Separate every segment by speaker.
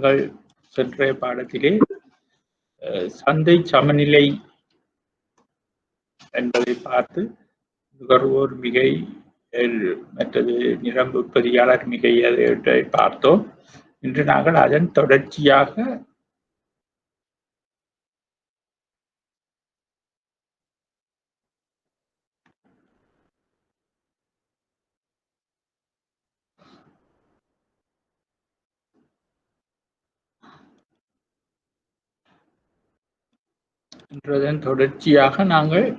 Speaker 1: நாங்கள் சென்ற பாடத்திலே சந்தை சமநிலை என்பதை பார்த்து நுகர்வோர் மிகை மற்றது நிரம்பு உற்பத்தியாளர் மிகை அதை பார்த்தோம். இன்று நாங்கள் அதன் தொடர்ச்சியாக நாங்கள்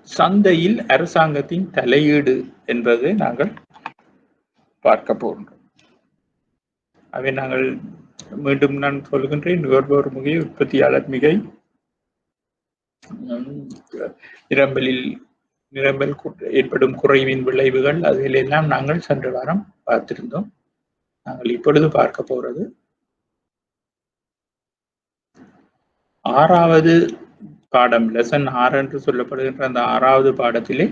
Speaker 1: சந்தையில் அரசாங்கத்தின் தலையீடு என்பதை நாங்கள் பார்க்க போகின்றோம். அவை நாங்கள் மீண்டும் நான் சொல்கின்றேன், நுகர்வோர் மிகை, உற்பத்தியாளர் மிகை, நிரம்பல் ஏற்படும் குறைவின் விளைவுகள், அதிலெல்லாம் நாங்கள் சென்ற வாரம் பார்த்திருந்தோம். நாங்கள் இப்பொழுது பார்க்க போறது 6வது பாடம், லெசன் 6 என்று சொல்லப்படுகின்ற அந்த 6வது பாடத்திலே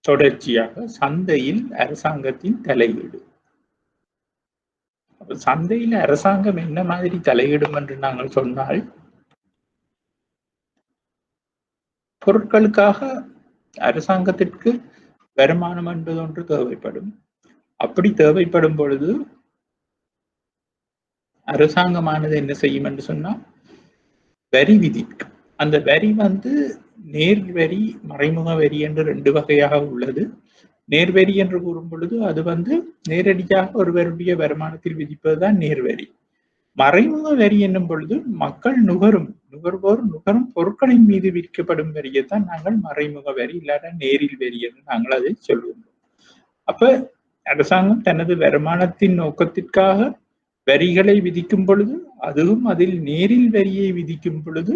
Speaker 1: தொடர்ச்சியாக சந்தையில் அரசாங்கத்தின் தலையீடு. சந்தையில் அரசாங்கம் என்ன மாதிரி தலையிடும் என்று நாங்கள் சொன்னால், பொருட்களுக்காக அரசாங்கத்திற்கு வருமானம் என்பது ஒன்று தேவைப்படும். அப்படி தேவைப்படும் பொழுது அரசாங்கமானது என்ன செய்யும் என்று சொன்னால் வரி விதிக்கும். அந்த வரி நேர் வரி, மறைமுக வரி என்று 2 வகையாக உள்ளது. நேர்வரி என்று கூறும் பொழுது அது நேரடியாக ஒருவருடைய வருமானத்தில் விதிப்பதுதான் நேர்வரி. மறைமுக வரி என்னும் பொழுது மக்கள் நுகர்வோர் நுகரும் பொருட்களின் மீது விதிக்கப்படும் வரியைத்தான் நாங்கள் மறைமுக வரி இல்லாத நேரில் வரி என்று நாங்கள் அதை சொல்லுவோம். அப்ப அரசாங்கம் தனது வருமானத்தின் நோக்கத்திற்காக வரிகளை விதிக்கும் பொழுது, அதுவும் அதில் நேரில் வரியை விதிக்கும் பொழுது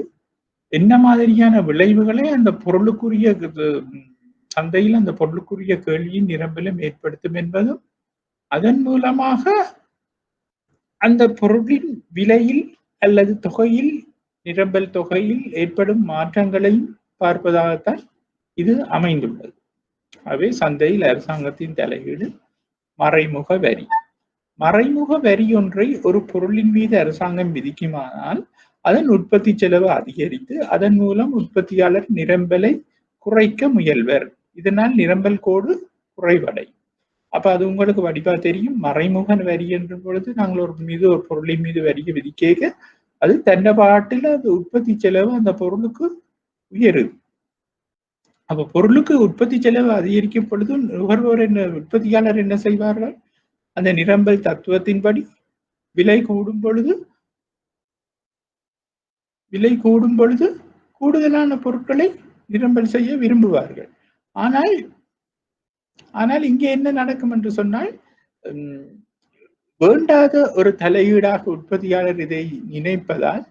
Speaker 1: என்ன மாதிரியான விளைவுகளை அந்த பொருளுக்குரிய சந்தையில் அந்த பொருளுக்குரிய கேள்வியின் நிரம்பலும் ஏற்படுத்தும் என்பதும், அதன் மூலமாக அந்த பொருளின் விலையில் அல்லது தொகையில், நிரம்பல் தொகையில் ஏற்படும் மாற்றங்களையும் பார்ப்பதாகத்தான் இது அமைந்துள்ளது. அவை சந்தையில் அரசாங்கத்தின் தலையீடு. மறைமுக வரி. மறைமுக வரி ஒன்றை ஒரு பொருளின் மீது அரசாங்கம் விதிக்குமானால் அதன் உற்பத்தி செலவு அதிகரித்து அதன் மூலம் உற்பத்தியாளர் நிரம்பலை குறைக்க முயல்வர். இதனால் நிரம்பல் கோடு குறைவடை. அப்ப அது உங்களுக்கு வடிவா தெரியும். மறைமுக வரி என்ற பொழுது நாங்கள் ஒரு பொருளின் மீது வரியை விதிக்க அது தன்னை பாட்டில் அந்த உற்பத்தி செலவு அந்த பொருளுக்கு உயருது. அப்ப பொருளுக்கு உற்பத்தி செலவு அதிகரிக்கும் பொழுது நுகர்வோர் உற்பத்தியாளர் என்ன செய்வார்கள்? அந்த நிரம்பல் தத்துவத்தின்படி விலை கூடும் பொழுது கூடுதலான பொருட்களை நிரம்பல் செய்ய விரும்புவார்கள். ஆனால் இங்கே என்ன நடக்கும் என்று சொன்னால், வேண்டாத ஒரு தலையீடாக உற்பத்தியாளர் இதை நினைப்பதால்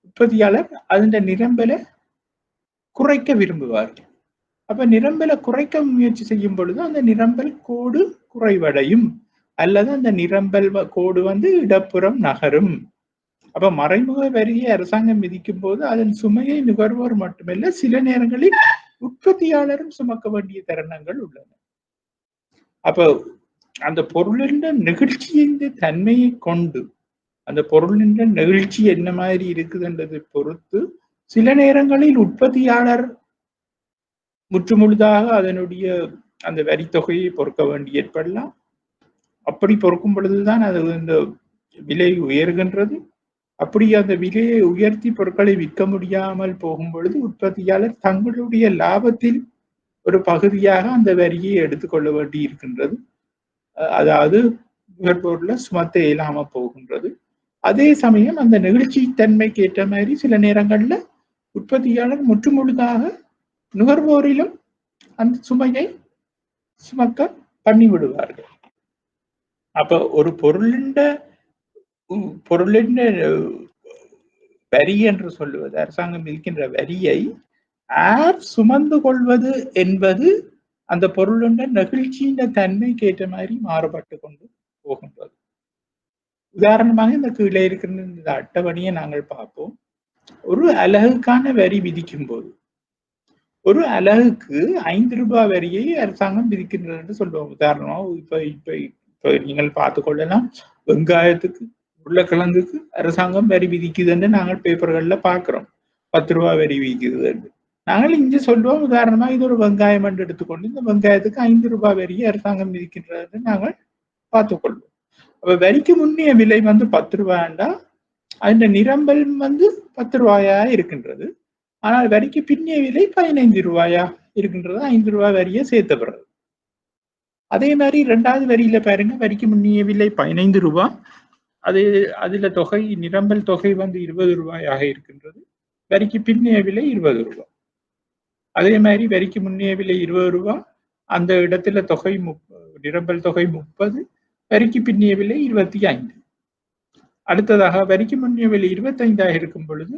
Speaker 1: உற்பத்தியாளர் அதன் நிரம்பலை குறைக்க விரும்புவார்கள். அப்ப நிரம்பலை குறைக்க முயற்சி செய்யும் பொழுது அந்த நிரம்பல் கோடு குறைவடையும், அல்லது அந்த நிரம்பல் கோடு இடப்புறம் நகரும். அப்ப மறைமுக வரியை அரசாங்கம் விதிக்கும் போது அதன் சுமையை நுகர்வோர் மட்டுமல்ல, சில நேரங்களில் உற்பத்தியாளரும் சுமக்க வேண்டிய தருணங்கள் உள்ளன. அப்ப அந்த பொருளின் நெகிழ்ச்சியின் தன்மையை கொண்டு, அந்த பொருளின் நெகிழ்ச்சி என்ன மாதிரி இருக்குதுன்றதை பொறுத்து சில நேரங்களில் உற்பத்தியாளர் முற்றுமுழுதாக அதனுடைய அந்த வரி தொகையை பொறுக்க வேண்டி ஏற்படலாம். அப்படி பொறுக்கும் பொழுதுதான் அது இந்த விலை உயர்கின்றது. அப்படி அந்த விலையை உயர்த்தி பொருட்களை விற்க முடியாமல் போகும் பொழுது உற்பத்தியாளர் தங்களுடைய லாபத்தில் ஒரு பகுதியாக அந்த வரியை எடுத்துக்கொள்ள வேண்டி இருக்கின்றது. அதாவது நுகர்வோர்ல சுமத்த இயலாம போகின்றது. அதே சமயம் அந்த நெகிழ்ச்சி தன்மைக்கு ஏற்ற மாதிரி சில நேரங்கள்ல உற்பத்தியாளர் முற்றுமுழுதாக நுகர்வோரிலும் அந்த சுமையை சுமக்க பண்ணி விடுவார்கள். அப்ப ஒரு பொருளின் வரி என்று சொல்லுவது, அரசாங்கம் விதிக்கின்ற வரியை யார் சுமந்து கொள்வது என்பது அந்த பொருளுண்ட நெகிழ்ச்சியின் தன்மைக்கு ஏற்ற மாதிரி மாறுபட்டு கொண்டு போகின்றது. உதாரணமாக இந்த கீழே இருக்கிற இந்த அட்டவணையை நாங்கள் பார்ப்போம். ஒரு அலகுக்கான வரி விதிக்கும் போது ஒரு அலகுக்கு 5 ரூபாய் வரியை அரசாங்கம் விதிக்கின்றது என்று சொல்லுவோம். உதாரணமா இப்ப நீங்கள் பார்த்துக் கொள்ளலாம், வெங்காயத்துக்கு உருளைக்கிழங்குக்கு அரசாங்கம் வரி விதிக்குதுன்னு நாங்கள் பேப்பர்கள்ல பார்க்கிறோம். 10 ரூபாய் வரி விதிக்குது என்று. நாங்கள் இங்க சொல்லுவோம், உதாரணமா இது ஒரு வெங்காயம் என்று எடுத்துக்கொண்டு இந்த வெங்காயத்துக்கு 5 ரூபாய் வரியை அரசாங்கம் விதிக்கின்றது நாங்கள் பார்த்துக் கொள்வோம். அப்ப வரிக்கு முன்னைய விலை 10 ரூபாய்ண்டா அந்த நிரம்பல் 10 ரூபாயா இருக்கின்றது. ஆனால் வரிக்கு பின்னிய விலை 15 ரூபாயா இருக்கின்றது. 5 ரூபாய் வரியை சேர்த்தப்படுறது. அதே மாதிரி 2வது வரியில பாருங்க, வரிக்கு முன்னிய விலை 15 ரூபாய், அதுல தொகை நிரம்பல் தொகை 20 ரூபாயாக இருக்கின்றது. வரிக்கு பின்னிய விலை 20 ரூபாய். அதே மாதிரி வரிக்கு முன்னிய விலை 20 ரூபாய், அந்த இடத்துல தொகை நிரம்பல் தொகை 30, வரிக்கு பின்னிய விலை 25. அடுத்ததாக வரிக்கு முன்னிய விலை 25 இருக்கும் பொழுது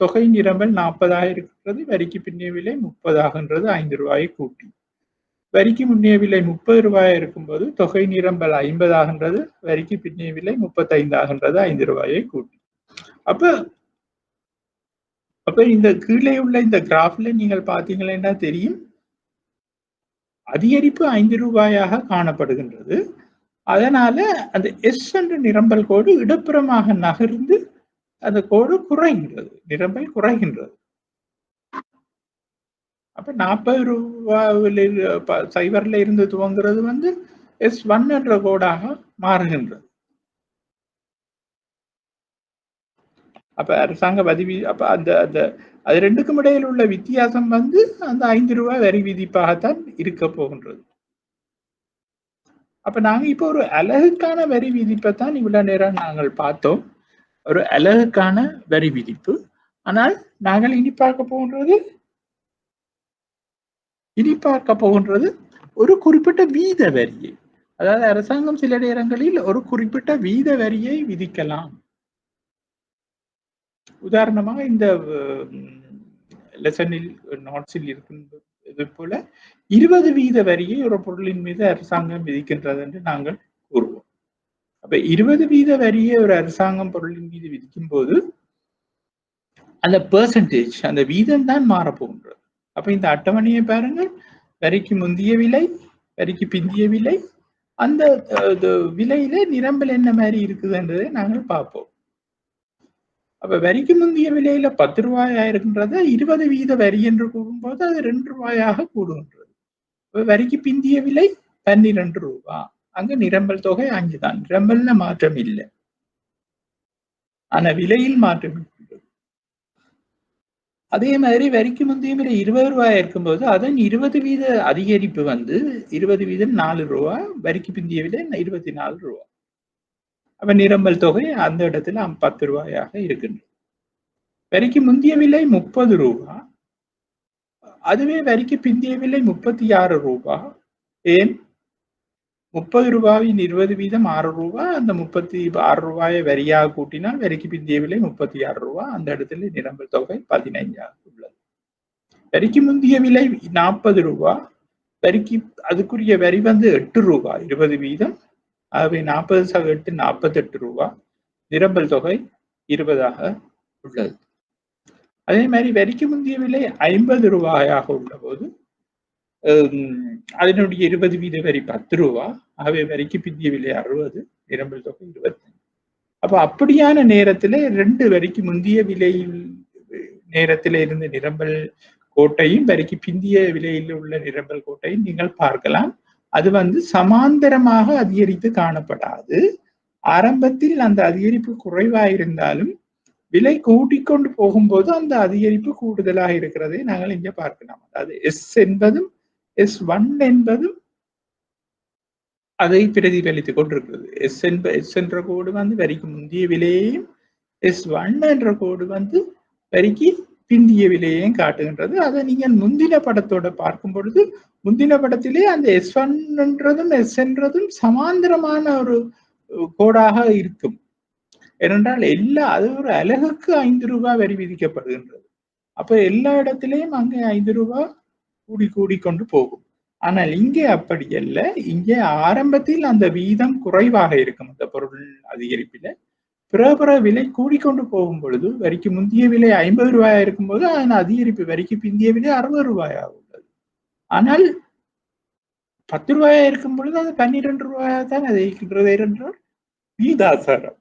Speaker 1: தொகை நிரம்பல் 40 இருக்கிறது. வரிக்கு பின்னிய விலை 30 ஆகின்றது, 5 ரூபாயை கூட்டி. வரிக்கு முன்னிய விலை 30 ரூபாய் இருக்கும்போது தொகை நிரம்பல் 50 ஆகின்றது. வரிக்கு பின்னிய விலை 35 ஆகின்றது, 5 ரூபாயை கூட்டி. அப்ப இந்த கீழே உள்ள இந்த கிராஃப்ல நீங்கள் பார்த்தீங்கன்னா தெரியும், அதிகரிப்பு 5 ரூபாயாக காணப்படுகின்றது. அதனால அந்த எஸ் என்ற நிரம்பல் கோடு இடப்புறமாக நகர்ந்து அந்த கோடு குறைகின்றது, நிரம்பல் குறைகின்றது. அப்ப 40 ரூபாயில் சைபர்ல இருந்து துவங்குறது S1 என்ற கோடாக மாறுகின்றது. அப்ப அரசாங்க அப்ப அது ரெண்டுக்கும் இடையில் உள்ள வித்தியாசம் அந்த 5 ரூபாய் வரி விதிப்பாகத்தான் இருக்க போகின்றது. அப்ப நாங்க இப்ப ஒரு அலகுக்கான வரி விதிப்பை தான் இவ்வளவு நேரம் நாங்கள் பார்த்தோம், ஒரு அலகுக்கான வரி விதிப்பு. ஆனால் நாங்கள் இனி பார்க்க போகின்றது ஒரு குறிப்பிட்ட வீத வரியை. அதாவது அரசாங்கம் சில நேரங்களில் ஒரு குறிப்பிட்ட வீத வரியை விதிக்கலாம். உதாரணமாக இந்த லெசனில் நோட்ஸில் இருக்கின்றது போல 20 வீத வரியை ஒரு பொருளின் மீது அரசாங்கம் விதிக்கின்றது என்று நாங்கள் கூறுவோம். அப்ப 20 வீத வரியை ஒரு அரசாங்கம் பொருளின் மீது விதிக்கும் போது அந்த பெர்சன்டேஜ், அந்த வீதம் தான் மாறப்போகின்றது. அப்ப இந்த அட்டவணையை பாருங்கள், வரிக்கு முந்திய விலை, வரிக்கு பிந்திய விலை, அந்த விலையில நிரம்பல் என்ன மாதிரி இருக்குதுன்றதை நாங்கள் பார்ப்போம். அப்ப வரிக்கு முந்திய விலையில 10 ரூபாயா இருக்கின்றத 20 வீத வரி என்று கூறும்போது அது 2 ரூபாயாக கூடுகின்றது. வரிக்கு பிந்திய விலை 12 ரூபாய். அங்க நிரம்பல் தொகை 5 தான். நிரம்பல்ல மாற்றம் இல்லை, ஆனா விலையில் மாற்றம் இருக்கின்றது. அதே மாதிரி வரிக்கு முந்தைய விலை 20 ரூபாய் இருக்கும்போது அதன் 20 வீத அதிகரிப்பு 20 வீதம் 4 ரூபாய், வரிக்கு பிந்திய விலை 24 ரூபாய். அப்ப நிரம்பல் தொகை அந்த இடத்துல 10 ரூபாயாக இருக்கின்றது. வரிக்கு முந்திய விலை 30 ரூபாய், அதுவே வரிக்கு பிந்திய விலை 36 ரூபாய். ஏன்? 30 ரூபாயின் 20 வீதம் 6 ரூபாய், அந்த 36 ரூபாயை வரியாக கூட்டினால் வரிக்கு பிந்திய விலை 36 ரூபாய், அந்த இடத்துல நிரம்பல் தொகை 15 உள்ளது. வரிக்கு முந்திய விலை 40 ரூபாய், வரிக்கு அதுக்குரிய வரி 8 ரூபாய், 20 வீதம், ஆகவே 40 48 ரூபாய், நிரம்பல் தொகை 20 உள்ளது. அதே மாதிரி வரிக்கு முந்திய விலை 50 ரூபாயாக உள்ள போது அதனுடைய 20 வீத வரி 10 ரூபாய், ஆகவே வரிக்கு பிந்திய விலை 60, நிரம்பல் தொகை 25. அப்ப அப்படியான நேரத்துல 2 வரிக்கு முந்திய விலையில் நேரத்தில் இருந்த நிரம்பல் கோட்டையும் வரிக்கு பிந்திய விலையில் உள்ள நிரம்பல் கோட்டையும் நீங்கள் பார்க்கலாம். அது சமாந்தரமாக அதிகரித்து காணப்படாது. ஆரம்பத்தில் அந்த அதிகரிப்பு குறைவாயிருந்தாலும் விலை கூட்டிக்கொண்டு போகும்போது அந்த அதிகரிப்பு கூடுதலாக இருக்கிறதை நாங்கள் இங்க பார்க்கலாம். அதாவது எஸ் என்பதும் S1 என்பதும் அதை பிரதிபலித்துக் கொண்டிருக்கிறது. எஸ் என்ற கோடு வரிக்கு முந்திய விலையையும், S1 என்ற கோடு வரிக்கு பிந்திய விலையையும் காட்டுகின்றது. அதை நீங்கள் முந்தின படத்தோட பார்க்கும் பொழுது முந்தின படத்திலே அந்த S1 என்றதும் S என்றதும் சமாந்தரமான ஒரு கோடாக இருக்கும். ஏனென்றால் அது ஒரு அலகுக்கு 5 ரூபாய் வரி விதிக்கப்படுகின்றது. அப்ப எல்லா இடத்திலேயும் அங்கே 5 ரூபாய் கூடிக்கொண்டு போகும். ஆனால் இங்கே அப்படி அல்ல. இங்கே ஆரம்பத்தில் அந்த வீதம் குறைவாக இருக்கும். அந்த பொருள் அதிகரிப்பில பிற விலை கூடிக்கொண்டு போகும் பொழுது, வரிக்கு முந்திய விலை 50 ரூபாயா இருக்கும்போது அதன் அதிகரிப்பு வரிக்கு பிந்திய விலை 60 ரூபாயாக உள்ளது. ஆனால் 10 ரூபாயா இருக்கும் பொழுது அது 12 ரூபாயா தான் அதிகரிக்கின்றது என்றால் வீதாசாரம்.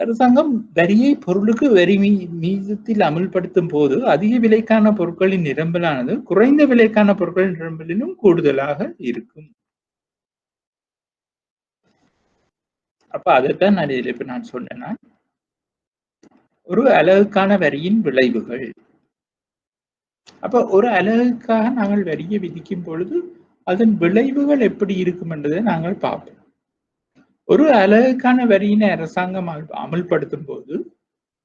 Speaker 1: அரசாங்கம் வரியை பொருளுக்கு வரி மீதத்தில் அமுல்படுத்தும் போது அதிக விலைக்கான பொருட்களின் நிரம்பலானது குறைந்த விலைக்கான பொருட்களின் நிரம்பலிலும் கூடுதலாக இருக்கும். அப்ப அதைத்தான் நான் இதில் இப்ப நான் சொன்னேன்னா, ஒரு அலகுக்கான வரியின் விளைவுகள். அப்ப ஒரு அலகுக்காக நாங்கள் வரியை விதிக்கும் பொழுது அதன் விளைவுகள் எப்படி இருக்கும் என்பதை நாங்கள் பார்ப்போம். ஒரு அலகுக்கான வரியினை அரசாங்கம் அமல்படுத்தும் போது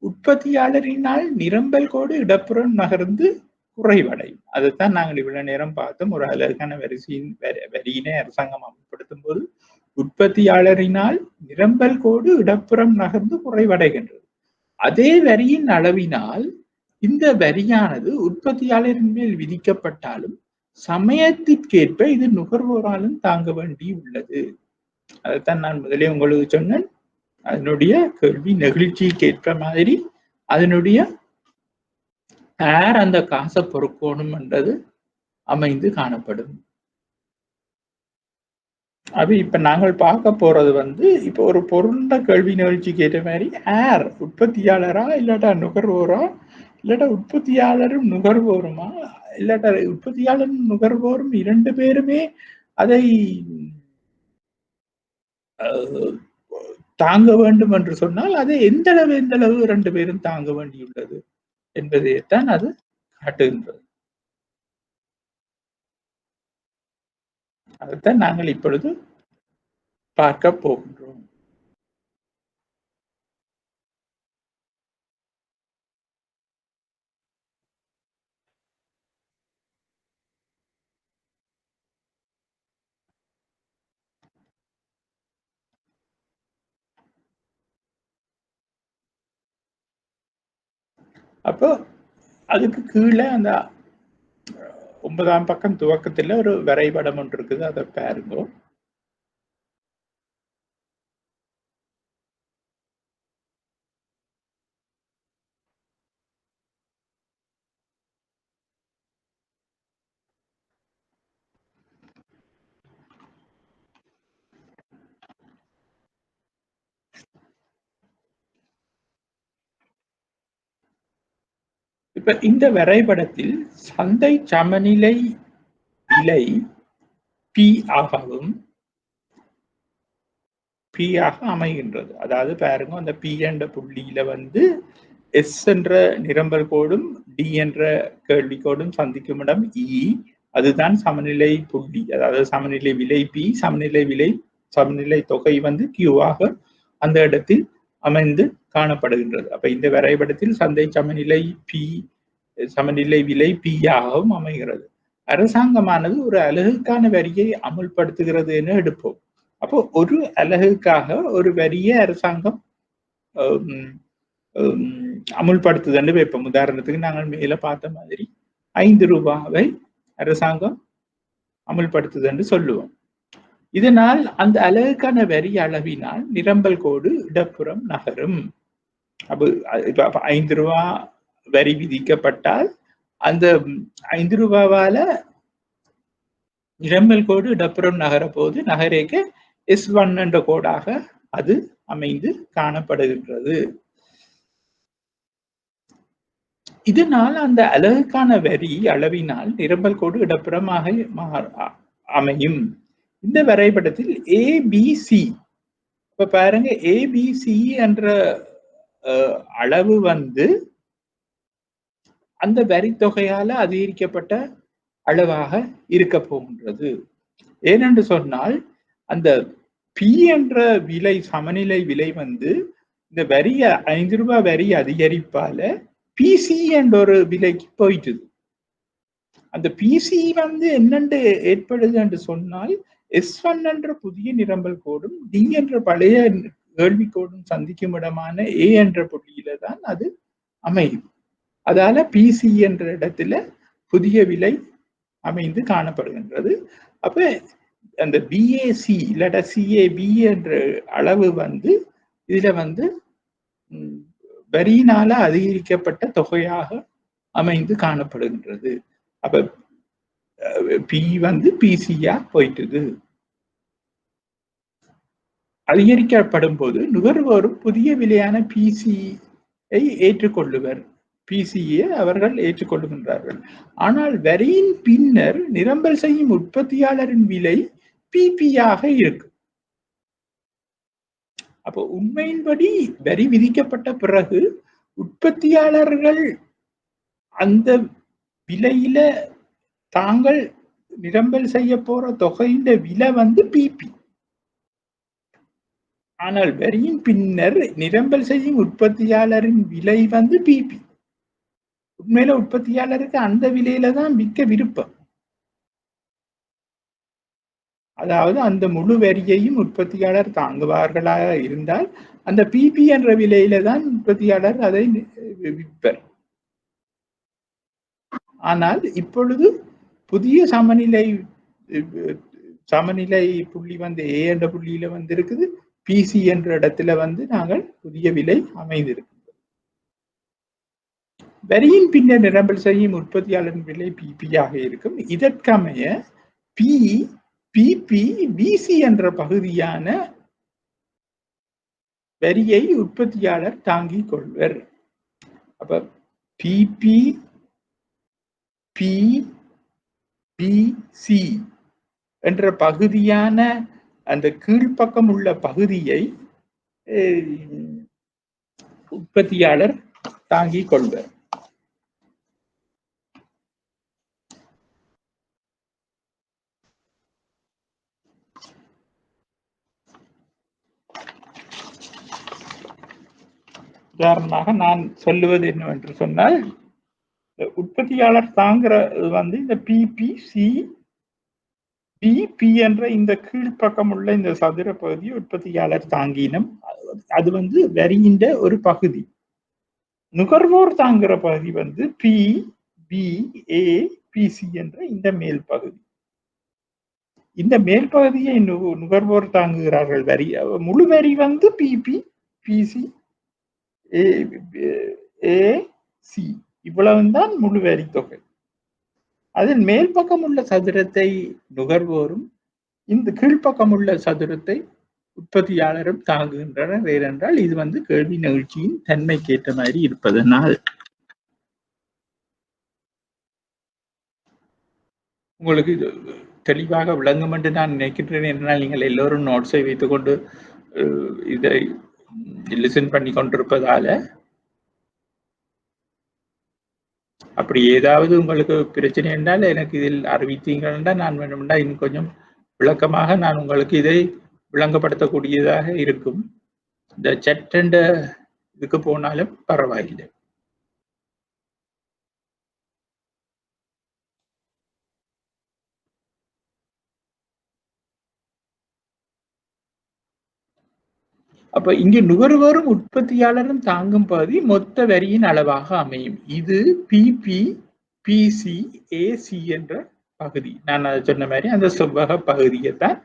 Speaker 1: உற்பத்தியாளரினால் நிரம்பல் கோடு இடப்புறம் நகர்ந்து குறைவடையும். அதைத்தான் நாங்கள் இவ்வளவு நேரம் பார்த்தோம். ஒரு அலகுக்கான வரியினை அரசாங்கம் அமல்படுத்தும் போது உற்பத்தியாளரினால் நிரம்பல் கோடு இடப்புறம் நகர்ந்து குறைவடைகின்றது. அதே வரியின் அளவினால் இந்த வரியானது உற்பத்தியாளரின் மேல் விதிக்கப்பட்டாலும் சமயத்திற்கேற்ப இது நுகர்வோராலும் தாங்க வேண்டி உள்ளது. அதைத்தான் நான் முதலே உங்களுக்கு சொன்னேன். அதனுடைய கேள்வி நெகிழ்ச்சிக்கு ஏற்ற மாதிரி அதனுடைய யார் அந்த காசை பொறுக்கணும் என்றது அமைந்து காணப்படும். அது இப்ப நாங்கள் பார்க்க போறது இப்ப ஒரு பொருண்ட கேள்வி நிகழ்ச்சிக்கு ஏற்ற மாதிரி யார் உற்பத்தியாளரா இல்லாட்டா நுகர்வோரா இல்லாட்டா உற்பத்தியாளரும் நுகர்வோருமா இல்லாட்டா உற்பத்தியாளரும் நுகர்வோரும் 2 பேருமே அதை தாங்க வேண்டும் என்று சொன்னால் அதை எந்த அளவு 2 பேரும் தாங்க வேண்டியுள்ளது என்பதைத்தான் அது காட்டுகின்றது. அதைத்தான் நாங்கள் இப்பொழுது பார்க்க போகின்றோம். அப்போ அதுக்கு கீழே அந்த 9ஆம் பக்கம் துவக்கத்துல ஒரு வரைபடம் ஒன்று இருக்குது. அதை பாருங்க. இப்ப இந்த வரைபடத்தில் சந்தை சமநிலை விலை P ஆகவும் P ஆக அமைகின்றது. அதாவது பாருங்க, அந்த P என்ற புள்ளியில எஸ் என்ற நிரம்பல் கோடும் டி என்ற கேள்வி கோடும் சந்திக்கும் இடம் E. அதுதான் சமநிலை புள்ளி. அதாவது சமநிலை விலை P, சமநிலை தொகை Q ஆக அந்த இடத்தில் அமைந்து காணப்படுகின்றது. அப்ப இந்த வரைபடத்தில் சந்தை சமநிலை விலை P ஆகவும் அமைகிறது. அரசாங்கமானது ஒரு அலகுக்கான வரியை அமுல்படுத்துகிறது என எடுப்போம். அப்போ ஒரு அலகுக்காக ஒரு வரியை அரசாங்கம் அமுல்படுத்துதுன்னு வைப்போம். உதாரணத்துக்கு நாங்கள் மேல பார்த்த மாதிரி 5 ரூபாவை அரசாங்கம் அமுல்படுத்துதுன்னு சொல்லுவோம். இதனால் அந்த அலகுக்கான வரி அளவினால் நிரம்பல் கோடு இடப்புறம் நகரும். அப்ப 5 ரூபா வரி விதிக்கப்பட்டால் அந்த 5 ரூபாவால நிரம்பல் கோடு இடப்புறம் நகர போது நகரேக்க S1 என்ற கோடாக அது அமைந்து காணப்படுகின்றது. இதனால் அந்த அலகுக்கான வரி அளவினால் நிரம்பல் கோடு இடப்புறமாக அமையும். இந்த வரைபடத்தில் ABC, இப்ப பாருங்க, ABC என்ற அளவு அந்த வரி தொகையால அதிகரிக்கப்பட்ட அளவாக இருக்க போகின்றது. ஏனென்று சொன்னால் அந்த P என்ற விலை சமநிலை விலை இந்த வரி 5 ரூபாய் வரி அதிகரிப்பால PC என்ற ஒரு விலைக்கு போயிட்டுது. அந்த PC என்னென்று ஏற்படுது என்று சொன்னால் S1 என்ற புதிய நிரம்பல் கோடும் D என்ற பழைய கேள்விக்கோடும் சந்திக்கும் இடமான ஏ என்ற புள்ளியில தான் அது அமையும். அதால பிசி என்ற இடத்துல புதிய விலை அமைந்து காணப்படுகின்றது. அப்ப அந்த பிஏசி இல்லாட்ட சிஏபி என்ற அளவு வந்து இதுல வந்து வரியினால அதிகரிக்கப்பட்ட தொகையாக அமைந்து காணப்படுகின்றது. அப்ப பி வந்து பிசியா போயிட்டுது. அதிகரிக்கப்படும் போது நுகர்வோரும் புதிய விலையான பிசியை ஏற்றுக்கொள்ளுவர். பிசியை அவர்கள் ஏற்றுக்கொள்கின்றார்கள். ஆனால் வரியின் பின்னர் நிரம்பல் செய்யும் உற்பத்தியாளரின் விலை பிபியாக இருக்கும். அப்போ உண்மையின்படி வரி விதிக்கப்பட்ட பிறகு உற்பத்தியாளர்கள் அந்த விலையில தாங்கள் நிரம்பல் செய்ய போற தொகையின் விலை வந்து பிபி. ஆனால் வரியின் பின்னர் நிரம்பல் செய்யும் உற்பத்தியாளரின் விலை வந்து பிபி. உண்மையில உற்பத்தியாளருக்கு அந்த விலையில தான் விற்க விருப்பம். அதாவது அந்த முழு வரியையும் உற்பத்தியாளர் தாங்குவார்களாக இருந்தால் அந்த பிபி என்ற விலையில தான் உற்பத்தியாளர் அதை விற்பர். ஆனால் இப்பொழுது புதிய சமநிலை புள்ளி வந்து ஏ என்ற புள்ளியில வந்து இருக்குது. பிசி என்ற இடத்துல வந்து நாங்கள் புதிய விலை அமைந்திருக்கின்றோம். வரியின் பின்னர் நிரம்பல் செய்யும் உற்பத்தியாளரின் விலை பிபியாக இருக்கும். இதற்கமைய பி பிபி பிசி என்ற பகுதியான வரியை உற்பத்தியாளர் தாங்கிக் கொள்வர். அப்ப பிபி பிபிசி என்ற பகுதியான அந்த கீழ்ப்பக்கம் உள்ள பகுதியை உற்பத்தியாளர் தாங்கிக் கொள்வர். உதாரணமாக நான் சொல்லுவது என்னவென்று சொன்னால், உற்பத்தியாளர் தாங்குற வந்து இந்த பிபிசி பிபி என்ற இந்த கீழ்ப்பக்கம் உள்ள இந்த சதுர பகுதியை உற்பத்தியாளர் தாங்கினம். அது வந்து வரியின் ஒரு பகுதி. நுகர்வோர் தாங்குற பகுதி வந்து பி பி ஏ பிசி என்ற இந்த மேல் பகுதி. இந்த மேல் பகுதியை நுகர்வோர் தாங்குகிறார்கள். வரி முழு வரி வந்து பிபி பிசி ஏசி இவ்வளவுதான் முழு வரி தொகை. அதன் மேல் பக்கம் உள்ள சதுரத்தை நுகர்வோரும் இந்த கீழ்ப்பக்கம் உள்ள சதுரத்தை உற்பத்தியாளரும் தாங்குகின்றனர். ஏனென்றால் இது வந்து கேள்வி நிகழ்ச்சியின் தன்மைக்கேற்ற மாதிரி இருப்பதனால். உங்களுக்கு இது தெளிவாக விளங்கும் என்று நான் நினைக்கின்றேன். என்றால் நீங்கள் எல்லோரும் நோட்ஸை வைத்துக்கொண்டு இதை லிசன் பண்ணி கொண்டிருப்பதால அப்படி ஏதாவது உங்களுக்கு பிரச்சனை என்றால் எனக்கு இதில் அறிவித்தீங்கள் என்றால் நான் வேண்டுமென்றால் இன்னும் கொஞ்சம் விளக்கமாக நான் உங்களுக்கு இதை விளங்கப்படுத்தக்கூடியதாக இருக்கும். இந்த சட் என்ற இதுக்கு போனாலும் பரவாயில்லை. அப்ப இங்கே நுகர்வோரும் உற்பத்தியாளரும் தாங்கும் பகுதி மொத்த வரியின் அளவாக அமையும். இது பிபி பிசி ஏசி என்ற பகுதி. நான் அதை சொன்ன மாதிரி அந்த செவ்வக பகுதியை தான்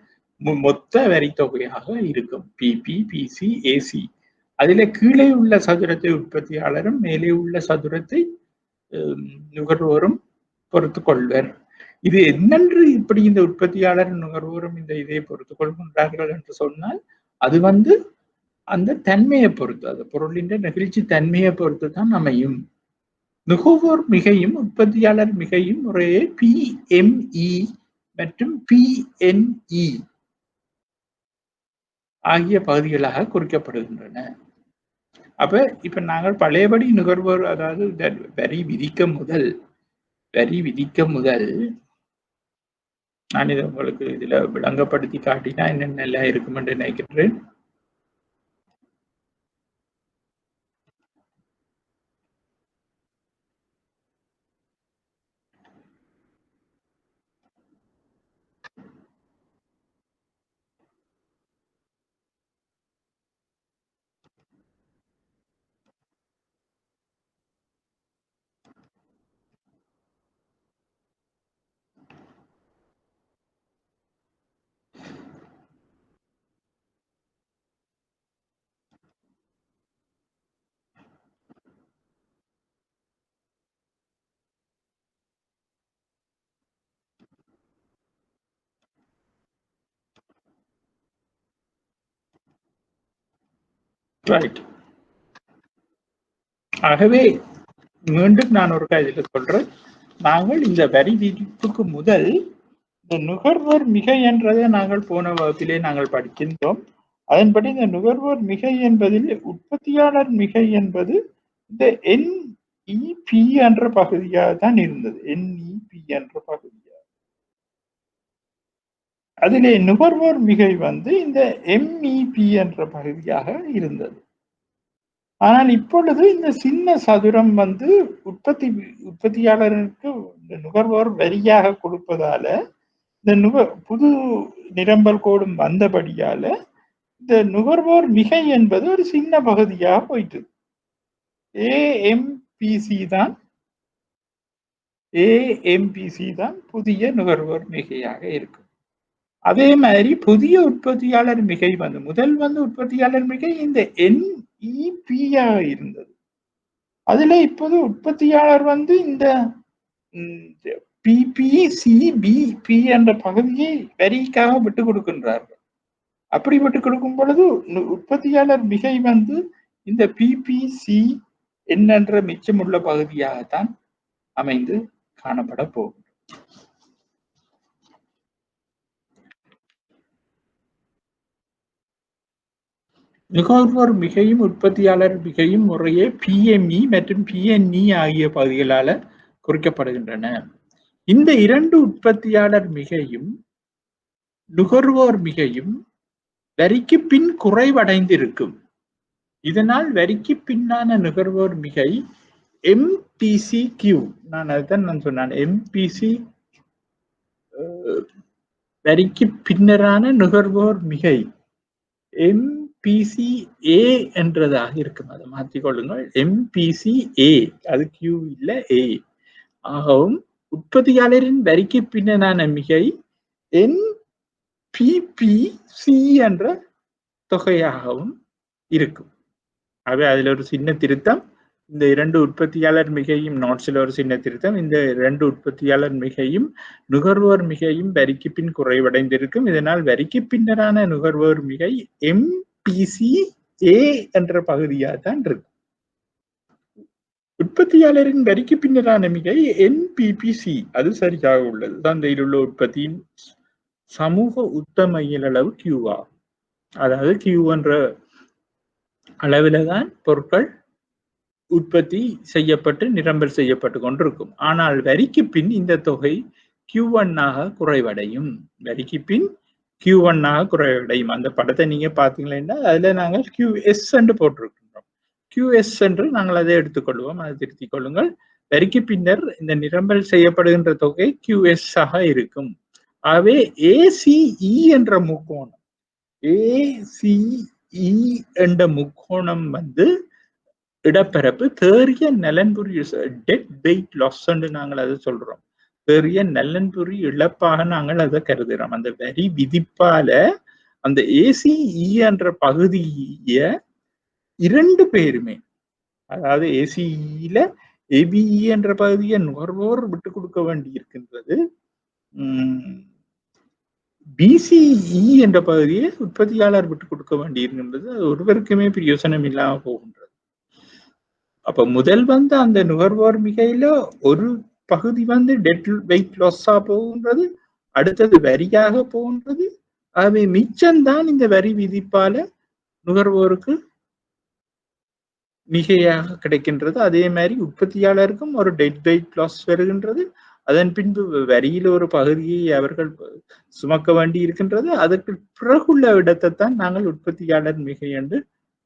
Speaker 1: மொத்த வரி தொகையாக இருக்கும். பிபி பிசி ஏசி. அதில கீழே உள்ள சதுரத்தை உற்பத்தியாளரும் மேலே உள்ள சதுரத்தை நுகர்வோரும் பொறுத்து கொள்வர். இது என்னென்று இப்படி இந்த உற்பத்தியாளர் நுகர்வோரும் இந்த இதை பொறுத்து கொள்கின்றார்கள் என்று சொன்னால் அது வந்து அந்த தன்மையை பொறுத்து, அந்த பொருளின் நெகிழ்ச்சி தன்மையை பொறுத்து தான் அமையும். நுகர்வோர் மிகையும் உற்பத்தியாளர் மிகையும் முறையே பிஎம்இ மற்றும் பிஎன்இ ஆகிய பகுதிகளாக குறிக்கப்படுகின்றன. அப்ப இப்ப நாங்கள் பழையபடி நுகர்வோர், அதாவது வரி விதிக்க முதல் நான் இதை உங்களுக்கு இதுல விளங்கப்படுத்தி காட்டினா என்னென்ன எல்லாம் இருக்கும் என்று நினைக்கின்றேன். ரைட். ஆகவே மீண்டும் நான் ஒரு இதில் சொல்றேன், நாங்கள் இந்த வரி விதிப்புக்கு முதல் இந்த நுகர்வோர் மிகை என்றதை நாங்கள் போன வகுப்பிலே நாங்கள் படிக்கின்றோம். அதன்படி இந்த நுகர்வோர் மிகை என்பதில் உற்பத்தியாளர் மிகை என்பது இந்த NEP என்ற பகுதியாக தான் இருந்தது. NEP என்ற பகுதியாக. அதிலே நுகர்வோர் மிகை வந்து இந்த MEP என்ற பகுதியாக இருந்தது. ஆனால் இப்பொழுது இந்த சின்ன சதுரம் வந்து உற்பத்தியாளருக்கு நுகர்வோர் வரியாக கொடுப்பதால இந்த புது நிரம்பல் கோடும் வந்தபடியால இந்த நுகர்வோர் மிகை என்பது ஒரு சின்ன பகுதியாக போயிட்டு AMPC தான் புதிய நுகர்வோர் மிகையாக இருக்கும். அதே மாதிரி புதிய உற்பத்தியாளர் மிகை வந்து முதல் வந்து உற்பத்தியாளர் மிகை இந்த NEP இருந்தது. அதுல இப்போது உற்பத்தியாளர் வந்து இந்த PPCBP என்ற பகுதியை வரிக்காக விட்டு கொடுக்கின்றார்கள். அப்படி விட்டு கொடுக்கும் பொழுது உற்பத்தியாளர் மிகை வந்து இந்த PPC என்ற மிச்சமுள்ள பகுதியாகத்தான் அமைந்து காணப்பட போகும். நுகர்வோர் மிகையும் உற்பத்தியாளர் மிகையும் முறையே PME மற்றும் PNE ஆகிய பகுதிகளால குறிக்கப்படுகின்றன. இந்த இரண்டு உற்பத்தியாளர் மிகையும் நுகர்வோர் மிகையும் வரிக்கு பின் குறைவடைந்திருக்கும். இதனால் வரிக்கு பின்னான நுகர்வோர் மிகை MPCQ, நான் அதுதான் சொன்னேன், MPC வரிக்கு பின்னரான நுகர்வோர் மிகை MPCA என்றதாக இருக்கும். அதை மாற்றிக்கொள்ளுங்கள், MPCA, அது Q இல்ல A ஆகவும் உற்பத்தியாளரின் வரிக்கு பின்னரான மிகை NPPC என்ற தொகையாகவும் இருக்கும். ஆகவே அதுல ஒரு சின்ன திருத்தம், இந்த இரண்டு உற்பத்தியாளர் மிகையும் நோட்ஸில் ஒரு சின்ன திருத்தம், இந்த இரண்டு உற்பத்தியாளர் மிகையும் நுகர்வோர் மிகையும் வரிக்கு பின் குறைவடைந்திருக்கும். இதனால் வரிக்கு பின்னரான நுகர்வோர் மிகை MPCA என்ற பகுதியாக தான் இருக்கும். உற்பத்தியாளரின் வரிக்கு பின்னரான மிகை NPPC, அது சரியாக உள்ளது. சந்தையில் உள்ள உற்பத்தியின் சமூக உத்தம இயலளவு Q ஆகும். அதாவது Q என்ற அளவில தான் பொருட்கள் உற்பத்தி செய்யப்பட்டு நிரம்பல் செய்யப்பட்டு கொண்டிருக்கும். ஆனால் வரிக்கு பின் இந்த தொகை Q1 ஆக குறைவடையும். வரிக்கு பின் Q1 ஆக குறைவடையும். அந்த படத்தை நீங்க பாத்தீங்கன்னா அதுல நாங்கள் QS என்று போட்டிருக்கின்றோம். QS என்று நாங்கள் அதை எடுத்துக்கொள்வோம், அதை திருத்திக் கொள்ளுங்கள். வரிக்கு பின்னர் இந்த நிரம்பல் செய்யப்படுகின்ற தொகை QS ஆக இருக்கும். ஆகவே ACE என்ற முக்கோணம், ACE என்ற முக்கோணம் வந்து இடப்பரப்பு தேறிய நலன்புரி டெட் வெயிட் லாஸ் என்று நாங்கள் அதை சொல்றோம். தேறிய நலன்புரி இழப்பாக நாங்கள் அதை கருதுகிறோம். அந்த வரி விதிப்பால அந்த ACE என்ற பகுதிய இரண்டு பேருமே, அதாவது ACEல ABE என்ற பகுதியை நுகர்வோர் விட்டு கொடுக்க வேண்டி இருக்கின்றது, BCE என்ற பகுதியை உற்பத்தியாளர் விட்டு கொடுக்க வேண்டி இருக்கின்றது. அது ஒருவருக்குமே பிரயோசனம் இல்லாம போகின்றது. அப்ப முதல் வந்து அந்த நுகர்வோர் மிகையில ஒரு பகுதி வந்து டெட் வெயிட் லாஸா போகின்றது, அடுத்தது வரியாக போகின்றது. ஆகவே மிச்சம்தான் இந்த வரி விதிப்பால நுகர்வோருக்கு மிகையாக கிடைக்கின்றது. அதே மாதிரி உற்பத்தியாளருக்கும் ஒரு டெட் வெயிட் லாஸ் வருகின்றது. அதன் பின்பு வரியில ஒரு பகுதியை அவர்கள் சுமக்க வேண்டி இருக்கின்றது. அதற்கு பிறகுள்ள இடத்தை தான் நாங்கள் உற்பத்தியாளர் மிகை என்று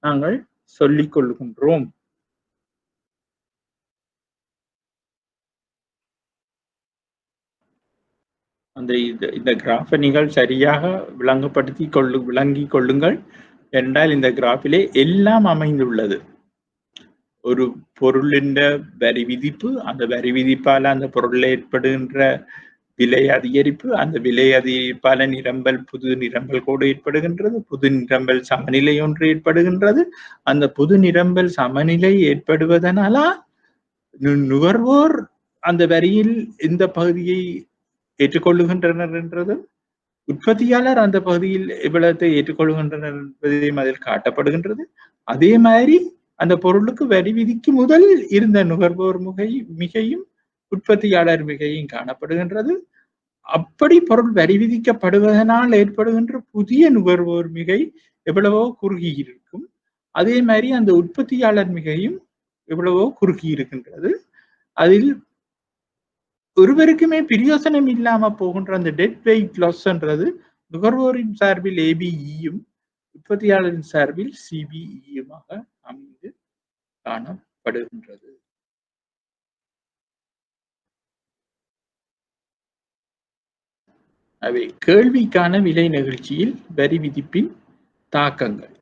Speaker 1: நாங்கள் சொல்லிக் கொள்கின்றோம். அந்த இந்த கிராஃபை நீங்கள் சரியாக விளங்கி கொள்ளுங்கள் என்றால் இந்த கிராஃபிலே எல்லாம் அமைந்துள்ளது. ஒரு பொருளின் வரி விதிப்பு, அந்த வரி விதிப்பால அந்த பொருளில் ஏற்படுகின்ற விலை அதிகரிப்பு, அந்த விலை அதிகரிப்பால நிரம்பல் புது நிரம்பல் கோடு ஏற்படுகின்றது, புது நிரம்பல் சமநிலை ஒன்று ஏற்படுகின்றது. அந்த புது நிரம்பல் சமநிலை ஏற்படுவதனால நுகர்வோர் அந்த வரியில் இந்த பகுதியை ஏற்றுக்கொள்ளுகின்றனர் என்றதும், உற்பத்தியாளர் அந்த பகுதியில் எவ்வளத்தை ஏற்றுக்கொள்கின்றனர் என்பதையும் அதில் காட்டப்படுகின்றது. அதே மாதிரி அந்த பொருளுக்கு வரி விதிக்கு முதல் இருந்த நுகர்வோர் மிகையும் உற்பத்தியாளர் மிகையும் காணப்படுகின்றது. அப்படி பொருள் வரி விதிக்கப்படுவதனால் ஏற்படுகின்ற புதிய நுகர்வோர் மிகை எவ்வளவோ குறுகி இருக்கும். அதே மாதிரி அந்த உற்பத்தியாளர் மிகையும் எவ்வளவோ குறுகி இருக்கின்றது. அதில் ஒருவருக்குமே பிரயோசனம் இல்லாம போகின்ற அந்த டெட் வெயிட் லாஸ்ன்றது நுகர்வோரின் சார்பில் ஏபிஇயும் உற்பத்தியாளரின் சார்பில் சிபிஇயுமாக அமைந்து காணப்படுகின்றது. அவை கேள்விக்கான விலை நிகழ்ச்சியில் வரி விதிப்பின் தாக்கங்கள்.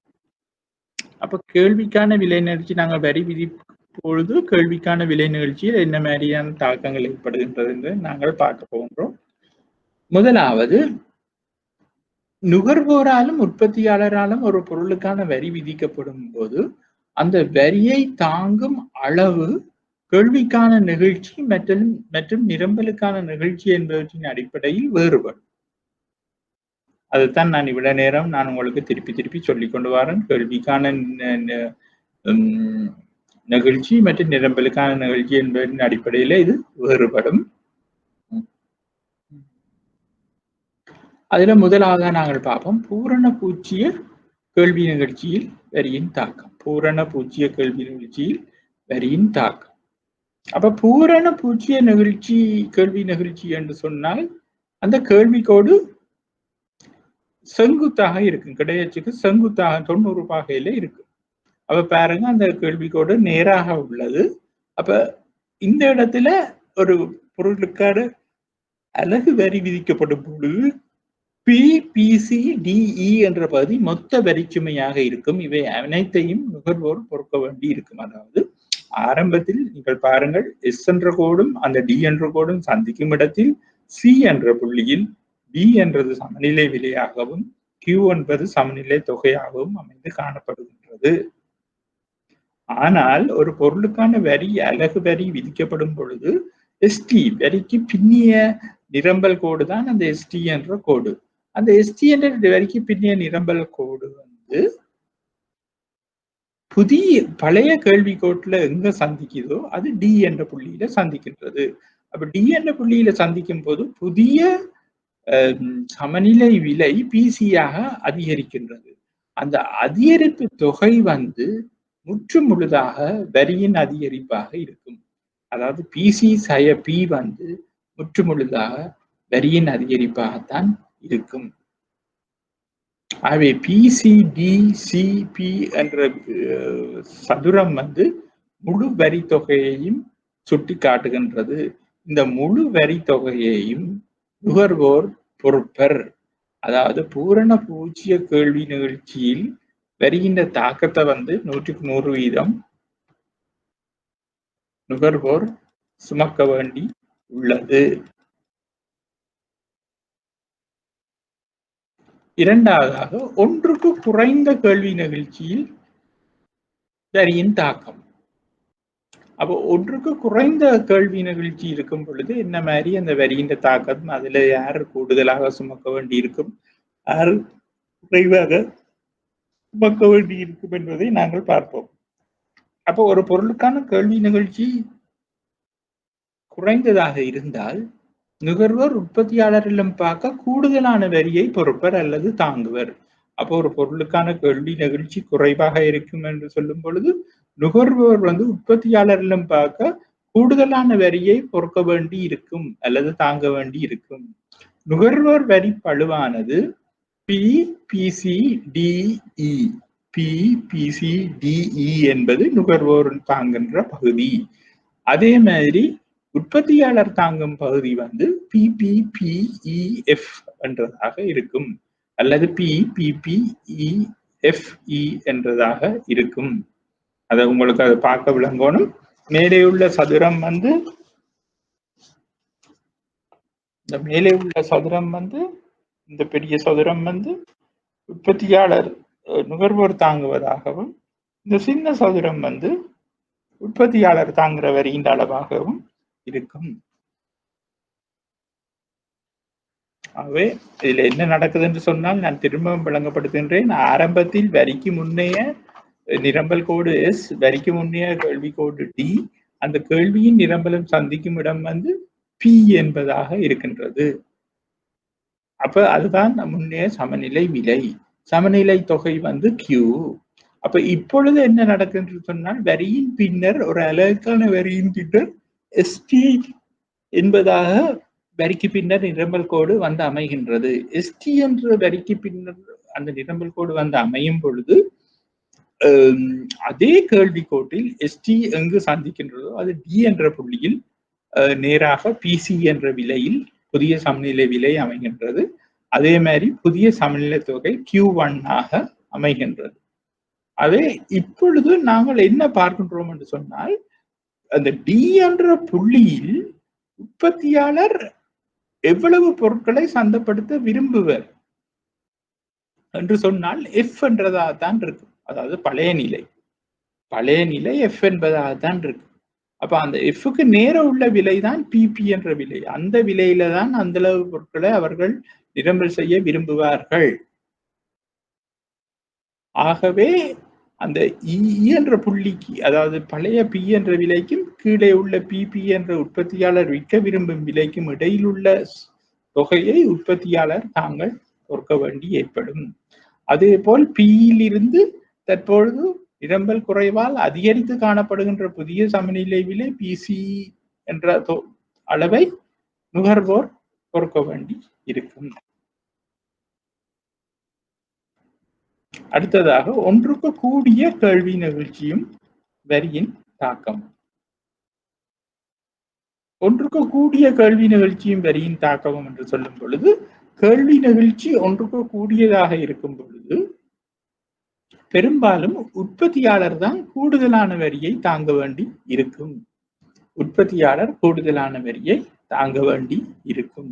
Speaker 1: அப்ப கேள்விக்கான விலை நிகழ்ச்சி நாங்கள் வரி விதிப்பொழுது கேள்விக்கான விலை நிகழ்ச்சியில் என்ன மாதிரியான தாக்கங்கள் ஏற்படுகின்றது என்று நாங்கள் பார்க்க போகின்றோம். முதலாவது, நுகர்வோராலும் உற்பத்தியாளராலும் ஒரு பொருளுக்கான வரி விதிக்கப்படும் போது அந்த வரியை தாங்கும் அளவு கேள்விக்கான நிகழ்ச்சி மற்றும் நிரம்பலுக்கான நிகழ்ச்சி என்பவற்றின் அடிப்படையில் வேறுபடும். அதுதான் நான் இவ்வளவு நேரம் நான் உங்களுக்கு திருப்பி சொல்லிக் கொண்டு வரேன். கேள்விக்கான நிகழ்ச்சி மற்றும் நிரம்பலுக்கான நிகழ்ச்சி என்பதன் அடிப்படையில இது வேறுபடும். அதுல முதலாவதாக நாங்கள் பார்ப்போம் பூரண பூச்சிய கேள்வி நிகழ்ச்சியில் வரியின் தாக்கம். பூரண பூச்சிய கேள்வி நிகழ்ச்சியில் வரியின் தாக்கம். அப்ப பூரண பூச்சிய நிகழ்ச்சி கேள்வி நிகழ்ச்சி என்று சொன்னால் அந்த கேள்விக்கோடு செங்குத்தாக இருக்கும். கிடையாச்சுக்கு செங்குத்தாக 90 பாகையில இருக்கு. அப்ப பாருங்க, அந்த கேள்விக்கோடு நேராக உள்ளது. அப்ப இந்த இடத்துல ஒரு பொருளுக்கான அலகு வரி விதிக்கப்படும் பொழுது PPCDE என்ற பகுதி மொத்த வரிச்சுமையாக இருக்கும். இவை அனைத்தையும் நுகர்வோர் பொறுக்க வேண்டி இருக்கும். அதாவது ஆரம்பத்தில் நீங்கள் பாருங்கள், எஸ் என்ற கோடும் அந்த டி என்ற கோடும் சந்திக்கும் இடத்தில் சி என்ற புள்ளியில் டி என்றது சமநிலை விலையாகவும் கியூ என்பது சமநிலை தொகையாகவும் அமைந்து காணப்படுகின்றது. ஆனால் ஒரு பொருளுக்கான வரி அலகு வரி விதிக்கப்படும் பொழுது எஸ்டி வரிக்கு பின்னிய நிரம்பல் கோடு தான் அந்த எஸ்டி என்ற கோடு. அந்த எஸ்டி என்ற வரிக்கு பின்னிய நிரம்பல் கோடு பழைய கேள்வி கோட்டுல எங்க சந்திக்குதோ அது டி என்ற புள்ளியில சந்திக்கின்றது. அப்ப டி என்ற புள்ளியில சந்திக்கும் போது புதிய சமநிலை விலை பிசியாக அதிகரிக்கின்றது. அந்த அதிகரிப்பு தொகை முற்று முழுதாக வரியின் அதிகரிப்பாக இருக்கும். அதாவது பிசி சய பி முற்று முழுதாக வரியின் அதிகரிப்பாகத்தான் இருக்கும். ஆகவே பிசிடிசிபி என்ற சதுரம் முழு வரி தொகையையும் சுட்டி காட்டுகின்றது. இந்த முழு வரி தொகையையும் நுகர்வோர் பொறுப்பர். அதாவது பூரண பூஜ்ஜிய கேள்வி நிகழ்ச்சியில் வரிகின்ற தாக்கத்தை 100க்கு 100% நுகர்வோர் சுமக்க வேண்டி உள்ளது. இரண்டாவதாக, ஒன்றுக்கு குறைந்த கேள்வி நிகழ்ச்சியில் வரியின் தாக்கம். அப்போ ஒன்றுக்கு குறைந்த கேள்வி நிகழ்ச்சி இருக்கும் பொழுது என்ன மாதிரி அந்த வரியின் தாக்கம், அதுல யார் கூடுதலாக சுமக்க வேண்டி இருக்கும், யார் குறைவாக சுமக்க வேண்டி இருக்கும் என்பதை நாங்கள் பார்ப்போம். அப்போ ஒரு பொருளுக்கான கேள்வி நிகழ்ச்சி குறைந்ததாக இருந்தால் நுகர்வோர் உற்பத்தியாளரிடம் பார்க்க கூடுதலான வரியை பொறுப்பர் அல்லது தாங்குவர். அப்போ ஒரு பொருளுக்கான கேள்வி நிகழ்ச்சி குறைவாக இருக்கும் என்று சொல்லும் பொழுது நுகர்வோர் உற்பத்தியாளரிடம் பார்க்க கூடுதலான வரியை பொறுக்க வேண்டி இருக்கும் அல்லது தாங்க வேண்டி இருக்கும். நுகர்வோர் வரி பளுவானது PPCDE. PPCDE என்பது நுகர்வோர் தாங்குகின்ற பகுதி. அதே மாதிரி உற்பத்தியாளர் தாங்கும் பகுதி PPPEF என்றதாக இருக்கும் அல்லது PPPEFE என்றதாக இருக்கும். அதை உங்களுக்கு அதை பார்க்க விளங்கணும். மேலே உள்ள சதுரம் இந்த மேலே உள்ள சதுரம் இந்த பெரிய சதுரம் உற்பத்தியாளர் நுகர்வோர் தாங்குவதாகவும் இந்த சின்ன சதுரம் உற்பத்தியாளர் தாங்குற வரியின் அளவாகவும் இருக்கும். ஆகவே இதுல என்ன நடக்குது என்று சொன்னால் நான் திரும்பவும் விளங்கப்படுத்துகின்றேன். ஆரம்பத்தில் வரிக்கு முன்னைய நிரம்பல் கோடு எஸ், வரிக்கு முன்னைய கேள்வி கோடு டி, அந்த கேள்வியின் நிரம்பலும் சந்திக்கும் இடம் வந்து பி என்பதாக இருக்கின்றது. அப்ப அதுதான் முன்னைய சமநிலை விலை. சமநிலை தொகை வந்து Q. அப்ப இப்பொழுது என்ன நடக்குன்னு சொன்னால், வரியின் பின்னர் ஒரு அலகுக்கான வரியின் பின்னர் ST என்பதாக வரிக்கு பின்னர் நிரம்பல் கோடு வந்து அமைகின்றது. ST என்ற வரிக்கு பின்னர் அந்த நிரம்பல் கோடு வந்து அமையும் பொழுது அதே கேள்வி கோட்டில் ST எங்கு சந்திக்கின்றதோ அது D என்ற புள்ளியில் நேராக PC என்ற விலையில் புதிய சமநிலை விலை அமைகின்றது. அதே மாதிரி புதிய சமநிலை தொகை Q1 ஆக அமைகின்றது. அதே இப்பொழுது நாங்கள் என்ன பார்க்கின்றோம் என்று சொன்னால், அந்த D என்ற புள்ளியில் உற்பத்தியாளர் எவ்வளவு பொருட்களை சந்தைப்படுத்த விரும்புவர் என்று சொன்னால் F என்றதாகத்தான் இருக்கு. அதாவது பழைய நிலை F என்பதாகத்தான் இருக்கு. அப்ப அந்த எஃப்க்கு நேர உள்ள விலை தான் பிபி என்ற விலை. அந்த விலையில தான் அந்த அளவு பொருட்களை அவர்கள் நிரம்பல் செய்ய விரும்புவார்கள். ஆகவே அந்த இ என்ற புள்ளிக்கு, அதாவது பழைய பி என்ற விலைக்கும் கீழே உள்ள பிபி என்ற உற்பத்தியாளர் விற்க விரும்பும் விலைக்கும் இடையில் உள்ள தொகையை உற்பத்தியாளர் தாங்கள் கொடுக்க வேண்டி ஏற்படும். அதே போல் பியில் இருந்து தற்பொழுது நிரம்பல் குறைவால் அதிகரித்து காணப்படுகின்ற புதிய சமநிலை விலை பிசி என்ற அளவை நுகர்வோர் கொடுக்க வேண்டி இருக்கும். அடுத்ததாக ஒன்றுக்கு கூடிய கேள்வி நிகழ்ச்சியும் வரியின் தாக்கம். ஒன்றுக்கு கூடிய கேள்வி நிகழ்ச்சியும் வரியின் தாக்கமும் என்று சொல்லும் பொழுது, கேள்வி நிகழ்ச்சி ஒன்றுக்கு கூடியதாக இருக்கும் பொழுது பெரும்பாலும் உற்பத்தியாளர் தான் கூடுதலான வரியை தாங்க வேண்டி இருக்கும். உற்பத்தியாளர் கூடுதலான வரியை தாங்க வேண்டி இருக்கும்.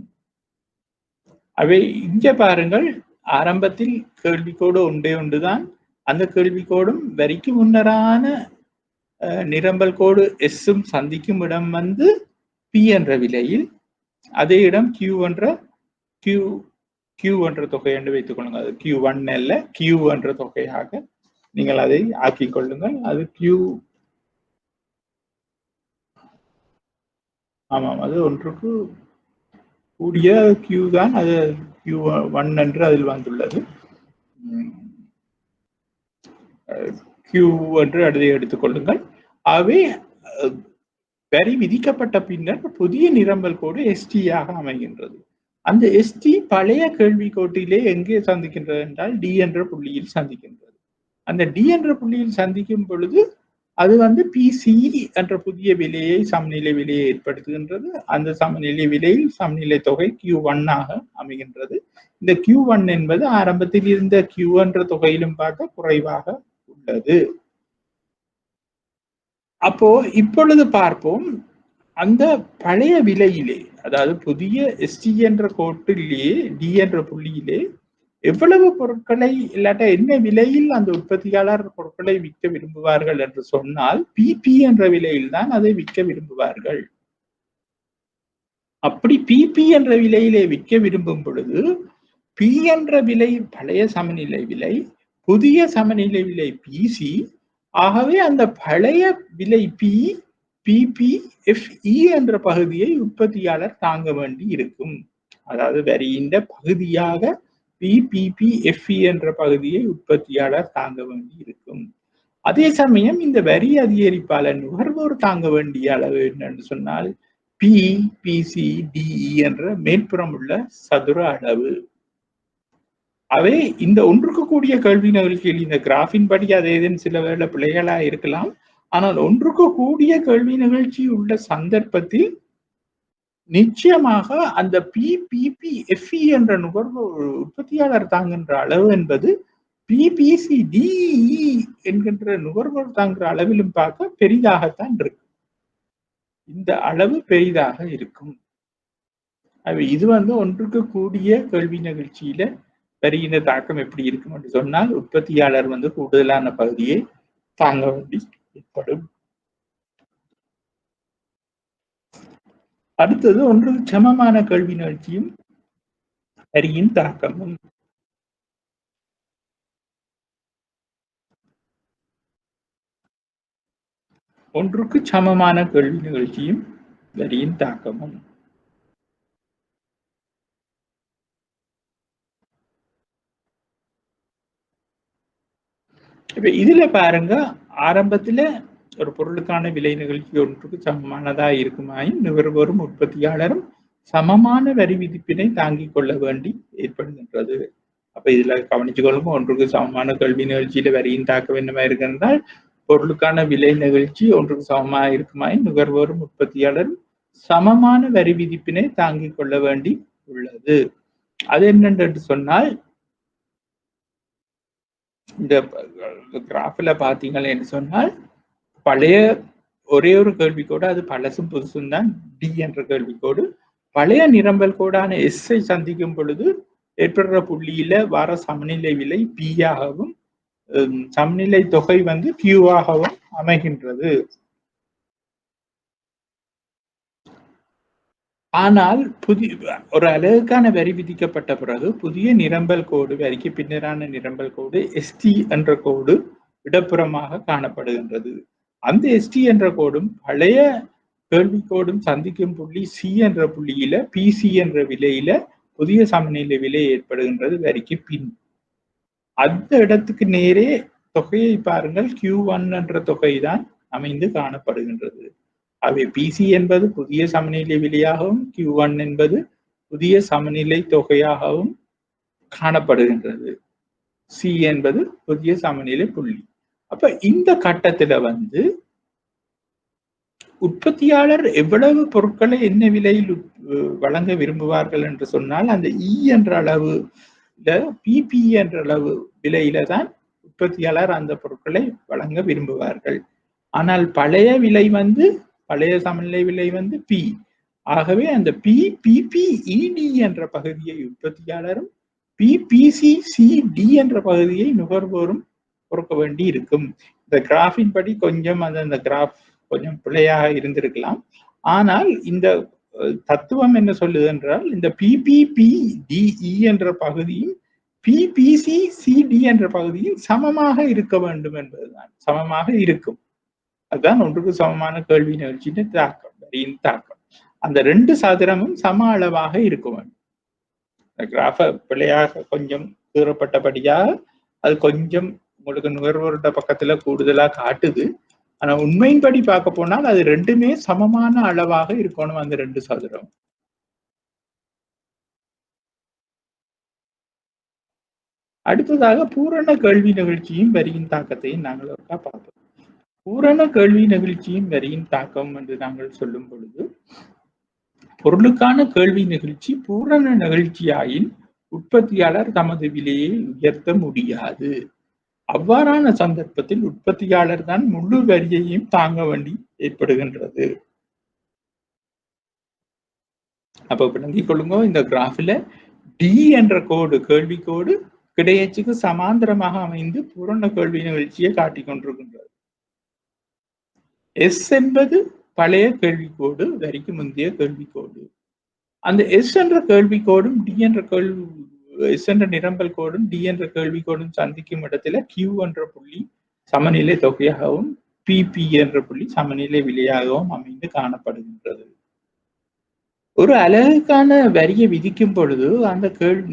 Speaker 1: அவை இங்க பாருங்கள், ஆரம்பத்தில் கேள்விக்கோடு ஒன்றுதான். அந்த கேள்விக்கோடும் வரிக்கு முன்னரான நிரம்பல் கோடு எஸ்ஸும் சந்திக்கும் இடம் வந்து பி என்ற விலையில், அதே இடம் Q என்ற தொகை என்று வைத்துக் கொள்ளுங்கள். அது Q1 அல்ல, Q என்ற தொகையாக நீங்கள் அதை ஆக்கிக் கொள்ளுங்கள். அது Q, ஆமாம், அது ஒன்றுக்கு கூடிய Q தான். அது Q1 என்று அதில் வந்துள்ளது. Q என்று அதை எடுத்துக் கொள்ளுங்கள். ஆகவே வரி விதிக்கப்பட்ட பின்னர் புதிய நிரம்பல் கோடு ST ஆக அமைகின்றது. அந்த ST பழைய கேள்வி கோட்டிலே எங்கே சந்திக்கின்றது என்றால் D என்ற புள்ளியில் சந்திக்கின்றது. அந்த D என்ற புள்ளியில் சந்திக்கும் பொழுது அது வந்து PC என்ற புதிய விலையை, சமநிலை விலையை ஏற்படுத்துகின்றது. அந்த சமநிலை விலையில் சமநிலை தொகை Q1 ஆக அமைகின்றது. இந்த Q1 என்பது ஆரம்பத்தில் இருந்த Q என்ற தொகையிலும் பார்க்க குறைவாக உள்ளது. அப்போ இப்பொழுது பார்ப்போம், அந்த பழைய விலையிலே, அதாவது புதிய ST என்ற கோட்டிலேயே D என்ற புள்ளியிலே எவ்வளவு பொருட்களை, இல்லாட்ட என்ன விலையில் அந்த உற்பத்தியாளர் பொருட்களை விற்க விரும்புவார்கள் என்று சொன்னால் பிபி என்ற விலையில் தான் அதை விற்க விரும்புவார்கள். அப்படி பிபி என்ற விலையிலே விற்க விரும்பும் பொழுது பி என்ற விலை பழைய சமநிலை விலை, புதிய சமநிலை விலை பிசி. ஆகவே அந்த பழைய விலை பிபி எஃப்இ என்ற பகுதியை உற்பத்தியாளர் தாங்க வேண்டி இருக்கும். அதாவது வரியின் பகுதியாக பிபிஎஃப்இ என்ற பகுதியை உற்பத்தியாளர் தாங்க வேண்டி இருக்கும். அதே சமயம் இந்த வரி அதிகரிப்பால நுகர்வோர் தாங்க வேண்டிய அளவு என்னன்னு சொன்னால் பிசிடிஇ என்ற மேற்புறம் உள்ள சதுர அளவு. அவை இந்த ஒன்றுக்கு கூடிய கேள்வி நிகழ்ச்சியில் இந்த கிராஃபின் படி அது ஏதேனும் சில வேளை பிழைகளா இருக்கலாம். ஆனால் ஒன்றுக்கு கூடிய கேள்வி நிகழ்ச்சி உள்ள சந்தர்ப்பத்தில் நிச்சயமாக அந்த பிபிஎஃப்இ என்ற நுகர்வோர் உற்பத்தியாளர் தாங்குகின்ற அளவு என்பது பிபிசிடிஇ என்கின்ற நுகர்வோர் தாங்குகிற அளவிலும் பார்க்க பெரிதாகத்தான் இருக்கும். இந்த அளவு பெரிதாக இருக்கும். இது வந்து ஒன்றுக்கு கூடிய கேள்வி நிகழ்ச்சியில வரியின் தாக்கம் எப்படி இருக்கும் என்று சொன்னால் உற்பத்தியாளர் வந்து கூடுதலான பகுதியை தாங்க வேண்டி ஏற்படும். அடுத்தது ஒன்று சமமான கேள்வி நிகழ்ச்சியும் வரியின் தாக்கமும். ஒன்றுக்கு சமமான கேள்வி நிகழ்ச்சியும் வரியின் தாக்கமும். இப்ப இதுல பாருங்க, ஆரம்பத்துல ஒரு பொருளுக்கான விலை நிகழ்ச்சி ஒன்றுக்கு சமமானதா இருக்குமாயின் நுகர்வோரும் உற்பத்தியாளரும் சமமான வரி விதிப்பினை தாங்கிக் கொள்ள வேண்டி ஏற்படுகின்றது. அப்ப இதுல கவனிச்சு கொள்ளுங்க, ஒன்றுக்கு சமமான கல்வி நிகழ்ச்சியில வரியின் தாக்கம் என்னவா இருக்கின்றால், பொருளுக்கான விலை நிகழ்ச்சி ஒன்றுக்கு சமமாக இருக்குமாயின் நுகர்வோரும் உற்பத்தியாளரும் சமமான வரி விதிப்பினை தாங்கிக் கொள்ள வேண்டி உள்ளது. அது என்னென்று சொன்னால், இந்த கிராஃப்ல பாத்தீங்கன்னு சொன்னால், பழைய ஒரே ஒரு கேள்விக்கோடு, அது பழசும் புதுசும் தான் டி என்ற கேள்விக்கோடு. பழைய நிரம்பல் கோடான எஸ்ஐ சந்திக்கும் பொழுது ஏற்படுற புள்ளியில வர சமநிலை விலை பி ஆகவும் சமநிலை தொகை வந்து கியூ ஆகவும் அமைகின்றது. ஆனால் ஒரு அலகுக்கான வரி விதிக்கப்பட்ட பிறகு புதிய நிரம்பல் கோடு, வரிக்கு பின்னரான நிரம்பல் கோடு எஸ்டி என்ற கோடு இடப்புறமாக காணப்படுகின்றது. அந்த எஸ்டி என்ற கோடும் பழைய கேள்விக்கோடும் சந்திக்கும் புள்ளி சி என்ற புள்ளியில பிசி என்ற விலையில புதிய சமநிலை விலை ஏற்படுகின்றது வரிக்கு பின். அந்த இடத்துக்கு நேரே தொகையை பாருங்கள், Q1 என்ற தொகைதான் அமைந்து காணப்படுகின்றது. அவை பிசி என்பது புதிய சமநிலை விலையாகவும் Q1 என்பது புதிய சமநிலை தொகையாகவும் காணப்படுகின்றது. சி என்பது புதிய சமநிலை புள்ளி. அப்ப இந்த கட்டத்துல வந்து உற்பத்தியாளர் எவ்வளவு பொருட்களை என்ன விலையில் வழங்க விரும்புவார்கள் என்று சொன்னால், அந்த இ என்ற அளவு பிபி என்ற அளவு விலையில தான் உற்பத்தியாளர் அந்த பொருட்களை வழங்க விரும்புவார்கள். ஆனால் பழைய விலை வந்து பழைய சமநிலை விலை வந்து பி. ஆகவே அந்த பி பிபி இடி என்ற பகுதியை உற்பத்தியாளரும் பிபிசி சிடி என்ற பகுதியை நுகர்வோரும் பொறுக்க வேண்டி இருக்கும். இந்த கிராஃபின் படி கொஞ்சம் அந்த கிராஃப் கொஞ்சம் பிழையாக இருந்திருக்கலாம். ஆனால் இந்த தத்துவம் என்ன சொல்லுது என்றால், இந்த பிபிபிடிஇ என்ற பகுதியும் பிபிசிசிடி என்ற பகுதியும் சமமாக இருக்க வேண்டும் என்பதுதான், சமமாக இருக்கும். அதுதான் ஒன்றுக்கு சமமான கேள்வி நிகழ்ச்சியின் தாக்கம், வரியின் தாக்கம். அந்த ரெண்டு சதுரமும் சம அளவாக இருக்க வேண்டும். கிராஃப பிழையாக கொஞ்சம் கீறப்பட்டபடியாக அது கொஞ்சம் உங்களுக்கு நுகர்வோருட பக்கத்துல கூடுதலா காட்டுது. ஆனா உண்மையின்படி பார்க்க போனால் அது ரெண்டுமே சமமான அளவாக இருக்கணும், அந்த ரெண்டு சதுரம். அடுத்ததாக பூரண கேள்வி நிகழ்ச்சியும் வரியின் தாக்கத்தையும் நாங்கள் பார்ப்போம். பூரண கேள்வி நிகழ்ச்சியும் வரியின் தாக்கம் என்று நாங்கள் சொல்லும் பொழுது, பொருளுக்கான கேள்வி நிகழ்ச்சி பூரண நிகழ்ச்சியாயின் உற்பத்தியாளர் தமது விலையை உயர்த்த முடியாது. அவ்வாறான சந்தர்ப்பத்தில் உற்பத்தியாளர் தான் முழு வரியையும் தாங்க வேண்டி ஏற்படுகின்றது. அப்ப விளங்கிக் கொள்ளுங்க, இந்த கிராஃபில டி என்ற கோடு, கேள்வி கோடு கிடையச்சுக்கு சமாந்தரமாக அமைந்து பூரண கேள்வி நிகழ்ச்சியை காட்டிக் கொண்டிருக்கின்றது. எஸ் என்பது பழைய கேள்விக்கோடு, வரிக்கு முந்தைய கேள்விக்கோடு. அந்த எஸ் என்ற கேள்விக்கோடும் டி என்ற எஸ் என்ற நிரம்பல் கோடும் டி என்ற கேள்விக்கோடும் சந்திக்கும் இடத்துல கியூ என்ற புள்ளி சமநிலை தொகையாகவும் பிபி என்ற புள்ளி சமநிலை விலையாகவும் அமைந்து காணப்படுகின்றது. ஒரு அலகுக்கான வரியை விதிக்கும் பொழுது அந்த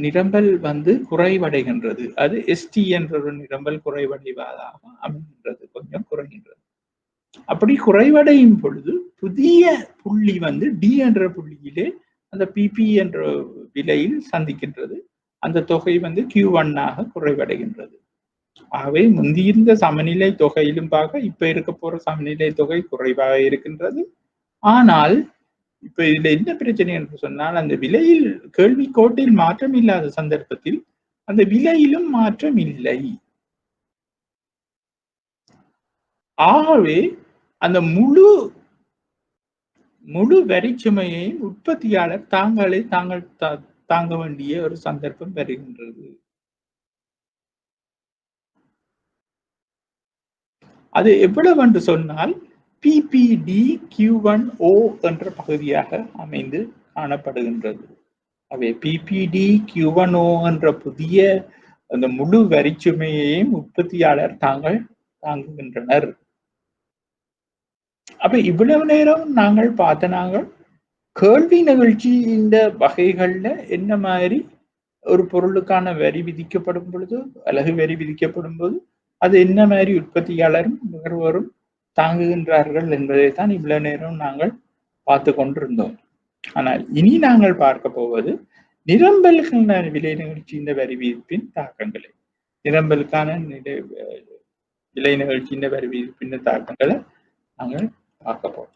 Speaker 1: நிரம்பல் வந்து குறைவடைகின்றது. அது எஸ்டி என்ற ஒரு நிரம்பல் குறைவடைவதாக அமைகின்றது, கொஞ்சம் குறைகின்றது. அப்படி குறைவடையும் பொழுது புதிய புள்ளி வந்து டி என்ற புள்ளியிலே அந்த பிபி என்ற விலையில் சந்திக்கின்றது. அந்த தொகை வந்து Q1 குறைவடைகின்றது. ஆகவே முந்தியிருந்த சமநிலை தொகையிலும் பார்க்க இப்ப இருக்க போற சமநிலை தொகை குறைவாக இருக்கின்றது. ஆனால் இப்ப இதுல என்ன பிரச்சனை என்று சொன்னால், அந்த விலையில் கேள்வி கோட்டில் மாற்றம் இல்லாத சந்தர்ப்பத்தில் அந்த விலையிலும் மாற்றம் இல்லை. ஆகவே அந்த முழு வரிச்சுமையையும் உற்பத்தியாளர் தாங்க வேண்டிய ஒரு சந்தர்ப்பம் வருகின்றது. அது எவ்வளவு என்று சொன்னால் பிபிடி Q1O என்ற பகுதியாக அமைந்து காணப்படுகின்றது. அவை பிபிடி Q1O என்ற புதிய அந்த முழு வரிச்சுமையையும் உற்பத்தியாளர் தாங்குகின்றனர். அப்ப இவ்வளவு நேரம் நாங்கள் பார்த்த கேள்வி நிகழ்ச்சி இந்த வகைகள்ல என்ன மாதிரி ஒரு பொருளுக்கான வரி விதிக்கப்படும் பொழுது, அலகு வரி விதிக்கப்படும் போது அது என்ன மாதிரி உற்பத்தியாளரும் நுகர்வோரும் தாங்குகின்றார்கள் என்பதைத்தான் இவ்வளவு நேரம் நாங்கள் பார்த்து கொண்டிருந்தோம். ஆனால் இனி நாங்கள் பார்க்க போவது நிரம்பலுக்கான விலை நிகழ்ச்சியின் வரி விதிப்பின் தாக்கங்களை, நிரம்பலுக்கான விலை நிகழ்ச்சியின் வரி விதிப்பின் தாக்கங்களை நாங்கள் பார்க்க போறோம்.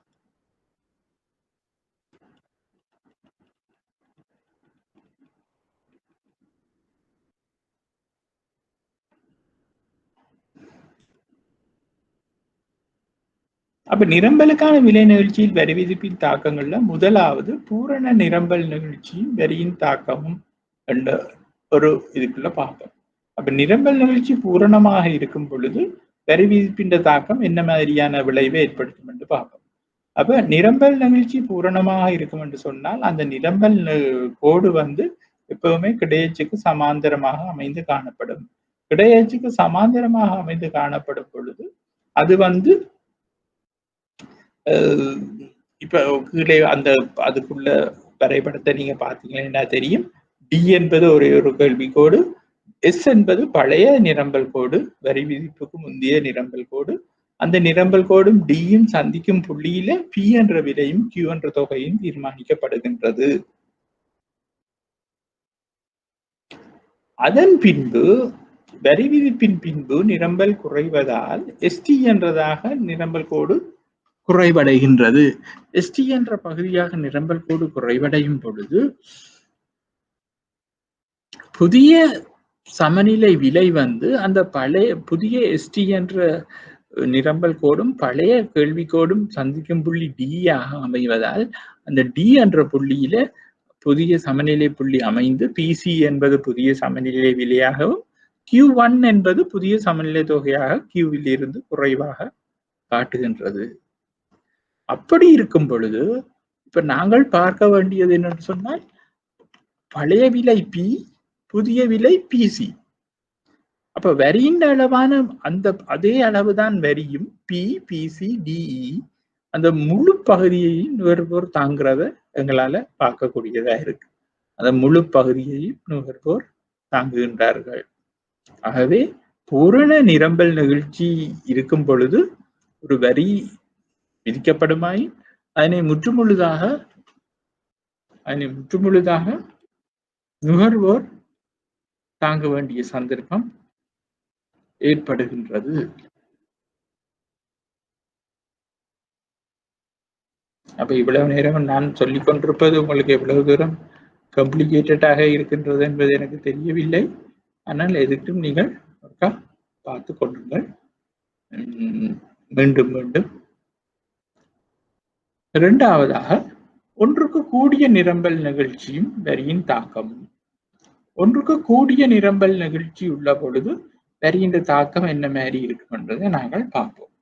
Speaker 1: அப்ப நிரம்பலுக்கான விலை நிகழ்ச்சியில் வரி விதிப்பின் தாக்கங்கள்ல முதலாவது பூரண நிரம்பல் நிகழ்ச்சியும் வரியின் தாக்கமும் என்ற ஒரு இதுக்குள்ள பார்ப்போம். அப்ப நிரம்பல் நிகழ்ச்சி பூரணமாக இருக்கும் பொழுது வரி விதிப்பின் தாக்கம் என்ன மாதிரியான விளைவை ஏற்படுத்தும் என்று பார்ப்போம். அப்ப நிரம்பல் நிகழ்ச்சி பூரணமாக இருக்கும் என்று சொன்னால் அந்த நிரம்பல் கோடு எப்பவுமே கிடையச்சுக்கு சமாந்தரமாக அமைந்து காணப்படும். கிடையச்சுக்கு சமாந்தரமாக அமைந்து காணப்படும் பொழுது அது இப்ப கீழே அதுக்குள்ள வரைபடத்தை நீங்க பாத்தீங்கன்னா தெரியும். டி என்பது ஒரே ஒரு கேள்விக்கோடு, எஸ் என்பது பழைய நிரம்பல் கோடு, வரி விதிப்புக்கு முந்தைய நிரம்பல் கோடு. அந்த நிரம்பல் கோடும் டியும் சந்திக்கும் புள்ளியில பி என்ற விலையும் கியூ என்ற தொகையும் தீர்மானிக்கப்படுகின்றது. அதன் பின்பு வரி விதிப்பின் பின்பு நிரம்பல் குறைவதால் எஸ்டி என்றதாக நிரம்பல் கோடு குறைவடைகின்றது. எஸ்டி என்ற பகுதியாக நிரம்பல் கோடு குறைவடையும் பொழுது புதிய சமநிலை விலை அந்த புதிய எஸ்டி என்ற நிரம்பல் கோடும் பழைய கேள்வி கோடும் சந்திக்கும் புள்ளி டியாக அமைவதால் அந்த டி என்ற புள்ளியில புதிய சமநிலை புள்ளி அமைந்து பிசி என்பது புதிய சமநிலை விலையாகவும் Q1 என்பது புதிய சமநிலை தொகையாக கியூவில் இருந்து குறைவாக காட்டுகின்றது. அப்படி இருக்கும் பொழுது இப்ப நாங்கள் பார்க்க வேண்டியது என்னன்னு சொன்னால் பழைய விலை பி, புதிய விலை பிசி. அப்ப வரியின் அளவான அதே அளவுதான் வரியும் பி, பிசி, டிஇ அந்த முழு பகுதியையும் நுகர்வோர் தாங்கிறத எங்களால பார்க்கக்கூடியதா இருக்கு. அந்த முழு பகுதியையும் நுகர்வோர் தாங்குகின்றார்கள். ஆகவே பூரண நிரம்பல் நிகழ்ச்சி இருக்கும் பொழுது ஒரு வரி விதிக்கப்படுமாய் அதனை முற்றுமுழுதாக நுகர்வோர் தாங்க வேண்டிய சந்தர்ப்பம் ஏற்படுகின்றது. அப்ப இவ்வளவு நேரம் நான் சொல்லிக் கொண்டிருப்பது உங்களுக்கு எவ்வளவு தூரம் காம்ப்ளிகேட்டடாக இருக்கின்றது என்பது எனக்கு தெரியவில்லை. ஆனால் எதுக்கும் நீங்கள் பார்த்து கொள்ளுங்கள். மீண்டும் மீண்டும் இரண்டாவதாக ஒன்றுக்கு கூடிய நிரம்பல் நிகழ்ச்சியும் வரியின் தாக்கமும். ஒன்றுக்கு கூடிய நிரம்பல் நிகழ்ச்சி உள்ள பொழுது வரியின் தாக்கம் என்ன மாதிரி இருக்குன்றதை நாங்கள் பார்ப்போம்.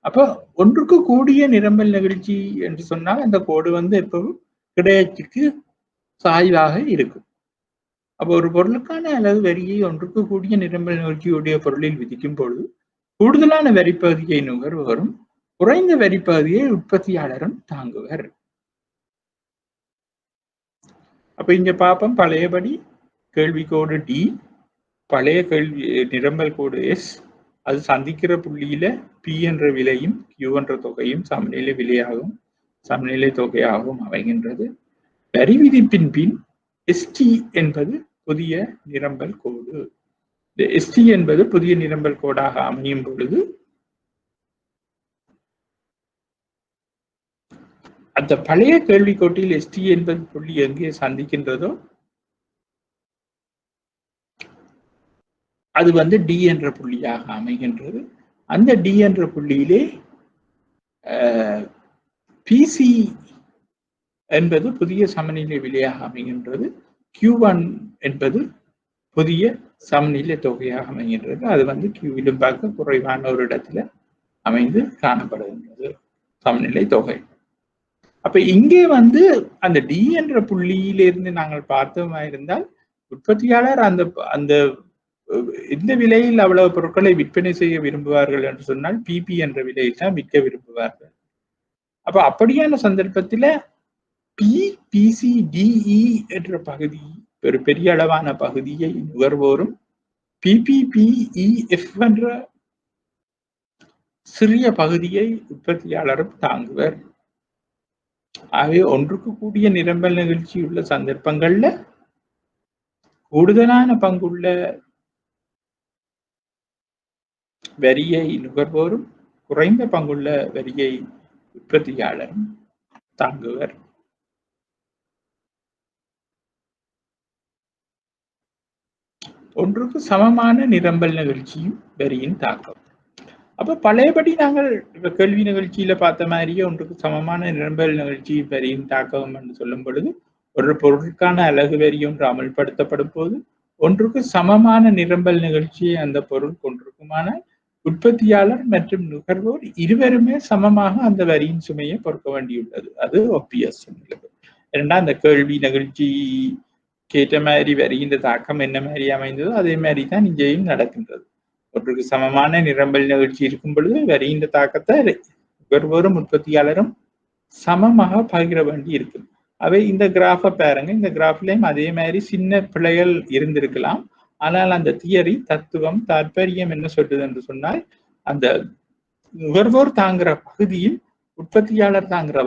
Speaker 1: அப்போ ஒன்றுக்கு கூடிய நிரம்பல் நிகழ்ச்சி என்று சொன்னால் அந்த கோடு எப்பவும் கிடையச்சுக்கு சாய்வாக இருக்கும். அப்போ ஒரு பொருளுக்கான அளவு வரியை ஒன்றுக்கு கூடிய நிரம்பல் நிகழ்ச்சியுடைய பொருளில் விதிக்கும் பொழுது கூடுதலான வரிப்பகுதியை நுகர்வோரும் குறைந்த வரிப்பகுதியை உற்பத்தியாளரும் தாங்குவர். அப்ப இங்க பார்ப்போம் பழையபடி கேள்வி கோடு டி, பழைய நிரம்பல் கோடு எஸ், அது சந்திக்கிற புள்ளியில பி என்ற விலையும் கியூ என்ற தொகையும் சமநிலை விலையாகவும் சமநிலை தொகையாகவும் அமைகின்றது. வரி விதிப்பின் பின் எஸ்டி என்பது புதிய நிரம்பல் கோடு. எஸ்டி என்பது புதிய நிரம்பல் கோடாக அமையும் பொழுது அந்த பழைய கேள்விக்கோட்டில் எஸ்டி என்பது புள்ளி எங்கே சந்திக்கின்றதோ அது டி என்ற புள்ளியாக அமைகின்றது. அந்த டி என்ற புள்ளியிலே பிசி என்பது புதிய சமநிலை விலையாக அமைகின்றது. Q1 என்பது புதிய சமநிலை தொகையாக அமைகின்றது. அது கியூவிலும் பார்க்க குறைவான ஒரு இடத்துல அமைந்து காணப்படுகின்றது சமநிலை தொகை. அப்ப இங்கே அந்த டி என்ற புள்ளியிலிருந்து நாங்கள் பார்த்தோமா இருந்தால் உற்பத்தியாளர் அந்த இந்த விலையில் அவ்வளவு பொருட்களை விற்பனை செய்ய விரும்புவார்கள் என்று சொன்னால் பிபி என்ற விலையில் தான் விற்க விரும்புவார்கள். அப்ப அப்படியான சந்தர்ப்பத்துல பிசிடிஇ என்ற பகுதி ஒரு பெரிய அளவான பகுதியை நுகர்வோரும் பிபிபிஇஎஃப் என்ற சிறிய பகுதியை உற்பத்தியாளரும் தாங்குவர். ஆகவே ஒன்றுக்கு கூடிய நிரம்பல் நிகழ்ச்சி உள்ள சந்தர்ப்பங்கள்ல கூடுதலான பங்குள்ள வரியை நுகர்வோரும் குறைந்த பங்குள்ள வரியை உற்பத்தியாளரும் தாங்குவர். ஒன்றுக்கு சமமான நிரம்பல் நிகழ்ச்சியும் வரியின் தாக்கம். அப்ப பழையபடி நாங்கள் கேள்வி நிகழ்ச்சியில பார்த்த மாதிரியே ஒன்றுக்கு சமமான நிரம்பல் நிகழ்ச்சி வரியின் தாக்கம் என்று சொல்லும் பொழுது ஒரு பொருளுக்கான அலகு வரி ஒன்று அமல்படுத்தப்படும் போது ஒன்றுக்கு சமமான நிரம்பல் நிகழ்ச்சியை அந்த பொருள் கொண்டிருக்குமான உற்பத்தியாளர் மற்றும் நுகர்வோர் இருவருமே சமமாக அந்த வரியின் சுமையை பொறுக்க வேண்டியுள்ளது. அது ஒபிஎஸ். இரண்டா அந்த கேள்வி நிகழ்ச்சி கேட்ட மாதிரி வரியின் தாக்கம் என்ன மாதிரி அமைந்ததோ அதே மாதிரி தான் இங்கேயும் நடக்கின்றது. ஒன்றுக்கு சமமான நிரம்பல் நிகழ்ச்சி இருக்கும் பொழுது வரியின் தாக்கத்தை நுகர்வோரும் உற்பத்தியாளரும் சமமாக பகிர வேண்டி இருக்கு. அவை இந்த கிராஃபை பாருங்க. இந்த கிராஃப்லயும் அதே மாதிரி சின்ன பிழைகள் இருந்திருக்கலாம். ஆனால் அந்த தியரி தத்துவம் தாற்பயம் என்ன சொல்றது என்று சொன்னால் அந்த நுகர்வோர் தாங்குற பகுதியும் உற்பத்தியாளர் தாங்குற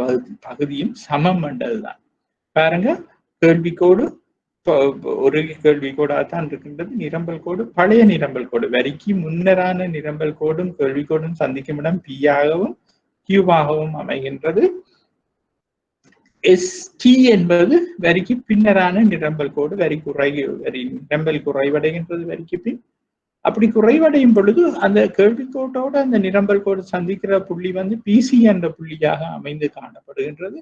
Speaker 1: பகுதியும் சமம் என்றதுதான். பாருங்க, கேள்விக்கோடு ஒரு கேள்வி கோடாகத்தான் இருக்கின்றது. நிரம்பல் கோடு பழைய நிரம்பல் கோடு, வரிக்கு முன்னரான நிரம்பல் கோடும் கேள்வி கோடும் சந்திக்கும் இடம் பி ஆகவும் கியூவாகவும் அமைகின்றது. எஸ்டி என்பது வரிக்கு பின்னரான நிரம்பல் கோடு. வரி நிரம்பல் குறைவடைகின்றது வரிக்கு பின். அப்படி குறைவடையும் பொழுது அந்த கேள்விக்கோட்டோட அந்த நிரம்பல் கோடு சந்திக்கிற புள்ளி வந்து பிசி என்ற புள்ளியாக அமைந்து காணப்படுகின்றது.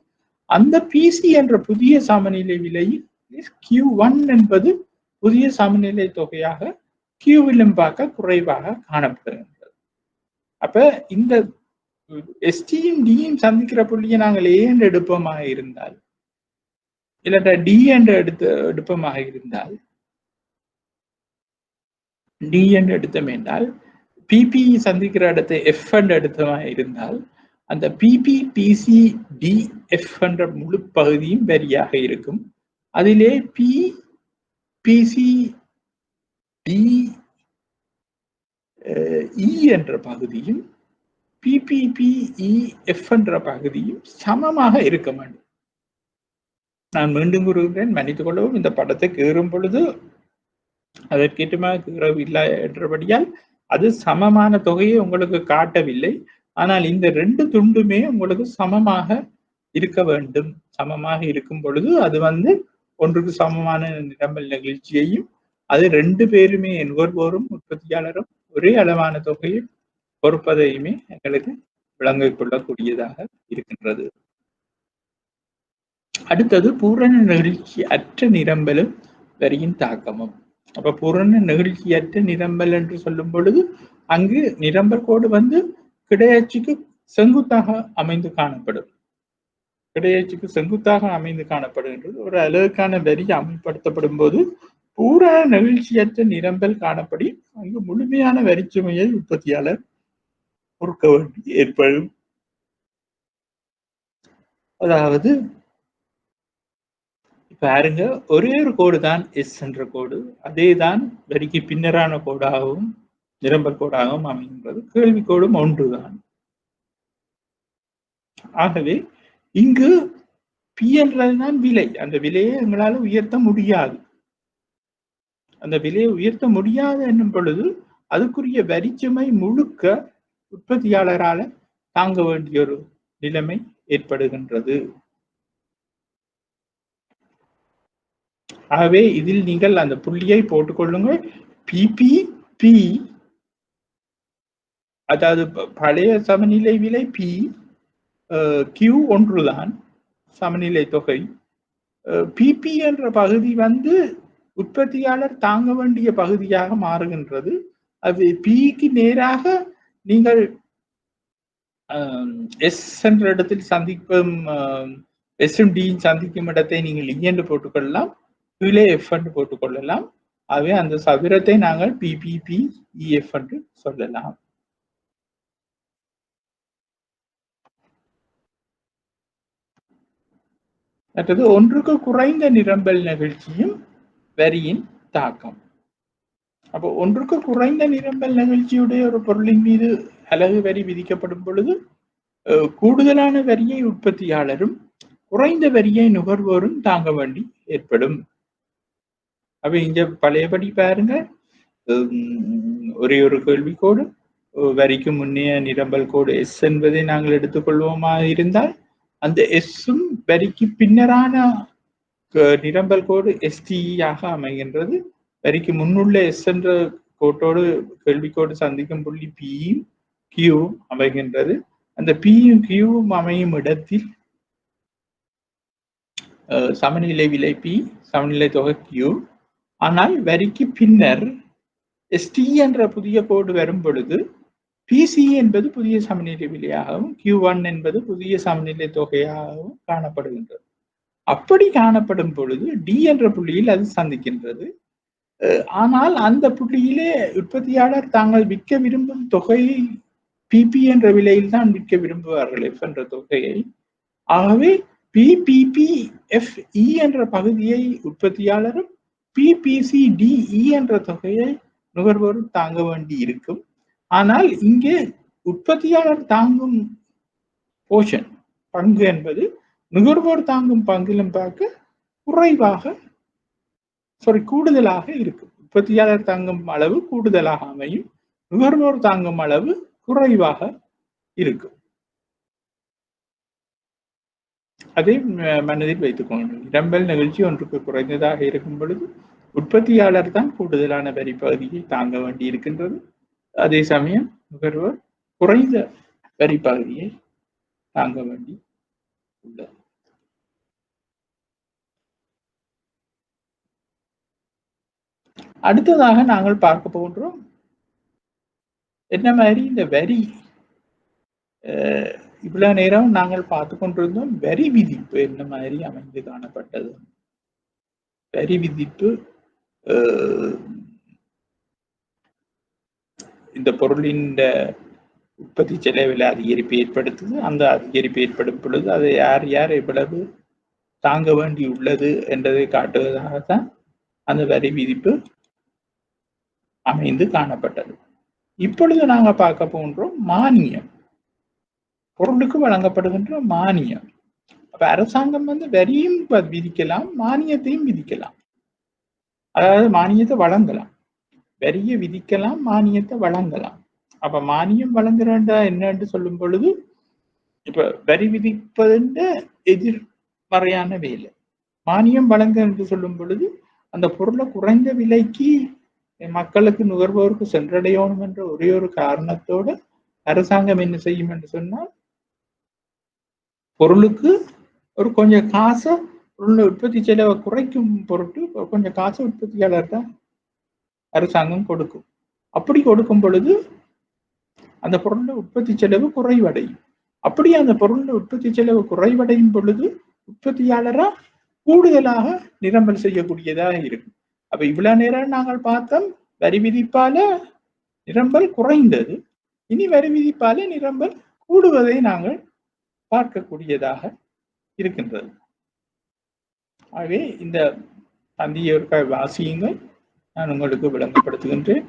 Speaker 1: அந்த பிசி என்ற புதிய சமநிலை விலையில் Q1 என்பது புதிய சமநிலை தொகையாக Qவிலும் பார்க்க குறைவாக காணப்படுகின்றது. அப்ப இந்த எஸ்டியும் டியும் சந்திக்கிற புள்ளியை நாங்கள் ஏ என்று எடுப்பமாக இருந்தால் இல்லாட்டா டி என்று எடுப்பமாக இருந்தால் டி என்று எடுத்தோம் என்றால் பிபி சந்திக்கிற இடத்தை எஃப் என்று எடுத்தமாக இருந்தால் அந்த பிபி பிசி டி எஃப் என்ற முழு பகுதியும் வரியாக இருக்கும். அதிலே பி பிசி டி இ என்ற பகுதியும் பிபிபிஇஎஃப் என்ற பகுதியும் சமமாக இருக்க வேண்டும். நான் மீண்டும் கூறுகிறேன், மன்னித்துக் கொள்ளவும். இந்த படத்தை கீறும் பொழுது அதற்கேற்றமாக கீறவில்லை என்றபடியால் அது சமமான தொகையை உங்களுக்கு காட்டவில்லை. ஆனால் இந்த ரெண்டு துண்டுமே உங்களுக்கு சமமாக இருக்க வேண்டும். சமமாக இருக்கும் பொழுது அது வந்து ஒன்றுக்கு சமமான நிரம்பல் நிகழ்ச்சியையும் அது ரெண்டு பேருமே நுகர்வோரும் உற்பத்தியாளரும் ஒரே அளவான தொகையை பொறுப்பதையுமே எங்களுக்கு விளங்கிக் கொள்ளக்கூடியதாக இருக்கின்றது. அடுத்தது பூரண நிகழ்ச்சி அற்ற நிரம்பலும் வரியின் தாக்கமும். அப்ப பூரண நிகழ்ச்சியற்ற நிரம்பல் என்று சொல்லும் பொழுது அங்கு நிரம்பல் கோடு வந்து கிடையாட்சிக்கு செங்குத்தாக அமைந்து காணப்படும். கிடையாட்சிக்கு செங்குத்தாக அமைந்து காணப்படுகின்றது. ஒரு அலகுக்கான வரி அமல்படுத்தப்படும் போது பூரண நிகழ்ச்சியற்ற நிரம்பல் காணப்படி அங்கு முழுமையான வரிச்சுமையை உற்பத்தியாளர் பொறுக்க வேண்டி ஏற்படும். அதாவது பாருங்க, ஒரே ஒரு கோடு தான் எஸ் என்ற கோடு. அதே தான் வரிக்கு பின்னரான கோடாகவும் நிரம்பல் கோடாகவும் அமைகின்றது. கேள்வி கோடும் ஒன்றுதான். ஆகவே இங்கு பி என்றதுதான் விலை. அந்த விலையை எங்களால் உயர்த்த முடியாது. அந்த விலையை உயர்த்த முடியாது என்னும் பொழுது அதுக்குரிய வரிச்சுமை முழுக்க உற்பத்தியாளரால தாங்க வேண்டிய ஒரு நிலைமை ஏற்படுகின்றது. ஆகவே இதில் நீங்கள் அந்த புள்ளியை போட்டுக்கொள்ளுங்கள். பிபிபி, அதாவது பழைய சமநிலை விலை பி, கியூ ஒன்றுதான் சமநிலை தொகை. பிபி என்ற பகுதி வந்து உற்பத்தியாளர் தாங்க வேண்டிய பகுதியாக மாறுகின்றது. அது பிக்கு நேராக நீங்கள் எஸ் என்ற இடத்தில் சந்திக்கும் எஸ்எம் டி சந்திக்கும் இடத்தை நீங்கள் இ என்று போட்டுக்கொள்ளலாம், கீழே எஃப் என்று போட்டுக்கொள்ளலாம். ஆகவே அந்த சதுரத்தை நாங்கள் பிபிபிஇஎஃப் என்று சொல்லலாம். மற்றது ஒன்றுக்கு குறைந்த நிரம்பல் நிகழ்ச்சியும் வரியின் தாக்கம். அப்போ ஒன்றுக்கு குறைந்த நிரம்பல் நிகழ்ச்சியுடைய ஒரு பொருளின் மீது அலகு வரி விதிக்கப்படும் பொழுது கூடுதலான வரியை உற்பத்தியாளரும் குறைந்த வரியை நுகர்வோரும் தாங்க வேண்டி ஏற்படும். அப்ப இங்க பழையபடி பாருங்க, ஒரே ஒரு கேள்விக்கோடு, வரிக்கு முன்னைய நிரம்பல் கோடு எஸ் என்பதை நாங்கள் எடுத்துக்கொள்வோமா இருந்தால் அந்த எஸ்ஸும் வரிக்கு பின்னரான நிரம்பல் கோடு எஸ்டிஆக அமைகின்றது. வரிக்கு முன்னுள்ள எஸ் என்ற கோட்டோடு கேள்விக்கோடு சந்திக்கும் புள்ளி பியும் கியூவும் அமைகின்றது. அந்த பியும் கியூவும் அமையும் இடத்தில் சமநிலை விலை பி, சமநிலை தொகை கியூ. ஆனால் வரிக்கு பின்னர் எஸ்டி என்ற புதிய கோடு வரும் பொழுது பிசி என்பது புதிய சமநிலை விலையாகவும் Q1 என்பது புதிய சமநிலை தொகையாகவும் காணப்படுகின்றது. அப்படி காணப்படும் பொழுது டி என்ற புள்ளியில் அது சந்திக்கின்றது. ஆனால் அந்த புள்ளியிலே உற்பத்தியாளர் தாங்கள் விற்க விரும்பும் தொகையை பிபி என்ற விலையில் தான் விற்க விரும்புவார்கள், எஃப் என்ற தொகையை. ஆகவே பிபிபிஎஃப்இ என்ற பகுதியை உற்பத்தியாளரும் பிபிசிடிஇ என்ற தொகையை நுகர்வோரும் தாங்க வேண்டி இருக்கும். ஆனால் இங்கே உற்பத்தியாளர் தாங்கும் போர்ஷன், பங்கு என்பது நுகர்வோர் தாங்கும் பங்கிலும் பார்க்க கூடுதலாக இருக்கும். உற்பத்தியாளர் தாங்கும் அளவு கூடுதலாக அமையும், நுகர்வோர் தாங்கும் அளவு குறைவாக இருக்கும். அதை மனதில் வைத்துக் கொள்ளணும். நிரம்பல் நிகழ்ச்சி ஒன்றுக்கு குறைந்ததாக இருக்கும் பொழுது உற்பத்தியாளர் தான் கூடுதலான வரி பகுதியை தாங்க வேண்டி இருக்கின்றது. அதே சமயம் நுகர்வோர் குறைந்த வரி பகுதியை தாங்க வேண்டி உள்ளது. அடுத்ததாக நாங்கள் பார்க்க போகின்றோம் என்ன மாதிரி இந்த வரி, இவ்வளவு நேரம் நாங்கள் பார்த்து கொண்டிருந்தோம் வரி விதிப்பு என்ன மாதிரி அமைந்து காணப்பட்டது. வரி விதிப்பு இந்த பொருளின் உற்பத்தி செலவில் அதிகரிப்பு ஏற்படுத்துது. அந்த அதிகரிப்பு ஏற்படும் பொழுது அதை யார் யார் எவ்வளவு தாங்க வேண்டி உள்ளது என்பதை காட்டுவதாகத்தான் அந்த வரி விதிப்பு அமைந்து காணப்பட்டது. இப்பொழுது நாங்க பார்க்க போன்றோம் மானியம், பொருளுக்கு வழங்கப்படுகின்ற மானியம். அப்ப அரசாங்கம் வரியும் விதிக்கலாம், மானியத்தையும் விதிக்கலாம். அதாவது மானியத்தை வழங்கலாம், வரியை விதிக்கலாம், மானியத்தை வழங்கலாம். அப்ப மானியம் வழங்குறா என்னன்னு சொல்லும் பொழுது, இப்ப வரி விதிப்பதுன்ற எதிர்மறையான வேலை. மானியம் வழங்க என்று சொல்லும் பொழுது அந்த பொருளை குறைந்த விலைக்கு மக்களுக்கு, நுகர்வோருக்கு சென்றடையணும் என்ற ஒரே ஒரு காரணத்தோடு அரசாங்கம் என்ன செய்யும் என்று சொன்னால், பொருளுக்கு ஒரு கொஞ்சம் காசை, பொருளை உற்பத்தி செலவை குறைக்கும் பொருட்டு கொஞ்சம் காசை உற்பத்தியாளர் தான் அரசாங்கம் கொடுக்கும். அப்படி கொடுக்கும் பொழுது அந்த பொருளோட உற்பத்தி செலவு குறைவடையும். அப்படி அந்த பொருளோட உற்பத்தி செலவு குறைவடையும் பொழுது உற்பத்தியாளரா கூடுதலாக நிரம்பல் செய்யக்கூடியதாக இருக்கும். அப்ப இவ்வளவு நேரம் நாங்கள் பார்த்தோம் வரி விதிப்பால நிரம்பல் குறைந்தது, இனி வரி விதிப்பால நிரம்பல் கூடுவதை நாங்கள் பார்க்கக்கூடியதாக இருக்கின்றது. ஆகவே இந்த தந்தியை வாசியுங்கள், நான் உங்களுக்கு விளங்கப்படுத்துகின்றேன்.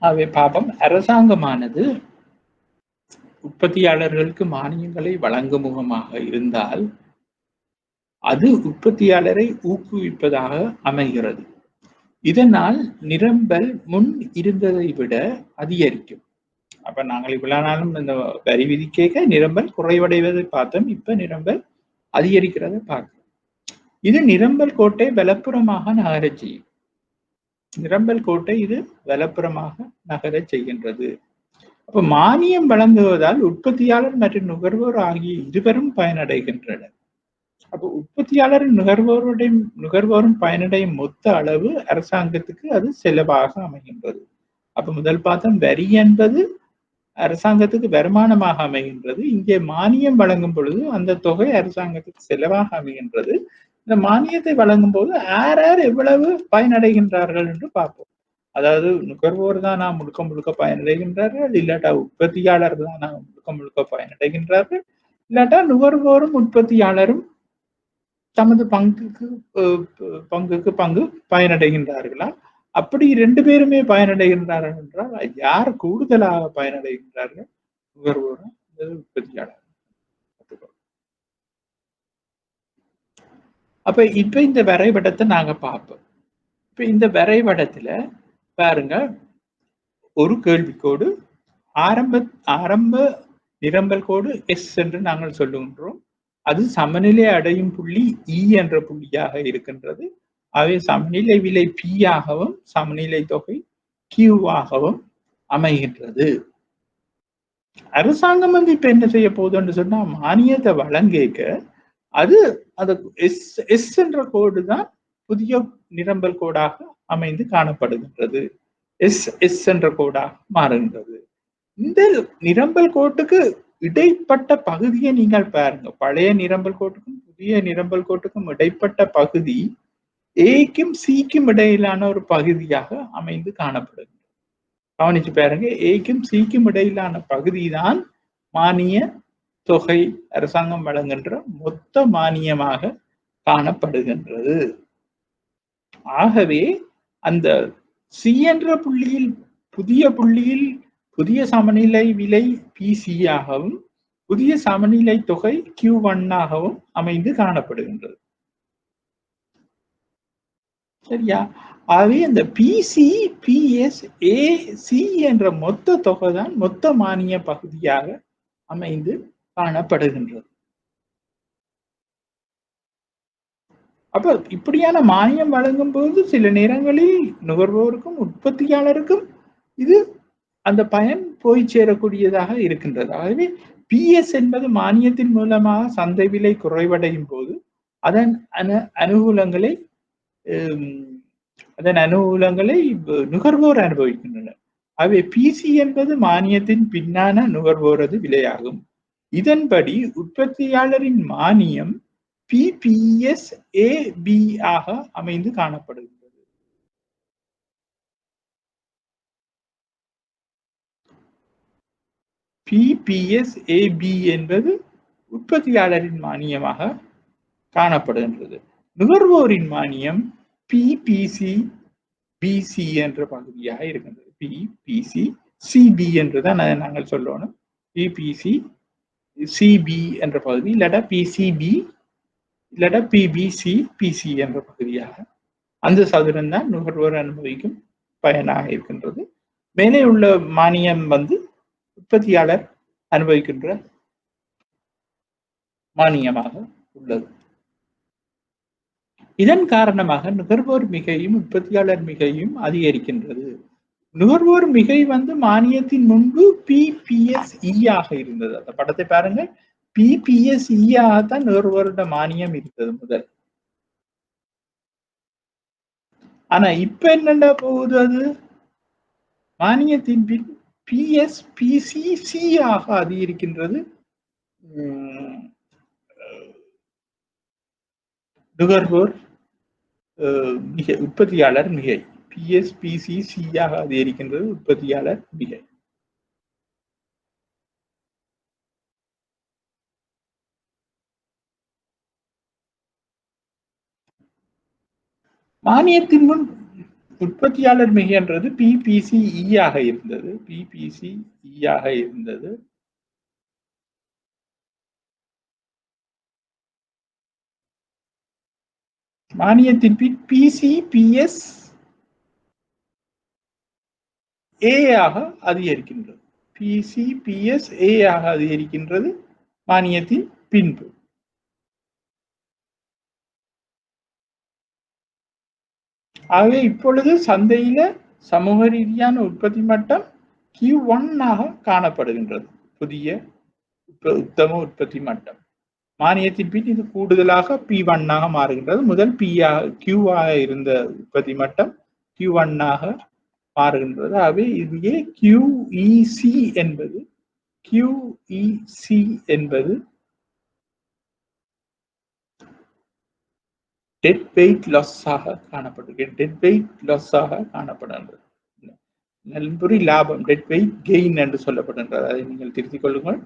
Speaker 1: ஆகவே பாபம், அரசாங்கமானது உற்பத்தியாளர்களுக்கு மானியங்களை வழங்கும் முகமாக இருந்தால் அது உற்பத்தியாளரை ஊக்குவிப்பதாக அமைகிறது. இதனால் நிரம்பல் முன் இருந்ததை விட அதிகரிக்கும். அப்ப நாங்கள் இவ்வளவு நாளும் இந்த வரி விதிக்க நிரம்பல் குறைவடைவதை பார்த்தோம். இப்ப நிரம்பல் அதிகரிக்கிறத பார்க்கிறோம். இது நிரம்பல் கோட்டை வலப்புறமாக நகரச் செய்யும். நிரம்பல் கோட்டை இது வலப்புறமாக நகரச் செய்கின்றது. அப்ப மானியம் வழங்குவதால் உற்பத்தியாளர் மற்றும் நுகர்வோர் ஆகிய இருவரும் பயனடைகின்றனர். அப்ப உற்பத்தியாளரும் நுகர்வோரும் பயனடையும் மொத்த அளவு அரசாங்கத்துக்கு அது செலவாக அமைகின்றது. அப்ப முதல் பார்த்தோம், வரி என்பது அரசாங்கத்துக்கு வருமானமாக அமைகின்றது. இங்கே மானியம் வழங்கும் பொழுது அந்த தொகை அரசாங்கத்துக்கு செலவாக அமைகின்றது. இந்த மானியத்தை வழங்கும் போது யார் யார் எவ்வளவு பயனடைகின்றார்கள் என்று பார்ப்போம். அதாவது நுகர்வோர் தான் நாம் முழுக்க முழுக்க பயனடைகின்றார்கள், இல்லாட்டா உற்பத்தியாளர் தான் நாம் முழுக்க முழுக்க பயனடைகின்றார்கள், இல்லாட்டா நுகர்வோரும் உற்பத்தியாளரும் தமது பங்குக்கு பங்கு பயனடைகின்றார்களா? அப்படி 2 பேருமே பயனடைகின்றார்கள் என்றால் யார் கூடுதலாக பயனடைகின்றார்கள்? நுகர்வோரா அல்லது உற்பத்தியாளர்? அப்ப இப்ப இந்த வரைபடத்தை நாங்க பார்ப்போம். இப்ப இந்த வரைபடத்துல பாருங்க, ஒரு கேள்விக்கோடு, ஆரம்ப நிரம்பல் கோடு எஸ் என்று நாங்கள் சொல்லுகின்றோம். அது சமநிலை அடையும் புள்ளி இ என்ற புள்ளியாக இருக்கின்றது. அவை சமநிலை விலை பி ஆகவும் சமநிலை தொகை கியூ ஆகவும் அமைகின்றது. அரசாங்கம் இப்ப என்ன செய்ய போகுதுன்னு சொன்னா, மானியத்தை வழங்கிக்க அது எஸ் என்ற கோடு தான் புதிய நிரம்பல் கோடாக அமைந்து காணப்படுகின்றது. எஸ் என்ற கோடாக மாறுகின்றது. இந்த நிரம்பல் கோட்டுக்கு இடைப்பட்ட பகுதியை நீங்கள் பாருங்க. பழைய நிரம்பல் கோட்டுக்கும் புதிய நிரம்பல் கோட்டுக்கும் இடைப்பட்ட பகுதி ஏக்கும் சிக்கும் இடையிலான ஒரு பகுதியாக அமைந்து காணப்படுகிறது. கவனிச்சு பாருங்க, ஏக்கும் சிக்கும் இடையிலான பகுதி தான் மானிய தொகை அரசாங்கம் வழங்குகின்ற மொத்த மானியமாக காணப்படுகின்றது. ஆகவே அந்த சி என்ற புள்ளியில் புதிய சமநிலை விலை பிசி ஆகவும் புதிய சமநிலை தொகை Q1 ஆகவும் அமைந்து காணப்படுகின்றது. சரியா? ஆகவே அந்த பிசி பிஎஸ் ஏசி என்ற மொத்த தொகை தான் மொத்த மானிய பகுதியாக அமைந்து காணப்படுகின்றது. அப்ப இப்படியான மானியம் வழங்கும் போது சில நேரங்களில் நுகர்வோருக்கும் உற்பத்தியாளருக்கும் இது அந்த பயன் போய் சேரக்கூடியதாக இருக்கின்றது. ஆகவே பிஎஸ் என்பது மானியத்தின் மூலமாக சந்தை விலை குறைவடையும் போது அதன் அனுகூலங்களை நுகர்வோர் அனுபவிக்கின்றனர். ஆகவே பிசி என்பது மானியத்தின் பின்னான நுகர்வோரது விலையாகும். இதன்படி உற்பத்தியாளரின் மானியம் PPSAB ஆக அமைந்து காணப்படுகிறது. PPSAB என்பது உற்பத்தியாளரின் மானியமாக காணப்படுகின்றது. நுகர்வோரின் மானியம் PPCBC என்ற பகுதியாக இருக்கின்றது. PPCCB என்றுதான் நாங்கள் சொல்லணும். PPCCB என்ற பகுதி இல்லாட்டா PCB இல்லாட்டா PBCPC என்ற பகுதியாக அந்த சதுரம் தான் நுகர்வோர் அனுபவிக்கும் பயனாக இருக்கின்றது. மேலே உள்ள மானியம் உற்பத்தியாளர் அனுபவிக்கின்ற மானியமாக உள்ளது. இதன் காரணமாக நுகர்வோர் மிகையும் உற்பத்தியாளர் மிகையும் அதிகரிக்கின்றது. நுகர்வோர் மிகை மானியத்தின் முன்பு PPSE ஆக இருந்தது. அந்த படத்தை பாருங்க, PPSE ஆகத்தான் நுகர்வோரோட மானியம் இருந்தது முதல். ஆனா இப்ப என்னண்டா போகுது, அது மானியத்தின் பின் PSPCC ஆக அதிகரிக்கின்றது. நுகர்வோர் மிகை, உற்பத்தியாளர் மிகை. PSPCC ஆக அதிகரிக்கின்றது, உற்பத்தியாளர் மிகை. மானியத்தின் முன் உற்பத்தியாளர் மிகை என்றது PPCE ஆக இருந்தது. PPCE ஆக இருந்தது. மானியத்தின் பின் PCPSA ஆக அதிகரிக்கின்றது. PCPSA ஆக அதிகரிக்கின்றது மானியத்தின் பின்பு. ஆகவே இப்பொழுது சந்தையில சமூக ரீதியான உற்பத்தி மட்டம் Q1 காணப்படுகின்றது. புதிய உத்தம உற்பத்தி மட்டம். மானியத்தின் பின் இது கூடுதலாக P1 மாறுகின்றது. முதல் Q இருந்த உற்பத்தி மட்டம் Q1 மாறுகின்றது. ஆகவே இதுவே QEC என்பது டெட் வெயிட் லாஸாக காணப்படுகின்றது. நல்புரி லாபம் டெட் வெயிட் கெயின் என்று சொல்லப்படுகின்றது. அதை நீங்கள் திருத்திக் கொள்ளுங்கள்.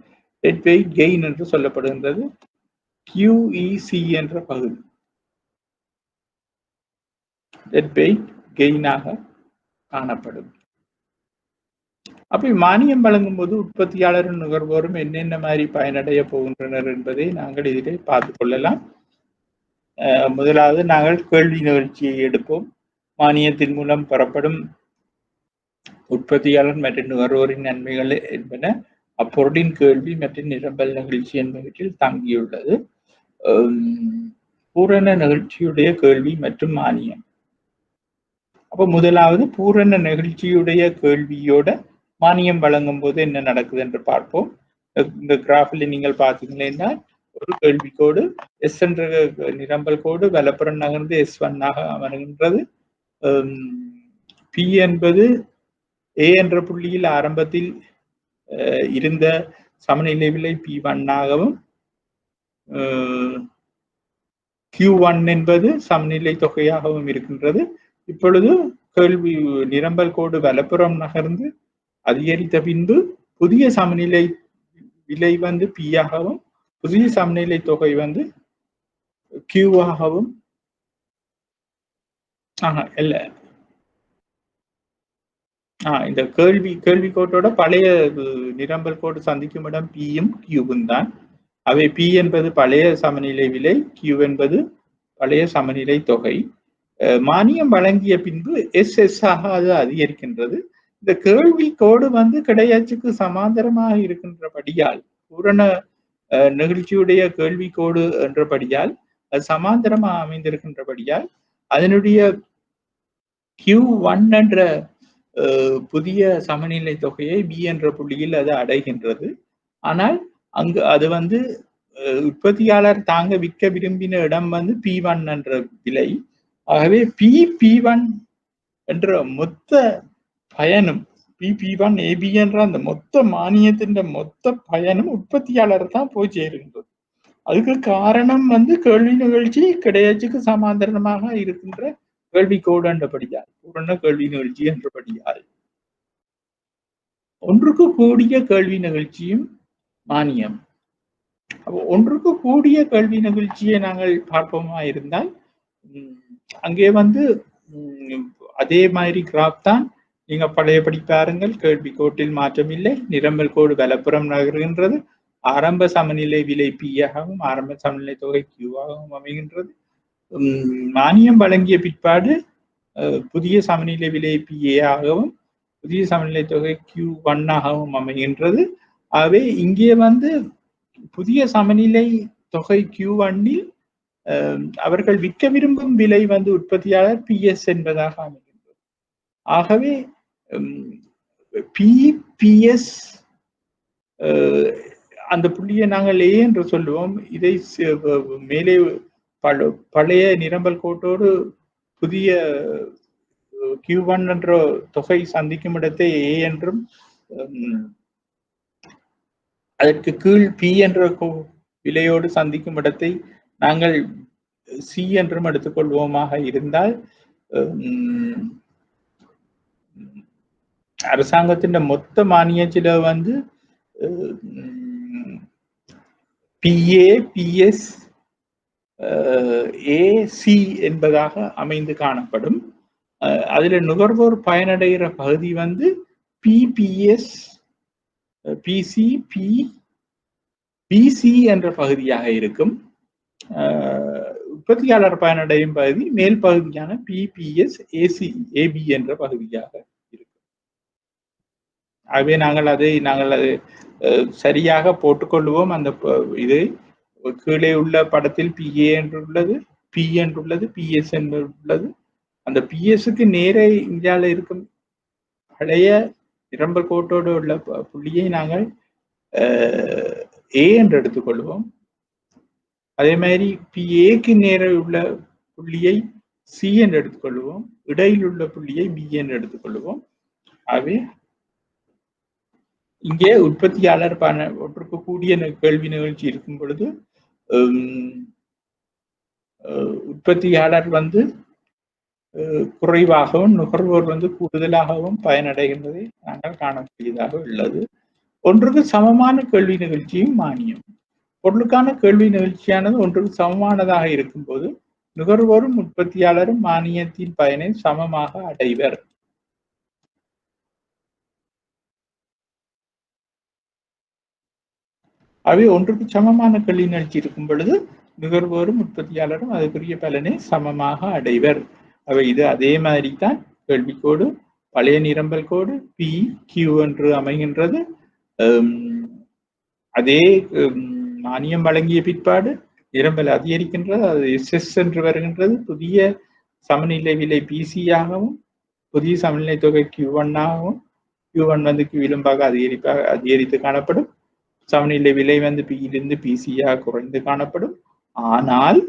Speaker 1: டெட் வெயிட் கெயின் என்று சொல்லப்படுகின்றது QEC என்ற பகுதி. டெட் வெயிட் கெயினாக காணப்படும். அப்படி மானியம் வழங்கும் போது உற்பத்தியாளரும் நுகர்வோரும் என்னென்ன மாதிரி பயனடைய போகின்றனர் என்பதை நாங்கள் இதிலே பார்த்துக் கொள்ளலாம். முதலாவது நாங்கள் கேள்வி நிகழ்ச்சியை எடுப்போம். மானியத்தின் மூலம் பெறப்படும் உற்பத்தியாளர் மற்றும் நுகர்வோரின் நன்மைகள் என்பன அப்பொருளின் கேள்வி மற்றும் நிரம்பல் நிகழ்ச்சி என்பவற்றில் தங்கியுள்ளது. பூரண நிகழ்ச்சியுடைய கேள்வி மற்றும் மானியம். அப்ப முதலாவது பூரண நிகழ்ச்சியுடைய கேள்வியோட மானியம் வழங்கும் போது என்ன நடக்குது என்று பார்ப்போம். இந்த கிராஃபில் நீங்கள் பார்த்தீங்கன்னா ஒரு கேள்வி கோடு எஸ் என்ற நிரம்பல் கோடு வலப்புறம் நகர்ந்து S1 அமர்கின்றது. பி என்பது ஏ என்ற புள்ளியில் ஆரம்பத்தில் இருந்த சமநிலை விலை P1 Q1 என்பது சமநிலை தொகையாகவும் இருக்கின்றது. இப்பொழுது கேள்வி நிரம்பல் கோடு வலப்புறம் நகர்ந்து அதிகரித்த பின்பு புதிய சமநிலை விலை வந்து P ஆகவும் புதிய சமநிலை தொகை வந்து Q ஆகவும் இல்ல இந்த கேள்வி கோட்டோட பழைய நிரம்பல் கோடு சந்திக்கும் இடம் P-யும் Q-வும் தான். அவை P என்பது பழைய சமநிலை விலை, Q என்பது பழைய சமநிலை தொகை. மானியம் வழங்கிய பின்பு SS அது அதிகரிக்கின்றது. இந்த கேள்வி கோடு வந்து கிடையாச்சுக்கு சமாந்தரமாக இருக்கின்றபடியால் பூரண நிகழ்ச்சியுடைய கேள்வி கோடு என்றபடியால் அது சமாந்தரமாக அமைந்திருக்கின்றபடியால் அதனுடைய Q1 என்ற புதிய சமநிலை தொகையை B என்ற புள்ளியில் அது அடைகின்றது. ஆனால் அங்கு அது வந்து உற்பத்தியாளர் தாங்க விற்க விரும்பின இடம் வந்து P1 என்ற விலை. ஆகவே P1 என்ற மொத்த பயனும் P1 AB என்ற அந்த மொத்த மானியத்தின் மொத்த பயனும் உற்பத்தியாளர் தான் போய் சேருகின்றது. அதுக்கு காரணம் வந்து கேள்வி நிகழ்ச்சி கிடையாச்சுக்கு சமாந்தரமாக இருக்கின்ற கேள்வி கோடு என்றபடியால் பூரண கேள்வி நிகழ்ச்சி என்றபடியால் ஒன்றுக்கு கூடிய கேள்வி நிகழ்ச்சியும் மானியம். ஒன்றுக்கு கூடிய கேள்வி நிகழ்ச்சியை நாங்கள் பார்ப்போமா இருந்தால் அங்கே வந்து அதே மாதிரி கிராஃப் தான். நீங்க பழையபடி பாருங்கள். கேள்வி கோட்டில் மாற்றம் இல்லை. நிரம்பல் கோடு வலப்புறம் நகர்கின்றது. ஆரம்ப சமநிலை விலை P ஆகவும் ஆரம்ப சமநிலை தொகை Q ஆகவும் அமைகின்றது. மானியம் வழங்கிய பிற்பாடு புதிய சமநிலை விலை PA ஆகவும் புதிய சமநிலை தொகை Q1 ஆகவும் அமைகின்றது. ஆகவே இங்கே வந்து புதிய சமநிலை தொகை Q1-இல் அவர்கள் விற்க விரும்பும் விலை வந்து உற்பத்தியாளர் PS என்பதாக அமைகின்றது. ஆகவே PS அந்த புள்ளியை நாங்கள் A என்று சொல்லுவோம். இதை மேலே பழைய நிரம்பல் கோட்டோடு புதிய Q1 என்ற தொகை சந்திக்கும் இடத்தை A என்றும் அதற்கு கீழ் P என்ற விலையோடு சந்திக்கும் இடத்தை நாங்கள் C என்றும் எடுத்துக்கொள்வோமாக இருந்தால் அரசாங்கத்தின் மொத்த மானிய செலவு வந்து PA PS AC என்பதாக அமைந்து காணப்படும். அதுல நுகர்வோர் பயனடைகிற பகுதி வந்து PPS PC PC என்ற பகுதியாக இருக்கும். உற்பத்தியாளர் பயனடையும் பகுதி மேல் பகுதியான PPS AB என்ற பகுதியாக இருக்கும். ஆகவே நாங்கள் அதை சரியாக போட்டுக்கொள்வோம். அந்த இதை கீழே உள்ள படத்தில் PA என்றுள்ளது, P என்றுள்ளது, PS என்றுள்ளது. அந்த பிஎஸ்க்கு நேரே இந்தியாவில் இருக்கும் பழைய நிரம்பல் கோட்டோடு உள்ள புள்ளியை நாங்கள் ஏ என்று எடுத்துக்கொள்வோம். அதே மாதிரி பிஏக்கு நேர உள்ள புள்ளியை சி என்று எடுத்துக்கொள்வோம். இடையில் உள்ள புள்ளியை பி என்று எடுத்துக்கொள்வோம். ஆகவே இங்கே உற்பத்தியாளர் ஒன்றுக்கு கூடிய கேள்வி நிகழ்ச்சி இருக்கும் பொழுது உற்பத்தியாளர் குறைவாகவும் நுகர்வோர் கூடுதலாகவும் பயனடைகின்றதை நாங்கள் காணக்கூடியதாக உள்ளது. ஒன்றுக்கு சமமான கேள்வி நிகழ்ச்சியும் மானியம். பொருளுக்கான கேள்வி நிகழ்ச்சியானது ஒன்றுக்கு சமமானதாக இருக்கும் போது நுகர்வோரும் உற்பத்தியாளரும் மானியத்தின் பயனை சமமாக அடைவர். அவை ஒன்றுக்கு சமமான கேள்வி நிகழ்ச்சி இருக்கும் பொழுது நுகர்வோரும் உற்பத்தியாளரும் அதுக்குரிய பலனை சமமாக அடைவர். அவை இது அதே மாதிரி தான் கேள்விக்கோடு பழைய நிரம்பல் கோடு பி கியூ என்று அமைகின்றது. அதே மானியம் வழங்கிய பிற்பாடு நிரம்பல் அதிகரிக்கின்றது, அது எஸ்எஸ் என்று வருகின்றது. புதிய சமநிலை விலை பிசியாகவும் புதிய சமநிலை தொகை Q1 ஆகவும் Q1 Q அதிகரித்து காணப்படும். சமநிலை விலை பியிலிருந்து பிசியாக குறைந்து காணப்படும். ஆனால்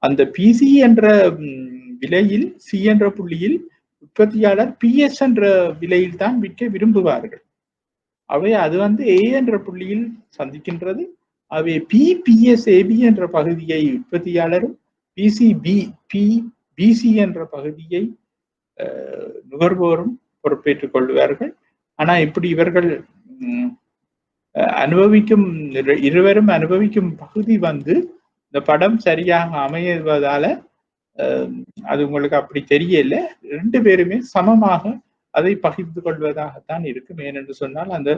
Speaker 1: அந்த பிசி என்ற விலையில் சி என்ற புள்ளியில் உற்பத்தியாளர் பிஎஸ் என்ற விலையில் தான் விற்க விரும்புவார்கள். அவை அது ஏ என்ற புள்ளியில் சந்திக்கின்றது. அவை பிஎஸ்ஏபி என்ற பகுதியை உற்பத்தியாளரும் பிசி என்ற பகுதியை நுகர்வோரும் பொறுப்பேற்றுக் கொள்வார்கள். ஆனா இப்படி இவர்கள் இருவரும் அனுபவிக்கும் பகுதி இந்த படம் சரியாக அமைவதால அது உங்களுக்கு அப்படி தெரியல. ரெண்டு பேருமே சமமாக அதை பகிர்ந்து கொள்வதாகத்தான் இருக்கும். ஏனென்று சொன்னால் அந்த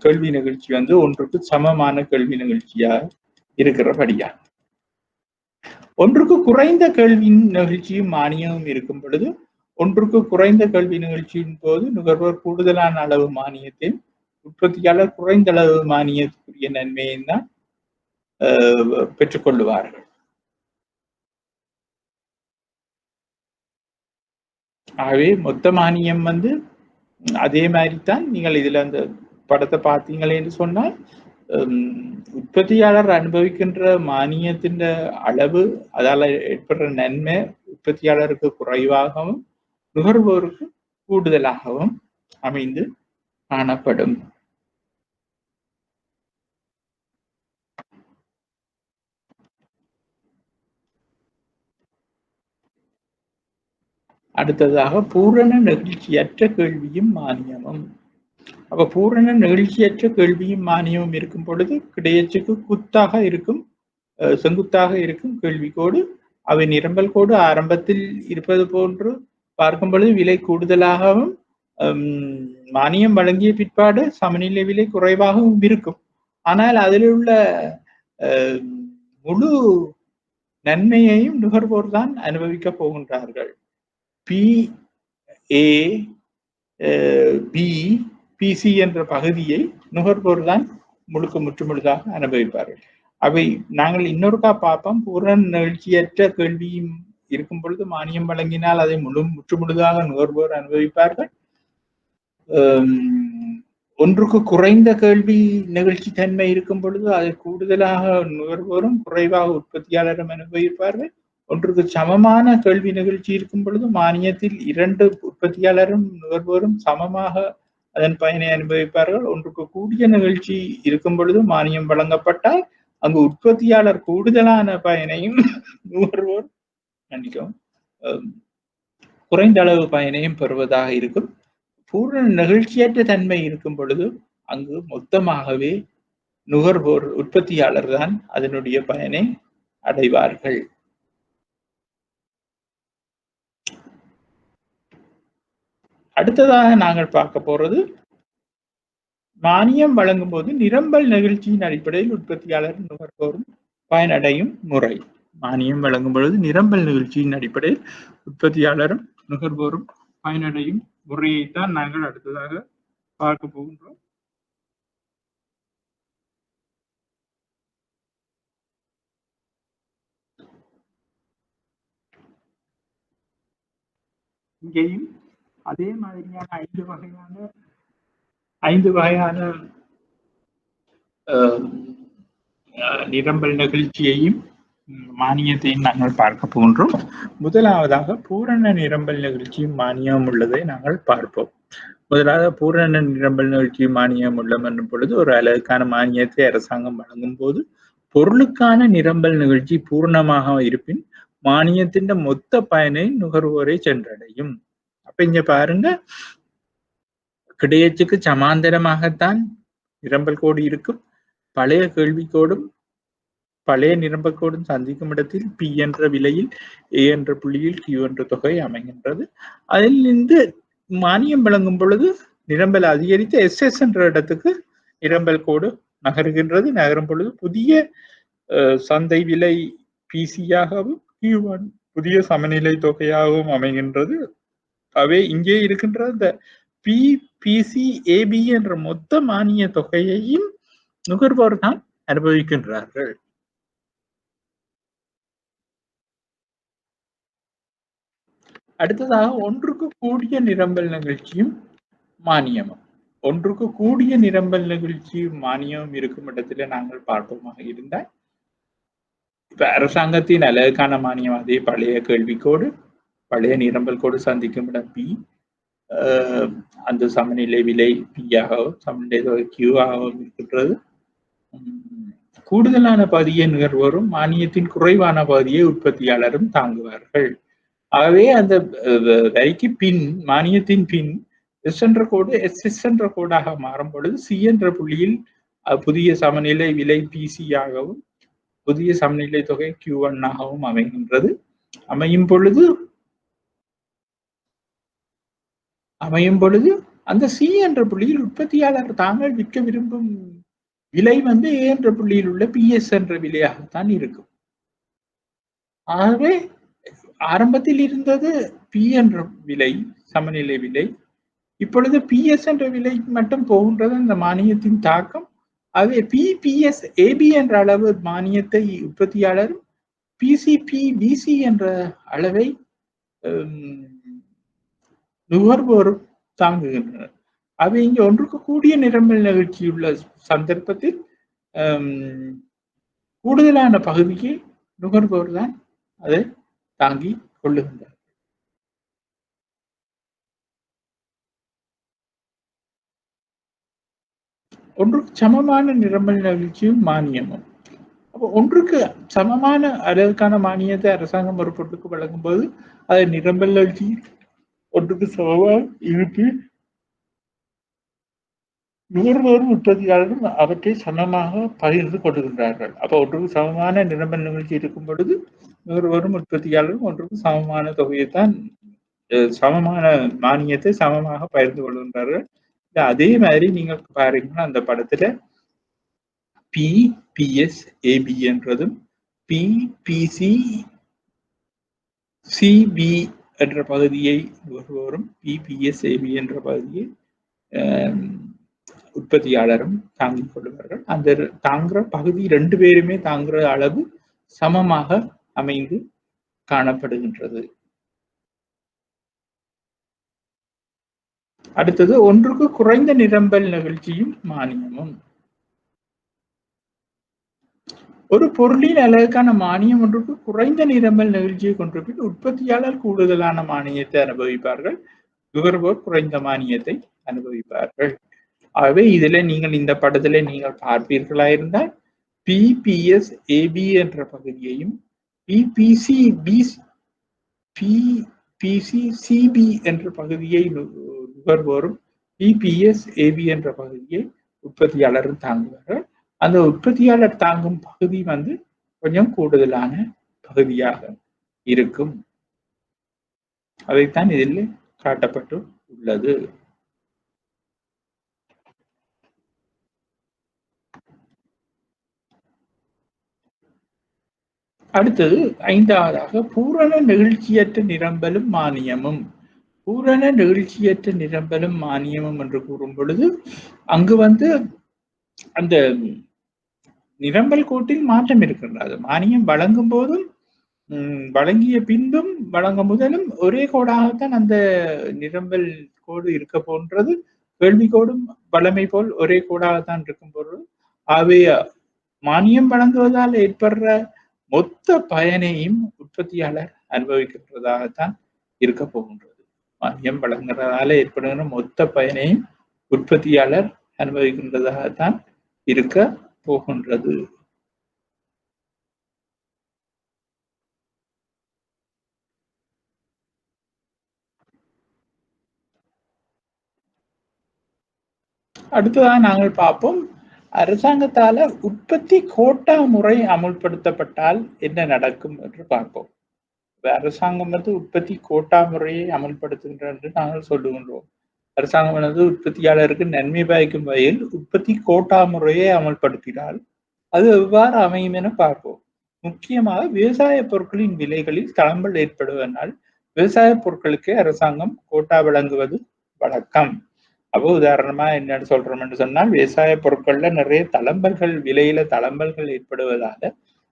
Speaker 1: கேள்வி நிகழ்ச்சி ஒன்றுக்கு சமமான கேள்வி நிகழ்ச்சியாக இருக்கிறபடியா. ஒன்றுக்கு குறைந்த கேள்வி நிகழ்ச்சியும் மானியமும் இருக்கும் பொழுது ஒன்றுக்கு குறைந்த கேள்வி நிகழ்ச்சியின் போது நுகர்வோர் கூடுதலான அளவு மானியத்தையும் உற்பத்தியாளர் குறைந்த அளவு மானியத்துக்குரிய நன்மையும் தான் பெற்றுக்கொள்ளுவார்கள். ஆகவே மொத்த மானியம் அதே மாதிரி தான். நீங்கள் இதுல அந்த படத்தை பார்த்தீங்களே என்று சொன்னால் உற்பத்தியாளர் அனுபவிக்கின்ற மானியத்தின் அளவு அதால ஏற்படுற நன்மை உற்பத்தியாளருக்கு குறைவாகவும் நுகர்வோருக்கு கூடுதலாகவும் அமைந்து காணப்படும். அடுத்ததாக பூரண நெகிழ்ச்சியற்ற கேள்வியும் மானியமும். அப்ப பூரண நெகிழ்ச்சியற்ற கேள்வியும் மானியமும் இருக்கும் பொழுது கிடையச்சுக்கு குத்தாக இருக்கும், செங்குத்தாக இருக்கும் கேள்விக்கோடு. அவை நிரம்பல் கோடு ஆரம்பத்தில் இருப்பது போன்று பார்க்கும் பொழுது விலை கூடுதலாகவும் மானியம் வழங்கிய பிற்பாடு சமநிலை விலை குறைவாகவும் இருக்கும். ஆனால் அதில் உள்ள முழு நன்மையையும் நுகர்வோர் தான் அனுபவிக்க போகின்றார்கள். பிசி என்ற பகுதியை நுகர்வோர் தான் முற்றுமுழுதாக அனுபவிப்பார்கள். அவை நாங்கள் இன்னொருக்கா பார்ப்போம். பூரண நிகழ்ச்சியற்ற கேள்வியும் இருக்கும் பொழுது மானியம் வழங்கினால் அதை முற்றுமுழுதாக நுகர்வோர் அனுபவிப்பார்கள். ஒன்றுக்கு குறைந்த கேள்வி நிகழ்ச்சி தன்மை இருக்கும் பொழுது அதை கூடுதலாக நுகர்வோரும் குறைவாக உற்பத்தியாளரும் அனுபவிப்பார்கள். ஒன்றுக்கு சமமான கேள்வி நிகழ்ச்சி இருக்கும் பொழுது மானியத்தில் இரண்டு உற்பத்தியாளரும் நுகர்வோரும் சமமாக அதன் பயனை அனுபவிப்பார்கள். ஒன்றுக்கு கூடிய நிகழ்ச்சி இருக்கும் பொழுது மானியம் வழங்கப்பட்டால் அங்கு உற்பத்தியாளர் கூடுதலான பயனையும் நுகர்வோர் குறைந்த அளவு பயனையும் பெறுவதாக இருக்கும். பூரண நிகழ்ச்சியற்ற தன்மை இருக்கும் பொழுது அங்கு மொத்தமாகவே நுகர்வோர் உற்பத்தியாளர் தான் அதனுடைய பயனை அடைவார்கள். அடுத்ததாக நாங்கள் பார்க்க போறது மானியம் வழங்கும் போது நிரம்பல் நிகழ்ச்சியின் அடிப்படையில் உற்பத்தியாளர் நுகர்வோரும் பயனடையும் முறை. மானியம் வழங்கும் பொழுது நிரம்பல் நிகழ்ச்சியின் அடிப்படையில் உற்பத்தியாளரும் நுகர்வோரும் பயனடையும் முறையைத்தான் நாங்கள் அடுத்ததாக பார்க்க போகின்றோம். இங்கேயும் அதே மாதிரியான 5 வகையான நிரம்பல் நிகழ்ச்சியையும் மானியத்தையும் நாங்கள் பார்க்க போன்றோம். முதலாவதாக பூரண நிரம்பல் நிகழ்ச்சியும் மானியம் உள்ளதை நாங்கள் பார்ப்போம். முதலாக பூரண நிரம்பல் நிகழ்ச்சியும் மானியம் உள்ளம் என்னும் பொழுது ஒரு அளவுக்கான மானியத்தை அரசாங்கம் வழங்கும் போது பொருளுக்கான நிரம்பல் நிகழ்ச்சி பூர்ணமாக இருப்பின் மானியத்தின் மொத்த பயனை நுகர்வோரை சென்றடையும். அப்ப இங்க பாருங்க, கிடையச்சுக்கு சமாந்தரமாகத்தான் நிரம்பல் கோடு இருக்கும். பழைய கேள்விக்கோடும் பழைய நிரம்பல் கோடும் சந்திக்கும் இடத்தில் பி என்ற விலையில் ஏ என்ற புள்ளியில் கியூ என்ற தொகை அமைகின்றது. அதில் இருந்து மானியம் வழங்கும் பொழுது நிரம்பல் அதிகரித்து எஸ்எஸ் என்ற இடத்துக்கு நிரம்பல் கோடு நகருகின்றது. நகரும் பொழுது புதிய சந்தை விலை பிசியாகவும் Q1 புதிய சமநிலை தொகையாகவும் அமைகின்றது. அவை இங்கே இருக்கின்ற இந்த பிசிஏபி என்ற மொத்த மானிய தொகையையும் நுகர்வோர் தான் அனுபவிக்கின்றார்கள். அடுத்ததாக ஒன்றுக்கு கூடிய நிரம்பல் நிகழ்ச்சியும் மானியமும். ஒன்றுக்கு கூடிய நிரம்பல் நிகழ்ச்சியும் மானியமும் இருக்கும் இடத்துல நாங்கள் பார்ப்போமாக இருந்தால், இப்ப அரசாங்கத்தின் அளவுக்கான மானியம் அதே பழைய கேள்விக்கோடு பழைய நிரம்பல் கோடு சந்திக்கும் இடம் பி, அந்த சமநிலை விலை பியாகவும் சமநிலை தொகை கியூவாகவும் இருக்கின்றது. கூடுதலான பகுதியை நுகர்வோரும் மானியத்தின் குறைவான பகுதியை உற்பத்தியாளரும் தாங்குவார்கள். ஆகவே அந்த வரிக்கு பின் மானியத்தின் பின் எஸ் என்ற கோடு எஸ்எஸ் என்ற கோடாக மாறும் பொழுது சி என்ற புள்ளியில் புதிய சமநிலை விலை பிசி ஆகவும் புதிய சமநிலை தொகை Q1 ஆகவும் அமைகின்றது. அமையும் பொழுது அந்த சி என்ற புள்ளியில் உற்பத்தியாளர் தாங்கள் விற்க விரும்பும் விலை வந்து ஏ என்ற புள்ளியில் உள்ள பிஎஸ் என்ற விலையாகத்தான் இருக்கும். ஆகவே ஆரம்பத்தில் இருந்தது பி என்ற விலை சமநிலை விலை, இப்பொழுது பிஎஸ் என்ற விலை மட்டும் போகின்றது அந்த மானியத்தின் தாக்கம். ஆகவே பிஎஸ் ஏபி என்ற அளவு மானியத்தை உற்பத்தியாளரும் பிசிபி பிசி என்ற அளவை நுகர்வோரும் தாங்குகின்றனர். அவை இங்கே ஒன்றுக்கு கூடிய நிரம்பல் நிகழ்ச்சியுள்ள சந்தர்ப்பத்தில் கூடுதலான பகுதியை நுகர்வோர் தான் அதை தாங்கி கொள்ளுகின்றார். ஒன்றுக்கு சமமான நிரம்பல் நிகழ்ச்சியும் மானியமும். அப்போ ஒன்றுக்கு சமமான அளவுக்கான மானியத்தை அரசாங்கம் ஒரு பொருளுக்கு வழங்கும் போது அது நிரம்பல் நிகழ்ச்சி ஒன்றுக்கு சமமாக இருப்பு நுகர்வோரும் உற்பத்தியாளரும் அவற்றை சமமாக பகிர்ந்து கொள்கின்றார்கள். அப்போ ஒன்றுக்கு சமமான நிரம்பல் நிகழ்ச்சி இருக்கும் பொழுது நுகர்வோரும் உற்பத்தியாளரும் ஒன்றுக்கு சமமான தொகையைத்தான் சமமான மானியத்தை சமமாக பகிர்ந்து கொள்கின்றார்கள். அதே மாதிரி நீங்க பாருங்கன்னா அந்த படத்துல பிபிஎஸ் ஏபி என்றதும் பிபிசி சிபி என்ற பகுதியை நுகர்வோரும் பிபிஎஸ் ஏபி என்ற பகுதியை உற்பத்தியாளரும் தாங்கிக் கொள்வார்கள். அந்த தாங்குற பகுதி ரெண்டு பேருமே தாங்குற அளவு சமமாக அமைந்து காணப்படுகின்றது. அடுத்தது ஒன்றுக்கு குறைந்த நிரம்பல் நிகழ்ச்சியும் மானியமும். ஒரு பொருளின் அளவுக்கான மானியம் ஒன்றுக்கு குறைந்த நிரம்பல் நிகழ்ச்சியை கொண்டிருப்பின் உற்பத்தியாளர் கூடுதலான மானியத்தை அனுபவிப்பார்கள், நுகர்வோர் குறைந்த மானியத்தை அனுபவிப்பார்கள். ஆகவே இதுல நீங்கள் இந்த படத்துல நீங்கள் பார்ப்பீர்களா இருந்தால் பிபிஎஸ் ஏபி என்ற பகுதியையும் பிபிசிபி என்ற பகுதியை நுகர்வோரும் பிபிஎஸ் ஏபி என்ற பகுதியை உற்பத்தியாளரும் தாங்குவார்கள். அந்த உற்பத்தியாளர் தாங்கும் பகுதி வந்து கொஞ்சம் கூடுதலான பகுதியாக இருக்கும். அதைத்தான் இதில் காட்டப்பட்டு உள்ளது. அடுத்தது ஐந்தாவதாக பூரண நெகிழ்ச்சியற்ற நிரம்பலும் மானியமும். பூரண நெகிழ்ச்சியற்ற நிரம்பலும் மானியமும் என்று கூறும் பொழுது அங்கு வந்து அந்த நிரம்பல் கோட்டில் மாற்றம் இருக்கின்றது. மானியம் வழங்கும் போதும் வழங்கிய பின்பும் வழங்க முதலும் ஒரே கோடாகத்தான் அந்த நிரம்பல் கோடு இருக்க போன்றது. கேள்வி கோடும் வழமை போல் ஒரே கோடாகத்தான் இருக்கும் பொருள். ஆகவே மானியம் வழங்குவதால் ஏற்படுற மொத்த பயனையும் உற்பத்தியாளர் அனுபவிக்கின்றதாகத்தான் இருக்க போகின்றது. மானியம் வழங்குறதால ஏற்படுகிற மொத்த பயனையும் உற்பத்தியாளர் அனுபவிக்கின்றதாகத்தான் இருக்க போகின்றது. அடுத்ததாக நாங்கள் பார்ப்போம், அரசாங்கத்தால உற்பத்தி கோட்டா முறை அமுல்படுத்தப்பட்டால் என்ன நடக்கும் என்று பார்ப்போம். அரசாங்கம் உற்பத்தி கோட்டா முறையை அமல்படுத்துகின்ற என்று நாங்கள் சொல்லுகின்றோம். அரசாங்கம் உற்பத்தியாளருக்கு நன்மை பயக்கும் வகையில் உற்பத்தி கோட்டா முறையை அமல்படுத்தினால் அது எவ்வாறு அமையும் என பார்ப்போம். முக்கியமாக விவசாய பொருட்களின் விலைகளில் தளம்பல் ஏற்படுவதனால் விவசாய பொருட்களுக்கு அரசாங்கம் கோட்டா வழங்குவது வழக்கம். அப்போ உதாரணமா என்னன்னு சொல்றோம்னு சொன்னால், விவசாய பொருட்கள்ல நிறைய தளம்பல்கள், விலையில தளம்பல்கள் ஏற்படுவதால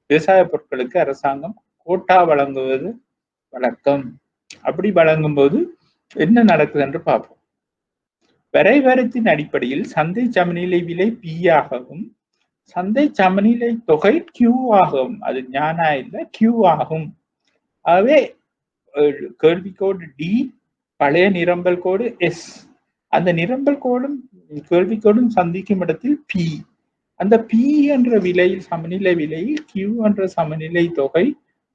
Speaker 1: விவசாய பொருட்களுக்கு அரசாங்கம் கோட்டா வழங்குவது வழக்கம். அப்படி வழங்கும் போது என்ன நடக்குது என்று பார்ப்போம். வரைவரத்தின் அடிப்படையில் சந்தை சமநிலை விலை P ஆகவும் சந்தை சமநிலை தொகை Q ஆகும். அது ஞானா இல்ல Q ஆகும். ஆகவே கேள்விக்கோடு D, பழைய நிரம்பல் கோடு S. அந்த நிரம்பல் கோடும் கேள்விக்கோடும் சந்திக்கும் இடத்தில் P. அந்த P என்ற விலையில் சமநிலை விலையில் Q என்ற சமநிலை தொகை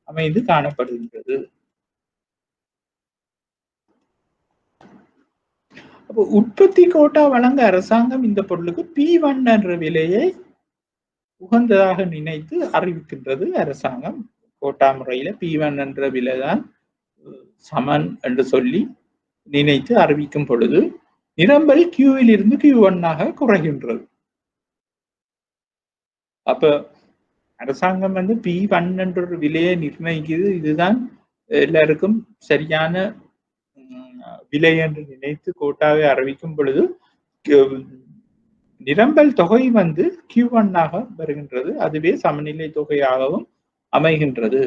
Speaker 1: அமைந்து காணப்படுகின்றது. அப்போ உற்பத்தி கோட்டா வழங்க அரசாங்கம் இந்த பொருளுக்கு P1 என்ற விலையை உகந்ததாக நினைத்து அறிவிக்கின்றது அரசாங்கம். கோட்டா முறையில P1 என்ற விலைதான் சமன் என்று சொல்லி நினைத்து அறிவிக்கும் பொழுது நிரம்பல் Qவில் இருந்து Q1 குறைகின்றது. அப்ப அரசாங்கம் P1 என்ற ஒரு விலையை நிர்ணயிக்குது. இதுதான் எல்லாருக்கும் சரியான விலை என்று நினைத்து கோட்டாவை அறிவிக்கும் பொழுது நிரம்பல் தொகை Q1 வருகின்றது. அதுவே சமநிலை தொகையாகவும் அமைகின்றது.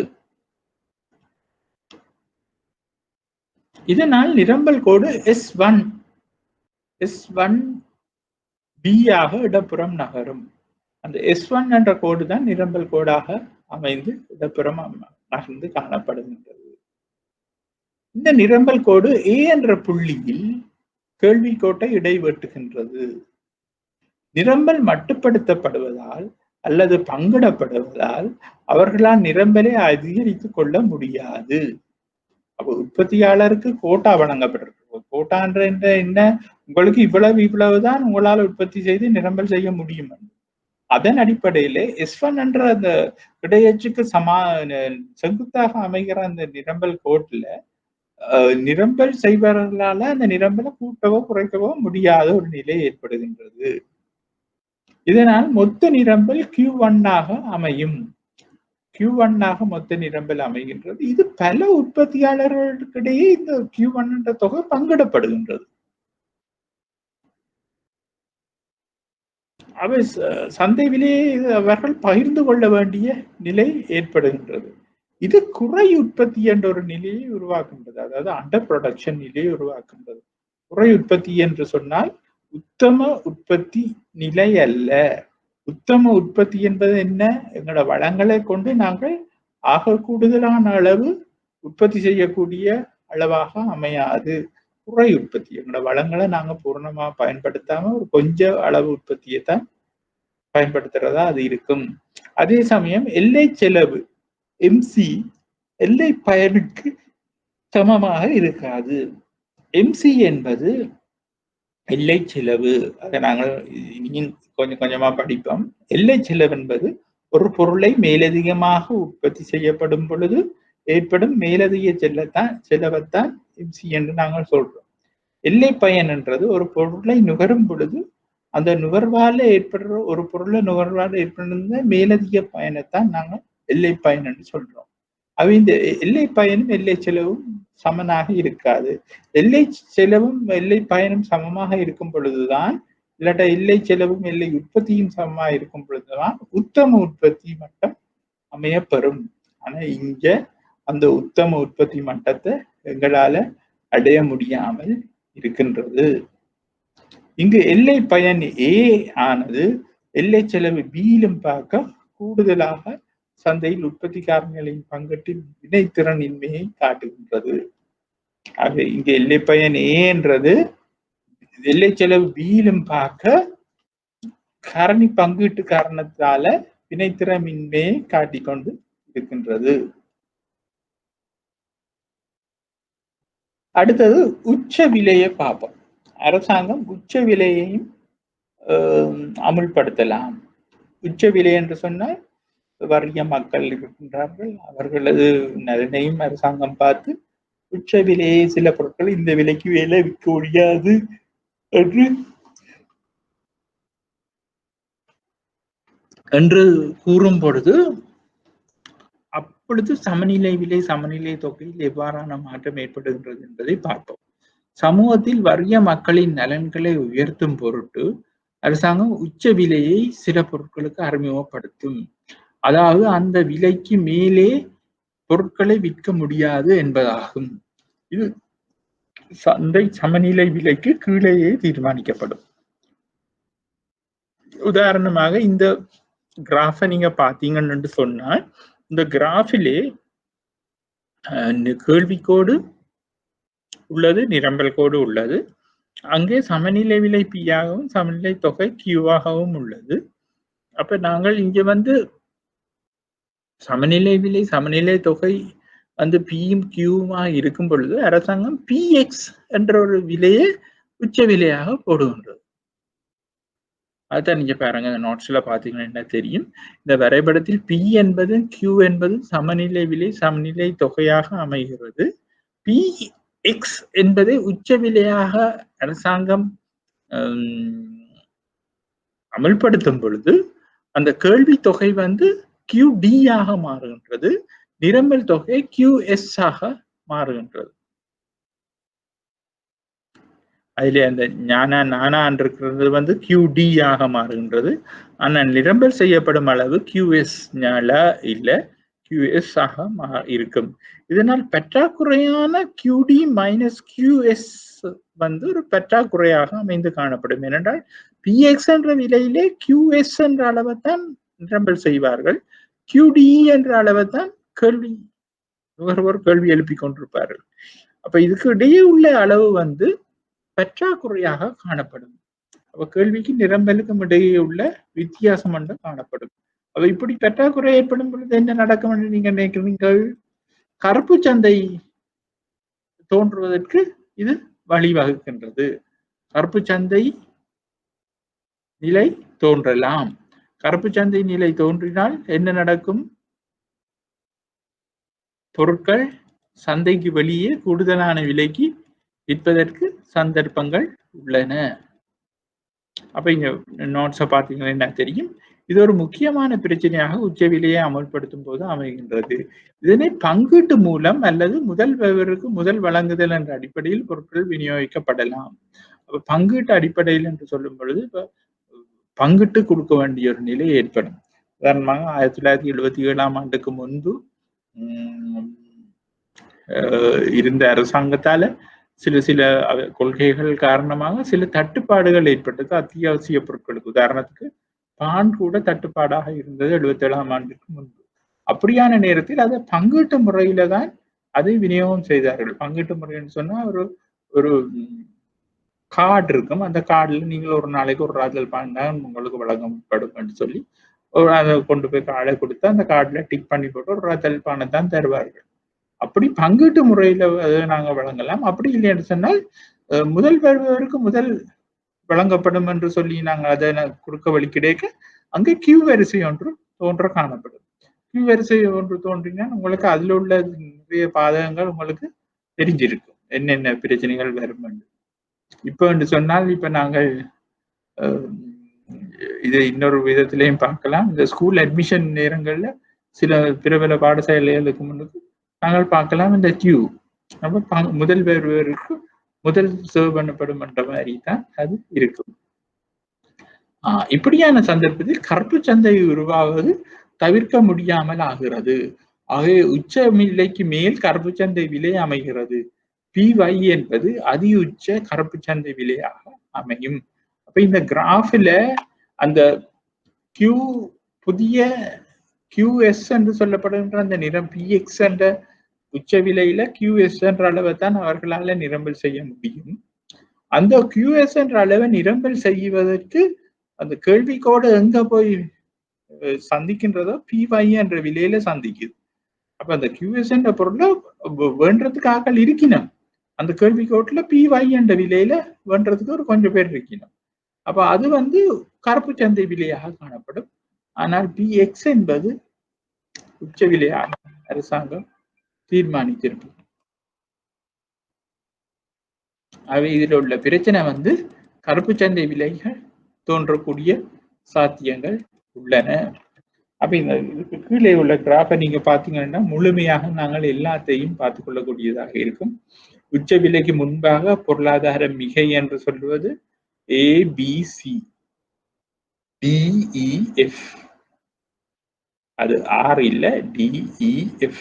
Speaker 1: இதனால் நிரம்பல் கோடு S1B இடப்புறம் நகரும். அந்த S1 என்ற கோடு தான் நிரம்பல் கோடாக அமைந்து இடப்புறம் நகர்ந்து காணப்படுகின்றது. இந்த நிரம்பல் கோடு A என்ற புள்ளியில் கேள்வி கோட்டை இடைவெட்டுகின்றது. நிரம்பல் மட்டுப்படுத்தப்படுவதால் அல்லது பங்கிடப்படுவதால் அவர்களால் நிரம்பலை அதிகரித்துக் கொள்ள முடியாது. அப்ப உற்பத்தியாளருக்கு கோட்டா வழங்கப்பட்டிருக்கு. கோட்டான்ற என்ன, உங்களுக்கு இவ்வளவுதான் உங்களால் உற்பத்தி செய்து நிரம்பல் செய்ய முடியும். அதன் அடிப்படையில S1 என்ற அந்த இடையச்சுக்கு செங்குத்தாக அமைகிற அந்த நிரம்பல் கோட்டுல நிரம்பல் செய்பவர்களால அந்த நிரம்பலை கூட்டவோ குறைக்கவோ முடியாத ஒரு நிலை ஏற்படுகின்றது. இதனால் மொத்த நிரம்பல் Q1 அமையும். Q1 மொத்த நிரம்பல் அமைகின்றது. இது பல உற்பத்தியாளர்களுக்கிடையே இந்த Q1 என்ற தொகை பங்கிடப்படுகின்றது. அவை சந்தை விலையை அவர்கள் பகிர்ந்து கொள்ள வேண்டிய நிலை ஏற்படுகின்றது. இது குறை உற்பத்தி என்ற ஒரு நிலையை உருவாக்குகின்றது. அதாவது அண்டர் ப்ரொடக்ஷன் நிலையை உருவாக்குகின்றது. குறை உற்பத்தி என்று சொன்னால் உத்தம உற்பத்தி நிலை அல்ல. உத்தம உற்பத்தி என்பது என்ன? எங்களோட வளங்களை கொண்டு நாங்கள் ஆக கூடுதலான அளவு உற்பத்தி செய்யக்கூடிய அளவாக அமையாது. குறை உற்பத்தி, எங்களோட வளங்களை நாங்க பூர்ணமா பயன்படுத்தாம ஒரு கொஞ்ச அளவு உற்பத்தியை தான் பயன்படுத்துறதா அது இருக்கும். அதே சமயம் எல்லை செலவு MC எல்லை பயனுக்கு சமமாக இருக்காது. MC என்பது எல்லை செலவு. அதை நாங்கள் கொஞ்சம் கொஞ்சமா படிப்போம். எல்லை செலவு என்பது ஒரு பொருளை மேலதிகமாக உற்பத்தி செய்யப்படும் பொழுது ஏற்படும் மேலதிக செலவைத்தான் MC என்று நாங்கள் சொல்றோம். எல்லை பயன் என்றது ஒரு பொருளை நுகரும் பொழுது அந்த நுகர்வால ஏற்படுற ஒரு பொருளை நுகர்வால ஏற்படுற மேலதிக பயனைத்தான் நாங்கள் எல்லை பயன் என்று சொல்றோம். அவை இந்த எல்லை பயனும் எல்லை செலவும் சமனாக இருக்காது. எல்லை செலவும் எல்லை பயனும் சமமாக இருக்கும் பொழுதுதான், இல்லாட்ட எல்லை செலவும் எல்லை உற்பத்தியும் சமமாக இருக்கும் பொழுதுதான் உத்தம உற்பத்தி மட்டும் அமையப்பெறும். ஆனா இங்க அந்த உத்தம உற்பத்தி மட்டத்தை எங்களால அடைய முடியாமல் இருக்கின்றது. இங்கு எல்லை பயன் ஏ ஆனது எல்லை செலவு பியிலும் பார்க்க கூடுதலாக சந்தையில் உற்பத்தி காரணிகளின் பங்கீட்டில் வினைத்திறனின்மையை காட்டுகின்றது. ஆக இங்கு எல்லை பயன் ஏ என்றது எல்லை செலவு பியிலும் பார்க்க காரணி பங்கீட்டு காரணத்தால வினைத்திறமின்மையை காட்டிக்கொண்டு இருக்கின்றது. அடுத்தது உச்ச விலையை பார்ப்போம். அரசாங்கம் உச்ச விலையையும் அமுல்படுத்தலாம். உச்ச விலை என்று சொன்னால் வறிய மக்கள் இருக்கின்றார்கள், அவர்களது நலனையும் அரசாங்கம் பார்த்து உச்ச விலையை சில பொருட்கள் இந்த விலைக்கு வேலை விற்க முடியாது என்று கூறும் பொழுது அப்பொழுது சமநிலை விலை சமநிலை தொகையில் எவ்வாறான மாற்றம் ஏற்படுகின்றது என்பதை பார்ப்போம். சமூகத்தில் வறிய மக்களின் நலன்களை உயர்த்தும் பொருட்டு அரசாங்கம் உச்ச விலையை சில பொருட்களுக்கு அறிமுகப்படுத்தும். அதாவது அந்த விலைக்கு மேலே பொருட்களை விற்க முடியாது என்பதாகும். இது சந்தை சமநிலை விலைக்கு கீழேயே தீர்மானிக்கப்படும். உதாரணமாக இந்த கிராஃபை நீங்க பாத்தீங்கன்னு சொன்னால் இந்த கிராஃபிலே கேள்விக்கோடு உள்ளது, நிரம்பல் கோடு உள்ளது. அங்கே சமநிலை விலை பியாகவும் சமநிலை தொகை கியூவாகவும் உள்ளது. அப்ப நாங்கள் இங்க வந்து சமநிலை விலை சமநிலை தொகை வந்து பியும் கியூவுமாக இருக்கும் பொழுது அரசாங்கம் பிஎக்ஸ் என்ற ஒரு விலையை உச்ச விலையாக போடுகின்றது. அதான் நீங்க பாருங்க, இந்த நோட்ஸ்ல பாத்தீங்கன்னா என்ன தெரியும், இந்த வரைபடத்தில் பி என்பதும் கியூ என்பதும் சமநிலை விலை சமநிலை தொகையாக அமைகிறது. பி எக்ஸ் என்பதை உச்ச விலையாக அரசாங்கம் அமல்படுத்தும் பொழுது அந்த கேள்வி தொகை வந்து QD ஆக மாறுகின்றது, நிரம்பல் தொகை QS ஆக மாறுகின்றது. அதுல அந்த நானா இருக்கிறது வந்து QD ஆக மாறுகின்றது. ஆனால் நிரம்பல் செய்யப்படும் அளவு QS இல்ல QS ஆக இருக்கும். இதனால் பற்றாக்குறையான QD மைனஸ் QS வந்து ஒரு பற்றாக்குறையாக அமைந்து காணப்படும். ஏனென்றால் PX என்ற விலையிலே QS என்ற அளவைத்தான் நிரம்பல் செய்வார்கள், QD என்ற அளவைத்தான் நுகர்வோர் கேள்வி எழுப்பிக் கொண்டிருப்பார்கள். அப்ப இதுக்கு இடையே உள்ள அளவு வந்து பற்றாக்குறையாக காணப்படும். அப்ப கேள்விக்கு நிரம்பலுக்கும் இடையே உள்ள வித்தியாசம் என்று காணப்படும். அப்ப இப்படி பற்றாக்குறை ஏற்படும் பொழுது என்ன நடக்கும் என்று நீங்க நினைக்கிறீர்கள்? கருப்பு சந்தை தோன்றுவதற்கு இது வழிவகுக்கின்றது. கருப்பு சந்தை நிலை தோன்றலாம். கருப்பு சந்தை நிலை தோன்றினால் என்ன நடக்கும்? பொருட்கள் சந்தைக்கு வெளியே கூடுதலான விலைக்கு விற்பதற்கு சந்தர்ப்பங்கள் உள்ளன. அப்ப இங்க நோட்ஸை பார்த்தீங்கன்னா என்ன தெரியும், இது ஒரு முக்கியமான பிரச்சனையாக உச்ச விலையை அமல்படுத்தும் போது அமைகின்றது. இதனை பங்கீட்டு மூலம் அல்லது முதல் வெவருக்கு முதல் வழங்குதல் என்ற அடிப்படையில் பொருட்கள் விநியோகிக்கப்படலாம். அப்ப பங்கீட்டு அடிப்படையில் என்று சொல்லும் பொழுது இப்ப பங்கிட்டு கொடுக்க வேண்டிய ஒரு நிலை ஏற்படும். உதாரணமாக 1977ஆம் ஆண்டுக்கு முன்பு இருந்த அரசாங்கத்தால சில கொள்கைகள் காரணமாக சில தட்டுப்பாடுகள் ஏற்பட்டது அத்தியாவசிய பொருட்களுக்கு. உதாரணத்துக்கு பான் கூட தட்டுப்பாடாக இருந்தது 77ஆம் ஆண்டுக்கு முன்பு. அப்படியான நேரத்தில் அதை பங்கீட்டு முறையில தான் அதை விநியோகம் செய்தார்கள். பங்கீட்டு முறைன்னு சொன்னா ஒரு கார்டு இருக்கும், அந்த கார்டுல நீங்கள் ஒரு நாளைக்கு ஒரு ராஜல் பான் தான் உங்களுக்கு வழங்கப்படும் என்று சொல்லி அதை கொண்டு போய் கார்டை கொடுத்து அந்த கார்டுல டிக் பண்ணி போட்டு ஒரு ராஜல் பானை தான் தருவார்கள். அப்படி பங்கீட்டு முறையில அதை நாங்கள் வழங்கலாம். அப்படி இல்லைன்னு சொன்னால் முதல் வருபவருக்கு முதல் வழங்கப்படும் என்று சொல்லி நாங்கள் அதை கொடுக்க வழி கிடைக்க அங்கே கியூ வரிசை ஒன்று தோன்ற காணப்படும். கியூ வரிசை ஒன்று தோன்றினால் உங்களுக்கு அதுல உள்ள நிறைய பாதகங்கள் உங்களுக்கு தெரிஞ்சிருக்கும், என்னென்ன பிரச்சனைகள் வரும் என்று. இப்போ என்று சொன்னால் இப்ப நாங்கள் இதை இன்னொரு விதத்திலையும் பார்க்கலாம். இந்த ஸ்கூல் அட்மிஷன் நேரங்கள்ல சில பிரபல பாடசாலைகளுக்கு முன்னுக்கு நாங்கள் பார்க்கலாம் இந்த கியூ. நம்ம முதல் வருவருக்கு முதல் சர்வ் பண்ணப்படும் என்ற மாதிரி தான் அது இருக்கும். இப்படியான சந்தர்ப்பத்தில் கருப்பு சந்தை உருவாவது தவிர்க்க முடியாமல் ஆகிறது. ஆகவே உச்ச விலைக்கு மேல் கருப்பு சந்தை விலை அமைகிறது. PY என்பது அதி உச்ச கருப்பு சந்தை விலையாக அமையும். அப்ப இந்த கிராஃபில அந்த Q புதிய QS என்று சொல்லப்படுகின்ற அந்த நிறம் PX என்ற உச்ச விலையில QS என்ற அளவை தான் அவர்களால நிரம்பல் செய்ய முடியும். அந்த QS என்ற அளவை நிரம்பல் செய்வதற்கு அந்த கேள்விக்கோடு எங்க போய் சந்திக்கின்றதோ PY என்ற விலையில சந்திக்குது. அப்ப அந்த QS என்ற பொருளை வேண்டதுக்கு ஆக்கள் இருக்கணும். அந்த கேள்விக்கோட்டுல PY என்ற விலையில வேண்டதுக்கு ஒரு கொஞ்சம் பேர் இருக்கணும். அப்ப அது கருப்பு சந்தை விலையாக காணப்படும். ஆனால் PX என்பது உச்ச விலையாக அரசாங்கம் தீர்மானித்திருக்கும். அவை இதில் உள்ள பிரச்சனை கருப்பு சந்தை விலைகள் தோன்றக்கூடிய சாத்தியங்கள் உள்ளன. அப்ப இதுக்கு கீழே உள்ள கிராஃபை நீங்க பாத்தீங்கன்னா முழுமையாக நாங்கள் எல்லாத்தையும் பார்த்துக் கொள்ளக்கூடியதாக இருக்கும். உச்ச விலைக்கு முன்பாக பொருளாதார மிகை என்று சொல்வது ABC DEF, அது R இல்ல DEF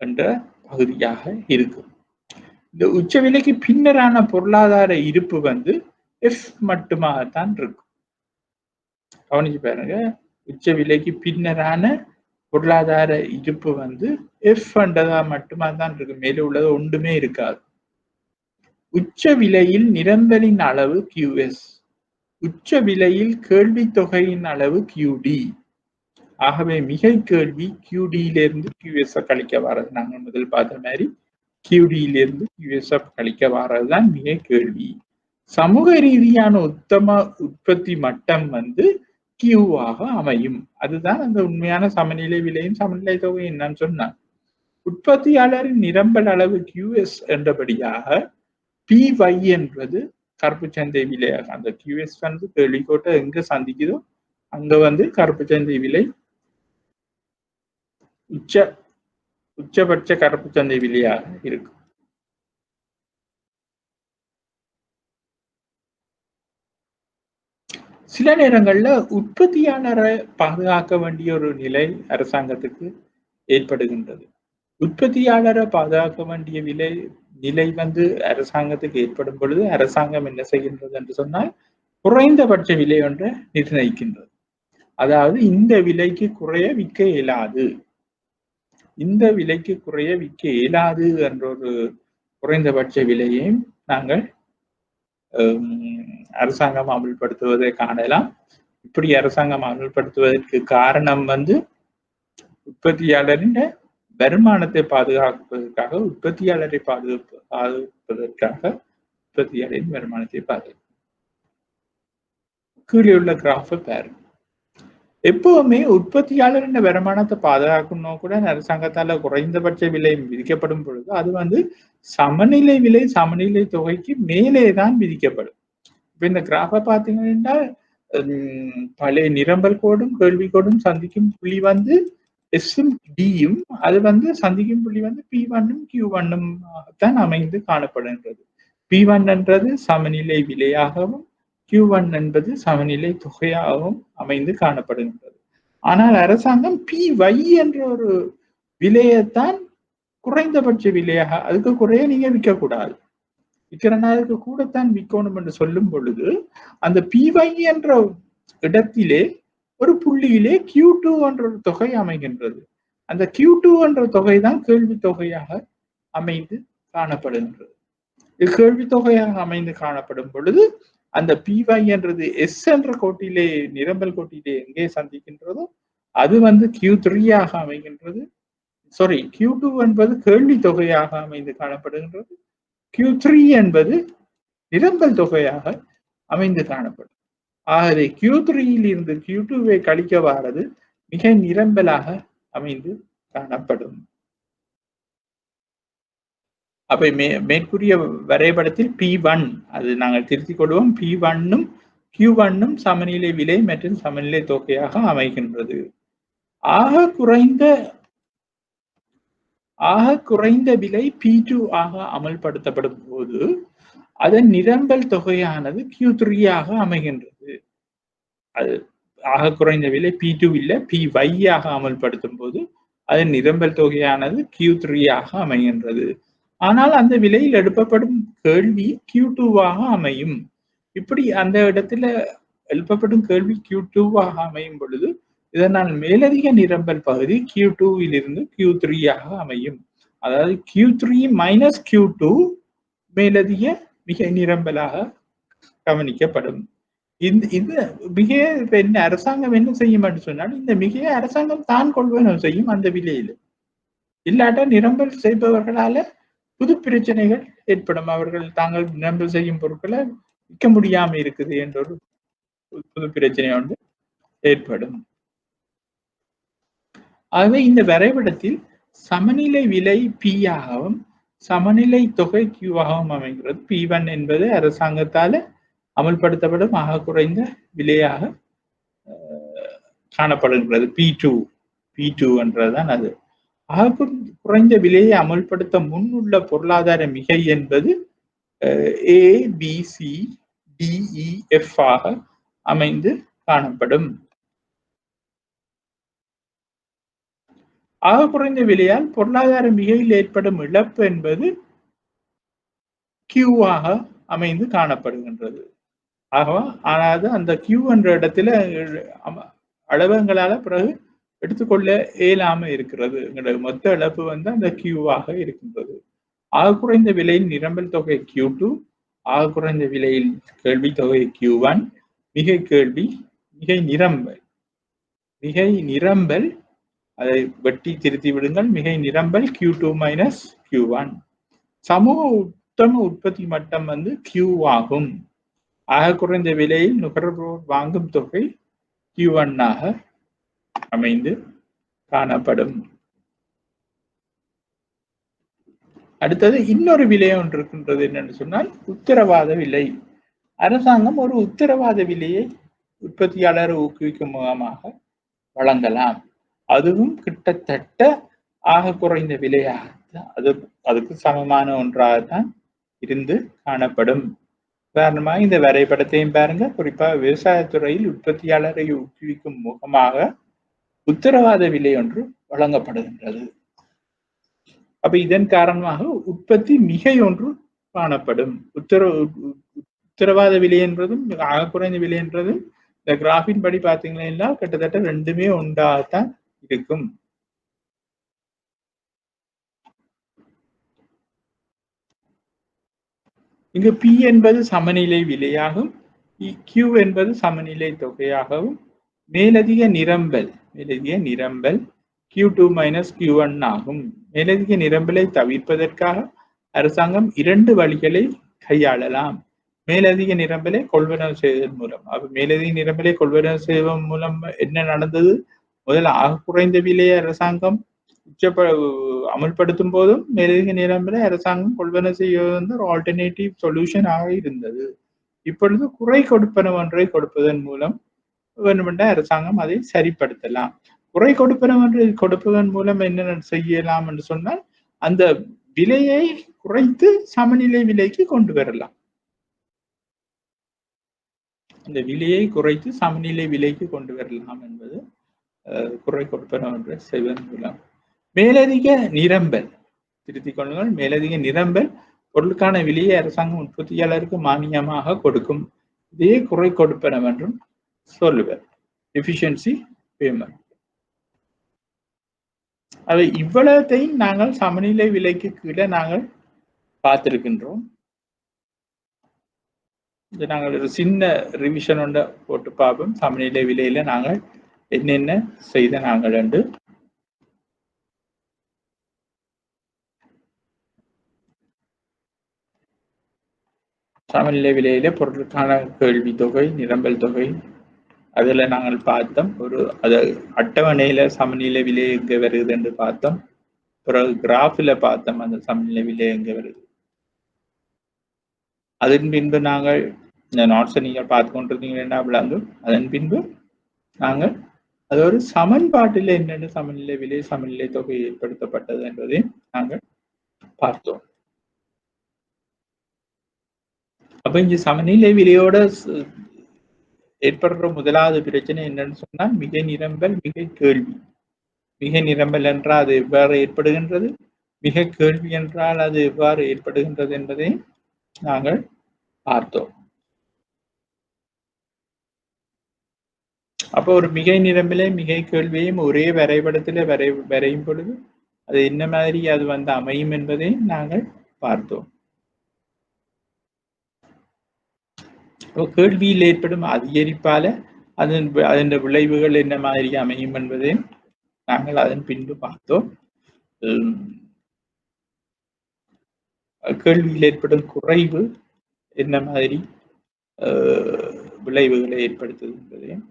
Speaker 1: என்ற பகுதியாக இருக்கும். இந்த உச்ச விலைக்கு பின்னரான பொருளாதார இருப்பு F மட்டுமாகத்தான் இருக்கும். கவனிச்சு பாருங்க, உச்ச விலைக்கு பின்னரான பொருளாதார இருப்பு F என்றதா மட்டுமா தான் இருக்கு, மேலே உள்ளது ஒன்றுமே இருக்காது. உச்ச விலையில் நிரம்பலின் அளவு QS, உச்ச விலையில் கேள்வி தொகையின் அளவு QD. ஆகவே மிகை கேள்வி QD-லிருந்து QS கழிக்க வர்றது. நாங்கள் முதல் பார்த்த மாதிரி QD-லிருந்து QS கழிக்க வர்றதுதான் மிகை கேள்வி. சமூக ரீதியான உத்தம உற்பத்தி மட்டம் Q-ஆக அமையும். அதுதான் அந்த உண்மையான சமநிலை விலையும் சமநிலை தொகையும் என்னன்னு சொன்னான். உற்பத்தியாளரின் நிரம்பல் அளவு QS என்றபடியாக PY என்பது கருப்பு சந்தை விலையாக, அந்த QS கேள்விக்கோட்டை எங்க சந்திக்குதோ அங்க கருப்பு சந்தை விலை உச்சபட்ச கருப்பு சந்தை விலையாக இருக்கும். சில நேரங்கள்ல உற்பத்தியாளரை பாதுகாக்க வேண்டிய ஒரு நிலை அரசாங்கத்துக்கு ஏற்படுகின்றது. உற்பத்தியாளரை பாதுகாக்க வேண்டிய நிலை அரசாங்கத்துக்கு ஏற்படும் பொழுது அரசாங்கம் என்ன செய்கின்றது என்று சொன்னால் குறைந்தபட்ச விலை ஒன்றை நிர்ணயிக்கின்றது. அதாவது இந்த விலைக்கு குறைய விற்க இயலாது, இந்த விலைக்கு குறைய விற்க இயலாது என்ற ஒரு குறைந்தபட்ச விலையையும் நாங்கள் அரசாங்கம் அமல்படுத்துவதை காணலாம். இப்படி அரசாங்கம் அமல்படுத்துவதற்கு காரணம் உற்பத்தியாளரின் வருமானத்தை பாதுகாப்பதற்காக, உற்பத்தியாளரை பாதுகாப்பதற்காக உற்பத்தியாளரின் வருமானத்தை பாதுகாப்பு. கீழே உள்ள கிராஃபை பாருங்க. எப்பவுமே உற்பத்தியாளரின் வருமானத்தை பாதுகாக்கணும் கூட அரசாங்கத்தால குறைந்தபட்ச விலை விதிக்கப்படும் பொழுது அது சமநிலை விலை சமநிலை தொகைக்கு மேலே தான் விதிக்கப்படும். இப்ப இந்த கிராஃபை பார்த்தீங்கன்னா பழைய நிரம்பல் கோடும் கேள்வி கோடும் சந்திக்கும் புள்ளி எஸ்ஸும் டியும், அது சந்திக்கும் புள்ளி P1ம் Q1ம் தான் அமைந்து காணப்படுகின்றது. P1 என்றது சமநிலை விலையாகவும் Q1 என்பது சமநிலை தொகையாகவும் அமைந்து காணப்படுகின்றது. ஆனால் அரசாங்கம் PY என்ற ஒரு விலையைத்தான் குறைந்தபட்ச விலையாக, அதுக்கு குறைய நீங்க விற்கக்கூடாது, விற்கிறனாலுக்கு கூடத்தான் விற்கணும் என்று சொல்லும் பொழுது அந்த PY என்ற இடத்திலே ஒரு புள்ளியிலே Q2 என்ற ஒரு தொகை அமைகின்றது. அந்த Q2 என்ற தொகை தான் கேள்வி தொகையாக அமைந்து காணப்படுகின்றது. இது கேள்வி தொகையாக அமைந்து காணப்படும் பொழுது அந்த PY என்றது S என்ற கோட்டிலே நிரம்பல் கோட்டிலே எங்கே சந்திக்கின்றதோ அது Q3 அமைகின்றது. சாரி, Q2 என்பது கேள்வி தொகையாக அமைந்து காணப்படுகின்றது. Q3 என்பது நிரம்பல் தொகையாக அமைந்து காணப்படும். ஆகவே Q3-ல் இருந்து Q2-வை கழிக்க வாரது மிக நிரம்பலாக அமைந்து காணப்படும். அப்ப மேற்கூறிய வரைபடத்தில் P1, அது நாங்கள் திருத்திக் கொள்வோம், P1ம் Q1ம் சமநிலை விலை மற்றும் சமநிலை தொகையாக அமைகின்றது. ஆக குறைந்த விலை P2 ஆக அமல்படுத்தப்படும் போது அதன் நிரம்பல் தொகையானது Q3 ஆக அமைகின்றது. அது ஆக குறைந்த விலை P2 இல்ல PY ஆக அமல்படுத்தும் போது அதன் நிரம்பல் தொகையானது Q3 ஆக அமைகின்றது. ஆனால் அந்த விலையில் எழுப்பப்படும் கேள்வி Q2 ஆக அமையும். இப்படி அந்த இடத்துல எழுப்பப்படும் கேள்வி Q2 ஆக அமையும் பொழுது இதனால் மேலதிக நிரம்பல் பகுதி Q2 இலிருந்து Q3 ஆக அமையும். அதாவது Q3 மைனஸ் Q2 மேலதிக மிகை நிரம்பலாக கவனிக்கப்படும். இந்த மிகையை என்ன அரசாங்கம் என்ன செய்யும் என்று சொன்னால் இந்த மிகையை அரசாங்கம் தான் கொள்வனவு செய்யும் அந்த விலையில். இல்லாட்ட நிரம்பல் செய்பவர்களால புது பிரச்சனைகள் ஏற்படும். அவர்கள் தாங்கள் நிரம்பல் செய்யும் பொருட்களை விற்க முடியாம இருக்குது என்ற ஒரு புது பிரச்சனை ஒன்று ஏற்படும். ஆகவே இந்த வரைபடத்தில் சமநிலை விலை P ஆகவும் சமநிலை தொகை Q ஆகவும் அமைகிறது. P1 என்பது அரசாங்கத்தால அமல்படுத்தப்படும் ஆக குறைந்த விலையாக காணப்படுகிறது. P2 என்றதுதான் அது. ஆக குறைந்த விலையை அமல்படுத்த முன்னுள்ள பொருளாதார மிகை என்பது ABCDEF ஆக அமைந்து காணப்படும். ஆக குறைந்த விலையால் பொருளாதார மிகையில் ஏற்படும் இழப்பு என்பது Q ஆக அமைந்து காணப்படுகின்றது. ஆகவா அதாவது அந்த Q என்ற இடத்துல அளவங்களால பிறகு எடுத்துக்கொள்ள இயலாம இருக்கிறது. மொத்த இழப்பு வந்து அந்த Q ஆக இருக்கின்றது. ஆக குறைந்த விலையில் நிரம்பல் தொகை Q2, ஆக குறைந்த விலையில் கேள்வி தொகை Q1, மிகை நிரம்பல் அதை வெட்டி திருத்தி விடுங்கள். மிகை நிரம்பல் Q2 மைனஸ் Q1. சமூக உத்தம உற்பத்தி மட்டம் வந்து Q ஆகும். ஆக குறைந்த விலையில் நுகர்வோர் வாங்கும் தொகை Q1 ஆக அமைந்து காணப்படும். அடுத்தது இன்னொரு விலை ஒன்று இருக்கின்றது. என்னன்னு சொன்னால் உத்தரவாத விலை. அரசாங்கம் ஒரு உத்தரவாத விலையை உற்பத்தியாளரை ஊக்குவிக்கும் முகமாக வழங்கலாம். அதுவும் கிட்டத்தட்ட ஆக குறைந்த விலையாக அதுக்கு சமமான ஒன்றாகத்தான் இருந்து காணப்படும். உதாரணமாக இந்த வரைபடத்தையும் பாருங்க. குறிப்பாக விவசாயத்துறையில் உற்பத்தியாளரை ஊக்குவிக்கும் முகமாக உத்தரவாத விலை ஒன்று வழங்கப்படுகின்றது. அப்ப இதன் காரணமாக உற்பத்தி மிகை ஒன்று காணப்படும். உத்தரவாத விலை என்பதும் ஆக குறைந்த விலை என்பதும் இந்த கிராஃபின் படி பார்த்தீங்கன்னா கிட்டத்தட்ட ரெண்டுமே ஒன்றாகத்தான் இருக்கும். இங்கு P என்பது சமநிலை விலையாகும், Q என்பது சமநிலை தொகையாகவும், மேலதிக நிரம்பல் Q2 மைனஸ் Q1 ஆகும். மேலதிக நிரம்பலை தவிர்ப்பதற்காக அரசாங்கம் 2 வழிகளை கையாளலாம். மேலதிக நிரம்பலை கொள்வனவு செய்வதன் மூலம். மேலதிக நிரம்பலை கொள்வனவு செய்வதன் மூலம் என்ன நடந்தது? முதல் ஆக குறைந்த விலையை அரசாங்கம் அமல்படுத்தும் போதும் மேலதிக நிரம்பலை அரசாங்கம் கொள்வனவு செய்வது வந்து ஒரு ஆல்டர்னேட்டிவ் சொல்யூஷன் ஆக இருந்தது. இப்பொழுது குறை கொடுப்பனவு ஒன்றை கொடுப்பதன் மூலம் வேண்டுமென்ற அரசாங்கம் அதை சரிப்படுத்தலாம். குறை கொடுப்பதன் மூலம் என்ன செய்யலாம் என்று சொன்னால் அந்த விலையை குறைத்து சமநிலை விலைக்கு கொண்டு வரலாம். அந்த விலையை குறைத்து சமநிலை விலைக்கு கொண்டு வரலாம் என்பது குறை கொடுப்பனவு ஒன்றை செய்வதன் மூலம். மேலதிக நிரம்பல் திருத்திக் கொள்ளுங்கள். மேலதிக நிரம்பல் பொருளுக்கான விலையை அரசாங்கம் உற்பத்தியாளருக்கு மானியமாக கொடுக்கும். இதே குறை கொடுப்பனவு என்றும் சொல்லுவர். Efficiency payment. அது இவ்வளத்தையும் நாங்கள் சமநிலை விலைக்கு கீழே நாங்கள் பார்த்திருக்கின்றோம். இது நாங்கள் ஒரு சின்ன ரிவிஷன் ஒன்றை போட்டு பார்ப்போம். சமநிலை விலையில நாங்கள் என்னென்ன செய்த நாங்கள் என்று. சமநிலை விலையில பொருட்களுக்கான கேள்வி தொகை, நிரம்பல் தொகை அதுல நாங்கள் பார்த்தோம். அது அட்டவணையில சமநிலை விலை எங்க வருது என்று பார்த்தோம். பிறகு கிராஃபில பார்த்தோம் அந்த சமநிலை விலை எங்க வருது. அதன் பின்பு நாங்கள் இந்த நோட்ஸை நீங்கள் பார்த்து கொண்டிருந்தீங்கன்னா விளங்கும். அதன் பின்பு நாங்கள் அது ஒரு சமன்பாட்டில் என்னென்ன சமநிலை விலை சமநிலை தொகை ஏற்படுத்தப்பட்டது என்பதை நாங்கள் பார்த்தோம். அப்ப இங்க சமநிலை விலையோட ஏற்படுற முதலாவது பிரச்சனை என்னன்னு சொன்னா மிகை நிரம்பல் மிகை கேள்வி. மிகை நிரம்பல் என்றால் அது எவ்வாறு ஏற்படுகின்றது, மிகை கேள்வி என்றால் அது எவ்வாறு ஏற்படுகின்றது என்பதை நாங்கள் பார்த்தோம். அப்போ ஒரு மிகை நிரம்பிலே மிகை கேள்வியையும் ஒரே வரைபடத்தில் வரையும் பொழுது அது என்ன மாதிரி அது வந்து அமையும் என்பதை நாங்கள் பார்த்தோம். கேள்வியில் ஏற்படும் அதிகரிப்பால அதன் விளைவுகள் என்ன மாதிரி அமையும் என்பதை நாங்கள் அதன் பின்பு பார்த்தோம். கேள்வியில் ஏற்படும் குறைவு என்ன மாதிரி விளைவுகளை ஏற்படுத்துது என்பதையும்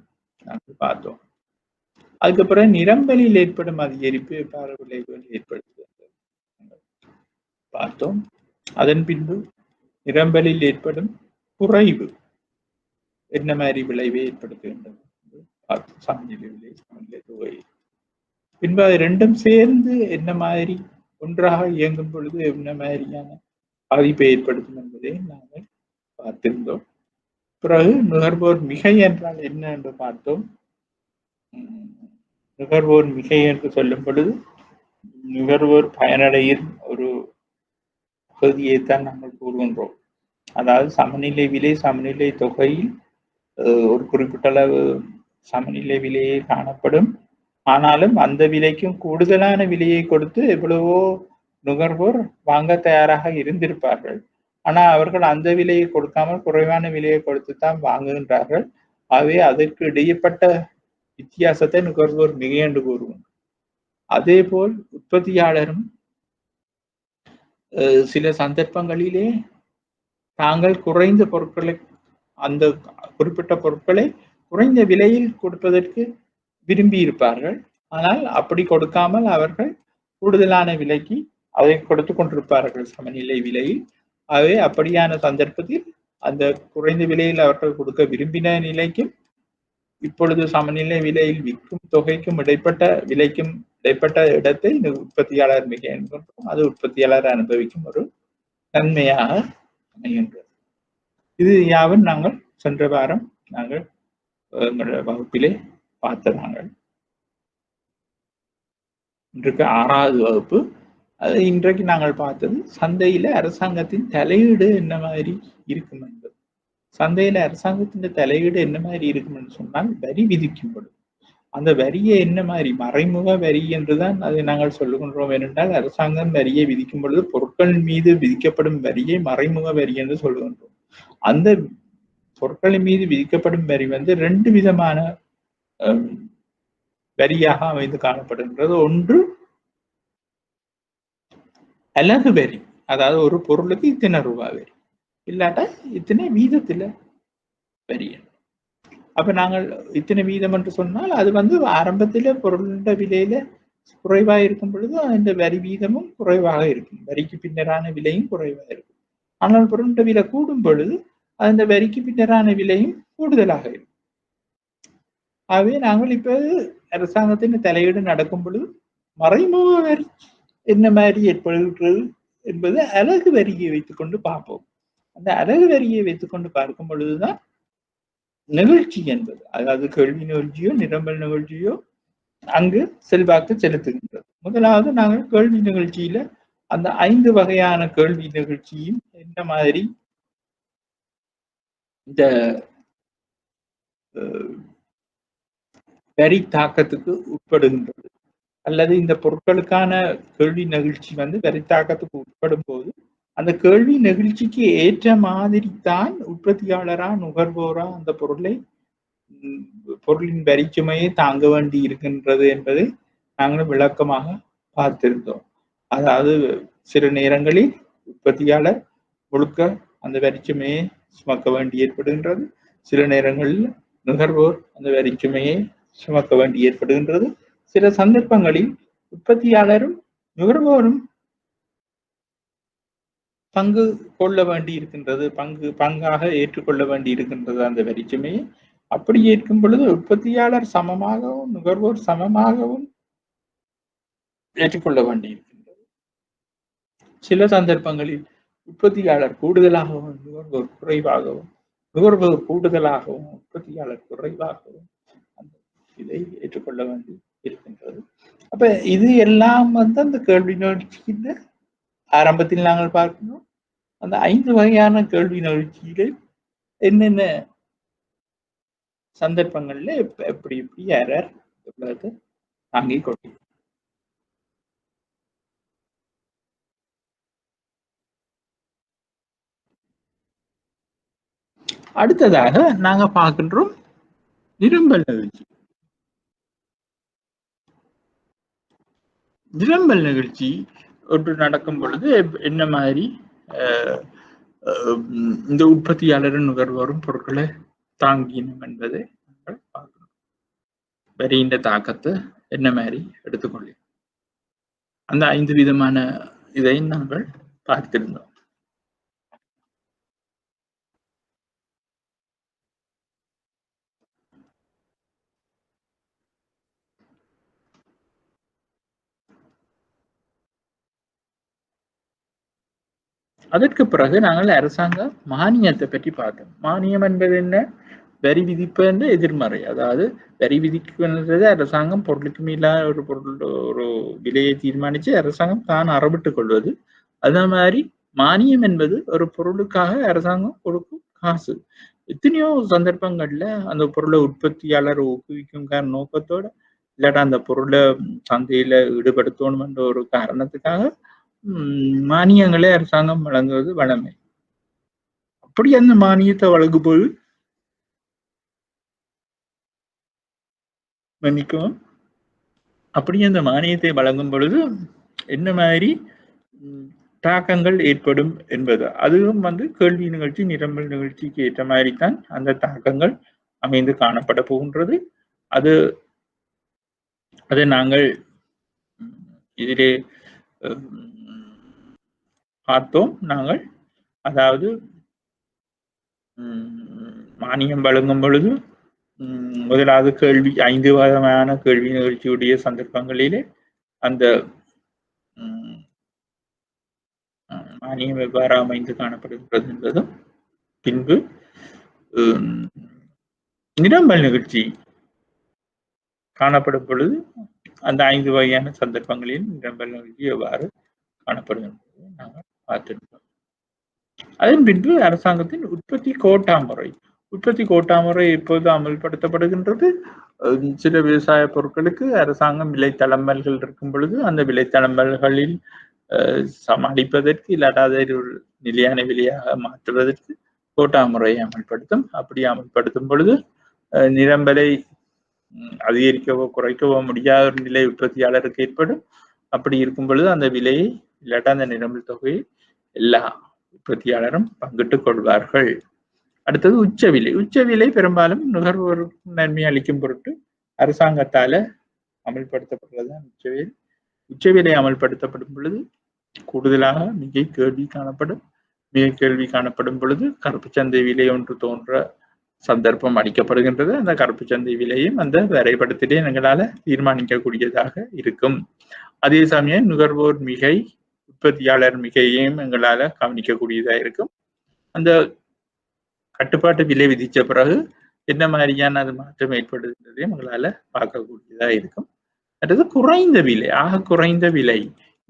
Speaker 1: நாங்கள் பார்த்தோம். அதுக்கப்புறம் நிரம்பலில் ஏற்படும் அதிகரிப்பு எவ்வாறு விளைவுகள் ஏற்படுத்துது பார்த்தோம். அதன் பின்பு நிரம்பலில் ஏற்படும் குறைவு என்ன மாதிரி விளைவை ஏற்படுத்துகின்றது சமநிலை விலை, சமநிலை தொகை. பின்பு அது ரெண்டும் சேர்ந்து என்ன மாதிரி ஒன்றாக இயங்கும் பொழுது என்ன மாதிரியான பாதிப்பை ஏற்படுத்தும் என்பதை நாங்கள் பார்த்திருந்தோம். பிறகு நுகர்வோர் மிகை என்றால் என்ன என்று பார்த்தோம். நுகர்வோர் மிகை என்று சொல்லும் பொழுது நுகர்வோர் பயனடையின் ஒரு பகுதியைத்தான் நாங்கள் கூறுகின்றோம். அதாவது சமநிலை விலை, சமநிலை தொகையில் ஒரு குறிப்பிட்ட அளவு சமநிலை விலையே காணப்படும். ஆனாலும் அந்த விலைக்கும் கூடுதலான விலையை கொடுத்து எவ்வளவோ நுகர்வோர் வாங்க தயாராக இருந்திருப்பார்கள். ஆனால் அவர்கள் அந்த விலையை கொடுக்காமல் குறைவான விலையை கொடுத்துத்தான் வாங்குகின்றார்கள். ஆகவே அதற்கு இடையப்பட்ட வித்தியாசத்தை நுகர்வோர் மிகை என்று கூறுவோம். அதே போல் உற்பத்தியாளரும் சில சந்தர்ப்பங்களிலே தாங்கள் குறைந்த பொருட்களை, அந்த குறிப்பிட்ட பொருட்களை குறைந்த விலையில் கொடுப்பதற்கு விரும்பி இருப்பார்கள். ஆனால் அப்படி கொடுக்காமல் அவர்கள் கூடுதலான விலைக்கு அதை கொடுத்து கொண்டிருப்பார்கள் சமநிலை விலையில். ஆகவே அப்படியான சந்தர்ப்பத்தில் அந்த குறைந்த விலையில் அவர்கள் கொடுக்க விரும்பின நிலைக்கும் இப்பொழுது சமநிலை விலையில் விற்கும் தொகைக்கும் இடைப்பட்ட விலைக்கும் இடைப்பட்ட இடத்தை இந்த உற்பத்தியாளர் மிக என்கின்றோம். அது உற்பத்தியாளர் அனுபவிக்கும் ஒரு நன்மையாக அமைகின்றது. இது யாவும் நாங்கள் சென்ற வாரம் நாங்கள் எங்களுடைய வகுப்பிலே பார்த்த நாங்கள் இன்றைக்கு 6வது வகுப்பு. அது இன்றைக்கு நாங்கள் பார்த்தது சந்தையில அரசாங்கத்தின் தலையீடு என்ன மாதிரி இருக்கும் என்பது. சந்தையில அரசாங்கத்தின் தலையீடு என்ன மாதிரி இருக்கும் என்று சொன்னால் வரி விதிக்கப்படும். அந்த வரியை என்ன மாதிரி மறைமுக வரி என்றுதான் அதை நாங்கள் சொல்லுகின்றோம். ஏனென்றால் அரசாங்கம் வரியை விதிக்கும் பொழுது பொருட்கள் மீது விதிக்கப்படும் வரியை மறைமுக வரி என்று சொல்லுகின்றோம். அந்த பொருட்களின் மீது விதிக்கப்படும் வரி வந்து 2 விதமான வரியாக அமைந்து காணப்படுகின்றது. ஒன்று அலகு வரி, அதாவது ஒரு பொருளுக்கு இத்தனை ரூபாய் வரி, இல்லாட்டா இத்தனை வீதத்துல வரி. அப்ப நாங்கள் இத்தனை வீதம் என்று சொன்னால் அது வந்து ஆரம்பத்தில பொருளோட விலையில குறைவா இருக்கும் பொழுது அந்த வரி வீதமும் குறைவாக இருக்கும், வரிக்கு பின்னரான விலையும் குறைவாக இருக்கும். ஆனால் பொருளோட விலை கூடும் பொழுது அந்த வரிக்கு பின்னரான விலையும் கூடுதலாக இருக்கும். ஆகவே நாங்கள் இப்ப அரசாங்கத்தின் தலையீடு நடக்கும் பொழுது மறைமுக வரி என்ன மாதிரி ஏற்படுகிறது என்பது அலகு வரியை வைத்துக்கொண்டு பார்ப்போம். அந்த அலகு வரியை வைத்துக்கொண்டு பார்க்கும் பொழுதுதான் நிகழ்ச்சி என்பது, அதாவது கேள்வி நிகழ்ச்சியோ நிரம்பல் நிகழ்ச்சியோ அங்கு செல்வாக்கு செலுத்துகின்றது. முதலாவது நாங்கள் கேள்வி நிகழ்ச்சியில அந்த 5 வகையான கேள்வி நிகழ்ச்சியும் என்ன மாதிரி இந்த வரி தாக்கத்துக்கு உட்படுகின்றது, அல்லது இந்த பொருட்களுக்கான கேள்வி நிகழ்ச்சி வந்து வரி தாக்கத்துக்கு உட்படும் போது அந்த கேள்வி நிகழ்ச்சிக்கு ஏற்ற மாதிரி தான் உற்பத்தியாளரா நுகர்வோரா அந்த பொருளின் வரிச்சுமையை தாங்க வேண்டி இருக்கின்றது என்பதை நாங்கள் விளக்கமாக பார்த்திருந்தோம். அதாவது சில நேரங்களில் உற்பத்தியாளர் முழுக்க அந்த வரிச்சுமையை சுமக்க வேண்டி ஏற்படுகின்றது, சில நேரங்களில் நுகர்வோர் அந்த வரிச்சுமையை சுமக்க வேண்டி ஏற்படுகின்றது. சில சந்தர்ப்பங்களில் உற்பத்தியாளரும் நுகர்வோரும் பங்கு கொள்ள வேண்டி இருக்கின்றது, பங்காக ஏற்றுக்கொள்ள வேண்டி இருக்கின்றது அந்த வரிச்சுமையை. அப்படி ஏற்கும் பொழுது உற்பத்தியாளர் சமமாகவும் நுகர்வோர் சமமாகவும் ஏற்றுக்கொள்ள வேண்டி இருக்கின்றது. சில சந்தர்ப்பங்களில் உற்பத்தியாளர் கூடுதலாகவும் நுகர்வோர் குறைவாகவும், நுகர்வோர் கூடுதலாகவும் உற்பத்தியாளர் குறைவாகவும் அந்த என்பதை ஏற்றுக்கொள்ள வேண்டி இருக்கின்றது. அப்ப இது எல்லாம் வந்து அந்த கேள்வி நிகழ்ச்சியின் ஆரம்பத்தில் நாங்கள் பார்க்கணும். அந்த 5 வகையான கேள்வி நிகழ்ச்சியிலே என்னென்ன சந்தர்ப்பங்கள்ல எப்படி யார் யார் எவ்வளவு தாங்கிக் கொண்டு அடுத்ததாக நாங்க பார்க்கின்றோம் நிரம்பல் நிகழ்ச்சி. நிரம்பல் நிகழ்ச்சி ஒன்று நடக்கும் பொழுது என்ன மாதிரி இந்த உற்பத்தியாளரின் நுகர்வோரும் பொருட்களை தாங்கினும் என்பதை நாங்கள் பார்க்கணும். வரியின் தாக்கத்தை என்ன மாதிரி எடுத்துக்கொள்ள அந்த 5 விதமான இதை நாங்கள் பார்த்திருந்தோம். அதற்கு பிறகு நாங்கள் அரசாங்க மானியத்தை பற்றி பார்த்தோம். மானியம் என்பது என்ன? வரி விதிப்பு என்ற எதிர்மறை. அதாவது வரி விதிக்குன்றது அரசாங்கம் பொருளுக்கு மேல ஒரு பொருள் ஒரு விலையை தீர்மானித்து அரசாங்கம் தான் அறவிட்டுக் கொள்வது. அதே மாதிரி மானியம் என்பது ஒரு பொருளுக்காக அரசாங்கம் கொடுக்கும் காசு. எத்தனையோ சந்தர்ப்பங்கள்ல அந்த பொருளை உற்பத்தியாளர் ஊக்குவிக்கும் நோக்கத்தோட இல்லாட்டா அந்த பொருளை சந்தையில ஈடுபடுத்தணும் என்ற ஒரு காரணத்துக்காக மானியங்களை அரசாங்கம் வழங்குவது வழமை. அப்படி அந்த மானியத்தை வழங்கும்போது மன்னிக்கவும் அப்படி அந்த மானியத்தை வழங்கும் பொழுது என்ன மாதிரி தாக்கங்கள் ஏற்படும் என்பது அதுவும் வந்து கேள்வி நிகழ்ச்சி நிரம்பல் நிகழ்ச்சிக்கு ஏற்ற மாதிரி தான் அந்த தாக்கங்கள் அமைந்து காணப்பட போகின்றது. அதை நாங்கள் இதிலே பார்த்தோம். நாங்கள் அதாவது மானியம் வழங்கும் பொழுது முதலாவது கேள்வி 5 வகையான கேள்வி நிகழ்ச்சியுடைய சந்தர்ப்பங்களிலே அந்த மானியம் எவ்வாறு அமைந்து காணப்படுகிறது என்பதும் பின்பு நிரம்பல் நிகழ்ச்சி காணப்படும் பொழுது அந்த 5 வகையான சந்தர்ப்பங்களில் நிரம்பல் நிகழ்ச்சி எவ்வாறு காணப்படும் என்பதை நாங்கள் பார்த்திருக்கோம். அதன் பின்பு அரசாங்கத்தின் உற்பத்தி கோட்டா முறை இப்போது அமல்படுத்தப்படுகின்றது. சில விவசாய பொருட்களுக்கு அரசாங்கம் விலைத்தளம்பல்கள் இருக்கும் பொழுது அந்த விலைத்தளம்பல்களில் சமாளிப்பதற்கு இல்லாத நிலையான விலையாக மாற்றுவதற்கு கோட்டா முறையை அமல்படுத்தும். அப்படி அமல்படுத்தும் பொழுது நிரம்பலை அதிகரிக்கவோ குறைக்கவோ முடியாத ஒரு நிலை உற்பத்தியாளருக்கு ஏற்படும். அப்படி இருக்கும் பொழுது அந்த விலையை இல்லாட்டா அந்த நிரம்பல் தொகையை எல்லா உற்பத்தியாளரும் பங்கிட்டுக் கொள்வார்கள். அடுத்தது உச்சவிலை பெரும்பாலும் நுகர்வோருக்கு நன்மை அளிக்கும் பொருட்டு அரசாங்கத்தால அமல்படுத்தப்படுறதுதான் உச்சவிலை. உச்சவிலை அமல்படுத்தப்படும் பொழுது கூடுதலாக மிகை கேள்வி காணப்படும் பொழுது கருப்பு சந்தை விலை ஒன்று தோன்ற சந்தர்ப்பம் அளிக்கப்படுகின்றது. அந்த கருப்பு சந்தை விலையும் அந்த வரைபடத்திலே எங்களால தீர்மானிக்கக்கூடியதாக இருக்கும். அதே சமயம் நுகர்வோர் மிகை உற்பத்தியாளர் மிகையையும் எங்களால கவனிக்கக்கூடியதாக இருக்கும். அந்த கட்டுப்பாட்டு விலை விதிச்ச பிறகு என்ன மாதிரியான அது மாற்றம் ஏற்படுகின்றதையும் எங்களால பார்க்கக்கூடியதா இருக்கும். அடுத்தது குறைந்த விலை, குறைந்த விலை.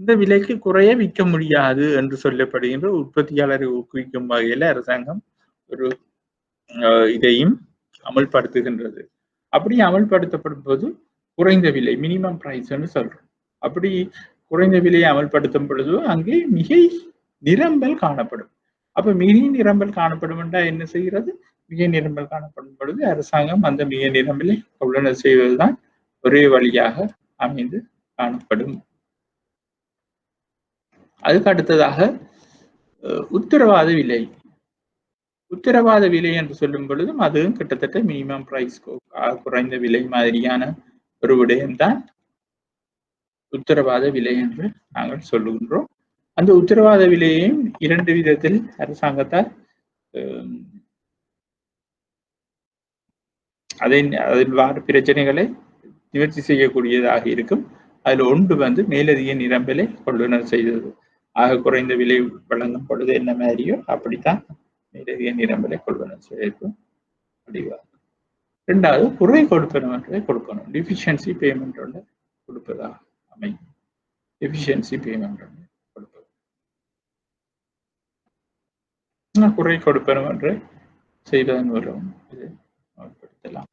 Speaker 1: இந்த விலைக்கு குறைய விற்க முடியாது என்று சொல்லப்படுகின்ற உற்பத்தியாளரை ஊக்குவிக்கும் வகையில அரசாங்கம் ஒரு இதையும் அமல்படுத்துகின்றது. அப்படி அமல்படுத்தப்படும் போது குறைந்த விலை மினிமம் பிரைஸ்ன்னு சொல்றோம். அப்படி குறைந்த விலையை அமல்படுத்தும் பொழுது அங்கே மிகை நிரம்பல் காணப்படும். அப்ப மிகை நிரம்பல் காணப்படும் என்றால் என்ன செய்கிறது? மிகை நிரம்பல் காணப்படும் பொழுது அரசாங்கம் அந்த மிகை நிரம்பலை கொள்ளுநர் செய்வதுதான் ஒரே வழியாக அமைந்து காணப்படும். அதுக்கு அடுத்ததாக உத்தரவாத விலை என்று சொல்லும் பொழுதும் அதுவும் கிட்டத்தட்ட மினிமம் பிரைஸ் குறைந்த விலை மாதிரியான ஒரு விடயம்தான் உத்தரவாத விலை என்று நாங்கள் சொல்லுகின்றோம். அந்த உத்தரவாத விலையையும் 2 விதத்தில் அரசாங்கத்தால் அதில் வார பிரச்சனைகளை நிவர்த்தி செய்யக்கூடியதாக இருக்கும். அதில் ஒன்று வந்து மேலதிக நிரம்பலை கொள்ளுநர் செய்தது. குறைந்த விலை வழங்கும் பொழுது என்ன மாதிரியோ அப்படித்தான் மேலதிக நிரம்பலை கொள்ளுநர் செய்யும் முடிவார். ரெண்டாவது குறை கொடுப்பனவற்றை கொடுக்கணும். டிஃபிஷியன்சி பேமெண்ட் ஒன்று கொடுப்பதா அமையும். எஃபிஷியன்சி பேமெண்ட் ஒன்று கொடுப்பது. குறை கொடுப்பனவற்றை செய்வதன் மூலம் இது பயன்படுத்தலாம்.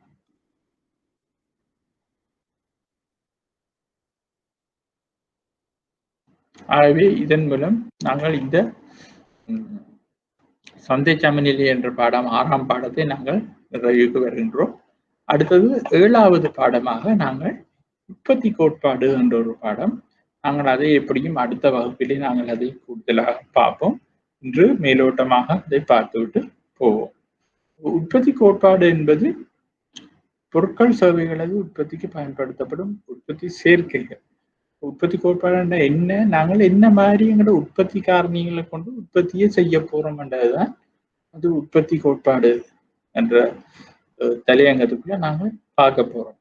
Speaker 1: ஆகவே இதன் மூலம் நாங்கள் இந்த சந்தை சமநிலை என்ற பாடம் 6ஆம் பாடத்தை நாங்கள் நிறைவுக்கு வருகின்றோம். அடுத்தது 7வது பாடமாக நாங்கள் உற்பத்தி கோட்பாடு என்ற ஒரு பாடம். நாங்கள் அதை எப்படியும் அடுத்த வகுப்பிலே நாங்கள் அதை கூடுதலாக பார்ப்போம். இன்று மேலோட்டமாக அதை பார்த்துவிட்டு போவோம். உற்பத்தி கோட்பாடு என்பது பொருட்கள் சேவைகளது உற்பத்திக்கு பயன்படுத்தப்படும் உற்பத்தி சேர்க்கைகள். உற்பத்தி கோட்பாடு என்ன, நாங்கள் என்ன மாதிரி எங்களோட உற்பத்தி காரணிகளை கொண்டு உற்பத்தியை செய்ய போறோம் என்றதுதான் அது உற்பத்தி கோட்பாடு என்ற தலையங்கத்துக்குள்ள நாங்கள் பார்க்க போறோம்.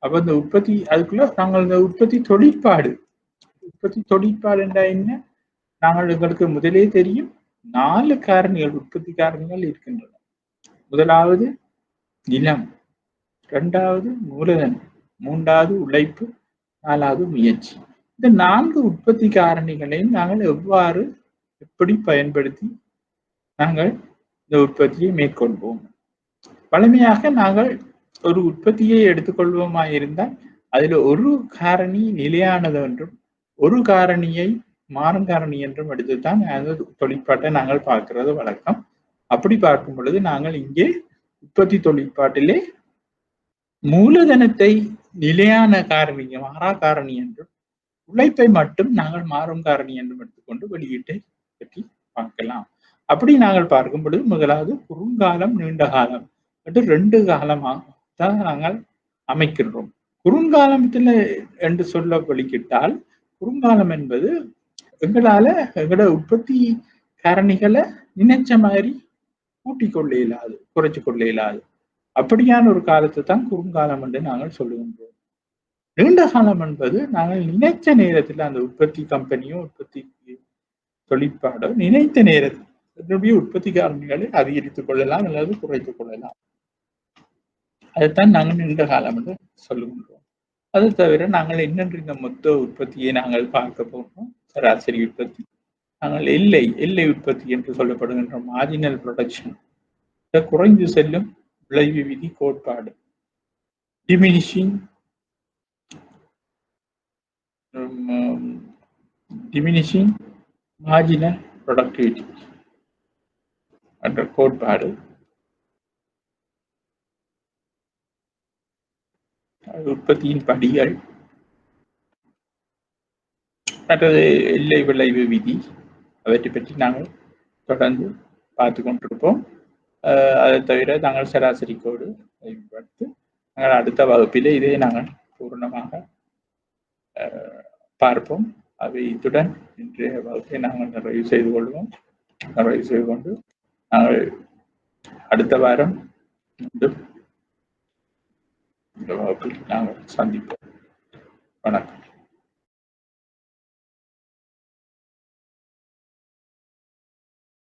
Speaker 1: அப்ப இந்த உற்பத்தி அதுக்குள்ள நாங்கள் இந்த உற்பத்தி தொழிற்பாடு என்ற என்ன, நாங்கள் எங்களுக்கு முதலே தெரியும் 4 காரணிகள் உற்பத்தி காரணிகள் இருக்கின்றன. முதலாவது நிலம், 2வது மூலதனம், 3வது உழைப்பு, 4வது முயற்சி. இந்த 4 உற்பத்தி காரணிகளையும் நாங்கள் எப்படி பயன்படுத்தி நாங்கள் இந்த உற்பத்தியை மேற்கொள்வோம். வலிமையாக நாங்கள் ஒரு உற்பத்தியை எடுத்துக்கொள்வோமா இருந்தால் அதில் ஒரு காரணி நிலையானது என்றும் ஒரு காரணியை மாறும் காரணி என்றும் எடுத்துத்தான் அந்த தொழிற்பாட்டை நாங்கள் பார்க்கிறது வழக்கம். அப்படி பார்க்கும் பொழுது நாங்கள் இங்கே உற்பத்தி தொழிற்பாட்டிலே மூலதனத்தை நிலையான காரணி மாறா காரணி என்றும் உழைப்பை மட்டும் நாங்கள் மாறும் காரணி என்றும் எடுத்துக்கொண்டு வெளியீட்டை பற்றி பார்க்கலாம். அப்படி நாங்கள் பார்க்கும் பொழுது முதலாவது குறுங்காலம் நீண்ட காலம் என்று 2 காலமாக தான் நாங்கள் அமைக்கின்றோம். குறுங்காலத்துல என்று சொல்ல வெளிக்கிட்டால் குறுங்காலம் என்பது எங்களோட உற்பத்தி காரணிகளை நினைச்ச மாதிரி கூட்டிக் கொள்ள இயலாது, குறைச்சு கொள்ள இயலாது. அப்படியான ஒரு காலத்தை தான் குறுங்காலம் என்று நாங்கள் சொல்லுகின்றோம். நீண்ட காலம் என்பது நாங்கள் நினைச்ச நேரத்தில் அந்த உற்பத்தி கம்பெனியோ உற்பத்தி தொழிற்பாடோ நினைத்த நேரத்தில் என்னுடைய உற்பத்தி காரணிகளை அதிகரித்துக் கொள்ளலாம் அல்லது குறைத்துக் கொள்ளலாம். அதைத்தான் நாங்கள் நீண்ட காலம் என்று சொல்லுகின்றோம். அது தவிர நாங்கள் என்னென்று இந்த மொத்த உற்பத்தியை நாங்கள் பார்க்க போகிறோம். சராசரி உற்பத்தி, நாங்கள் எல்லை உற்பத்தி என்று சொல்லப்படுகின்ற மார்ஜினல் ப்ரொடக்ஷன், குறைந்து செல்லும் விளைவு விதி கோட்பாடு, டிமினிஷிங் மார்ஜினல் ப்ரொடக்டிவிட்டி என்ற கோட்பாடு, உற்பத்தியின் படிகள், மற்றது எல்லை விளைவு விதி, அவற்றை பற்றி நாங்கள் தொடர்ந்து பார்த்து கொண்டிருப்போம். அதை தவிர நாங்கள் சராசரி கோடு பயன்படுத்தி நாங்கள் அடுத்த வகுப்பிலே இதை நாங்கள் பூர்ணமாக பார்ப்போம். அவை இத்துடன் இன்றைய வகுப்பை நாங்கள் நிறைவு செய்து கொண்டு நாங்கள் அடுத்த வாரம் மீண்டும் இந்த வகுப்பில் நாங்கள் சந்திப்போம். வணக்கம்.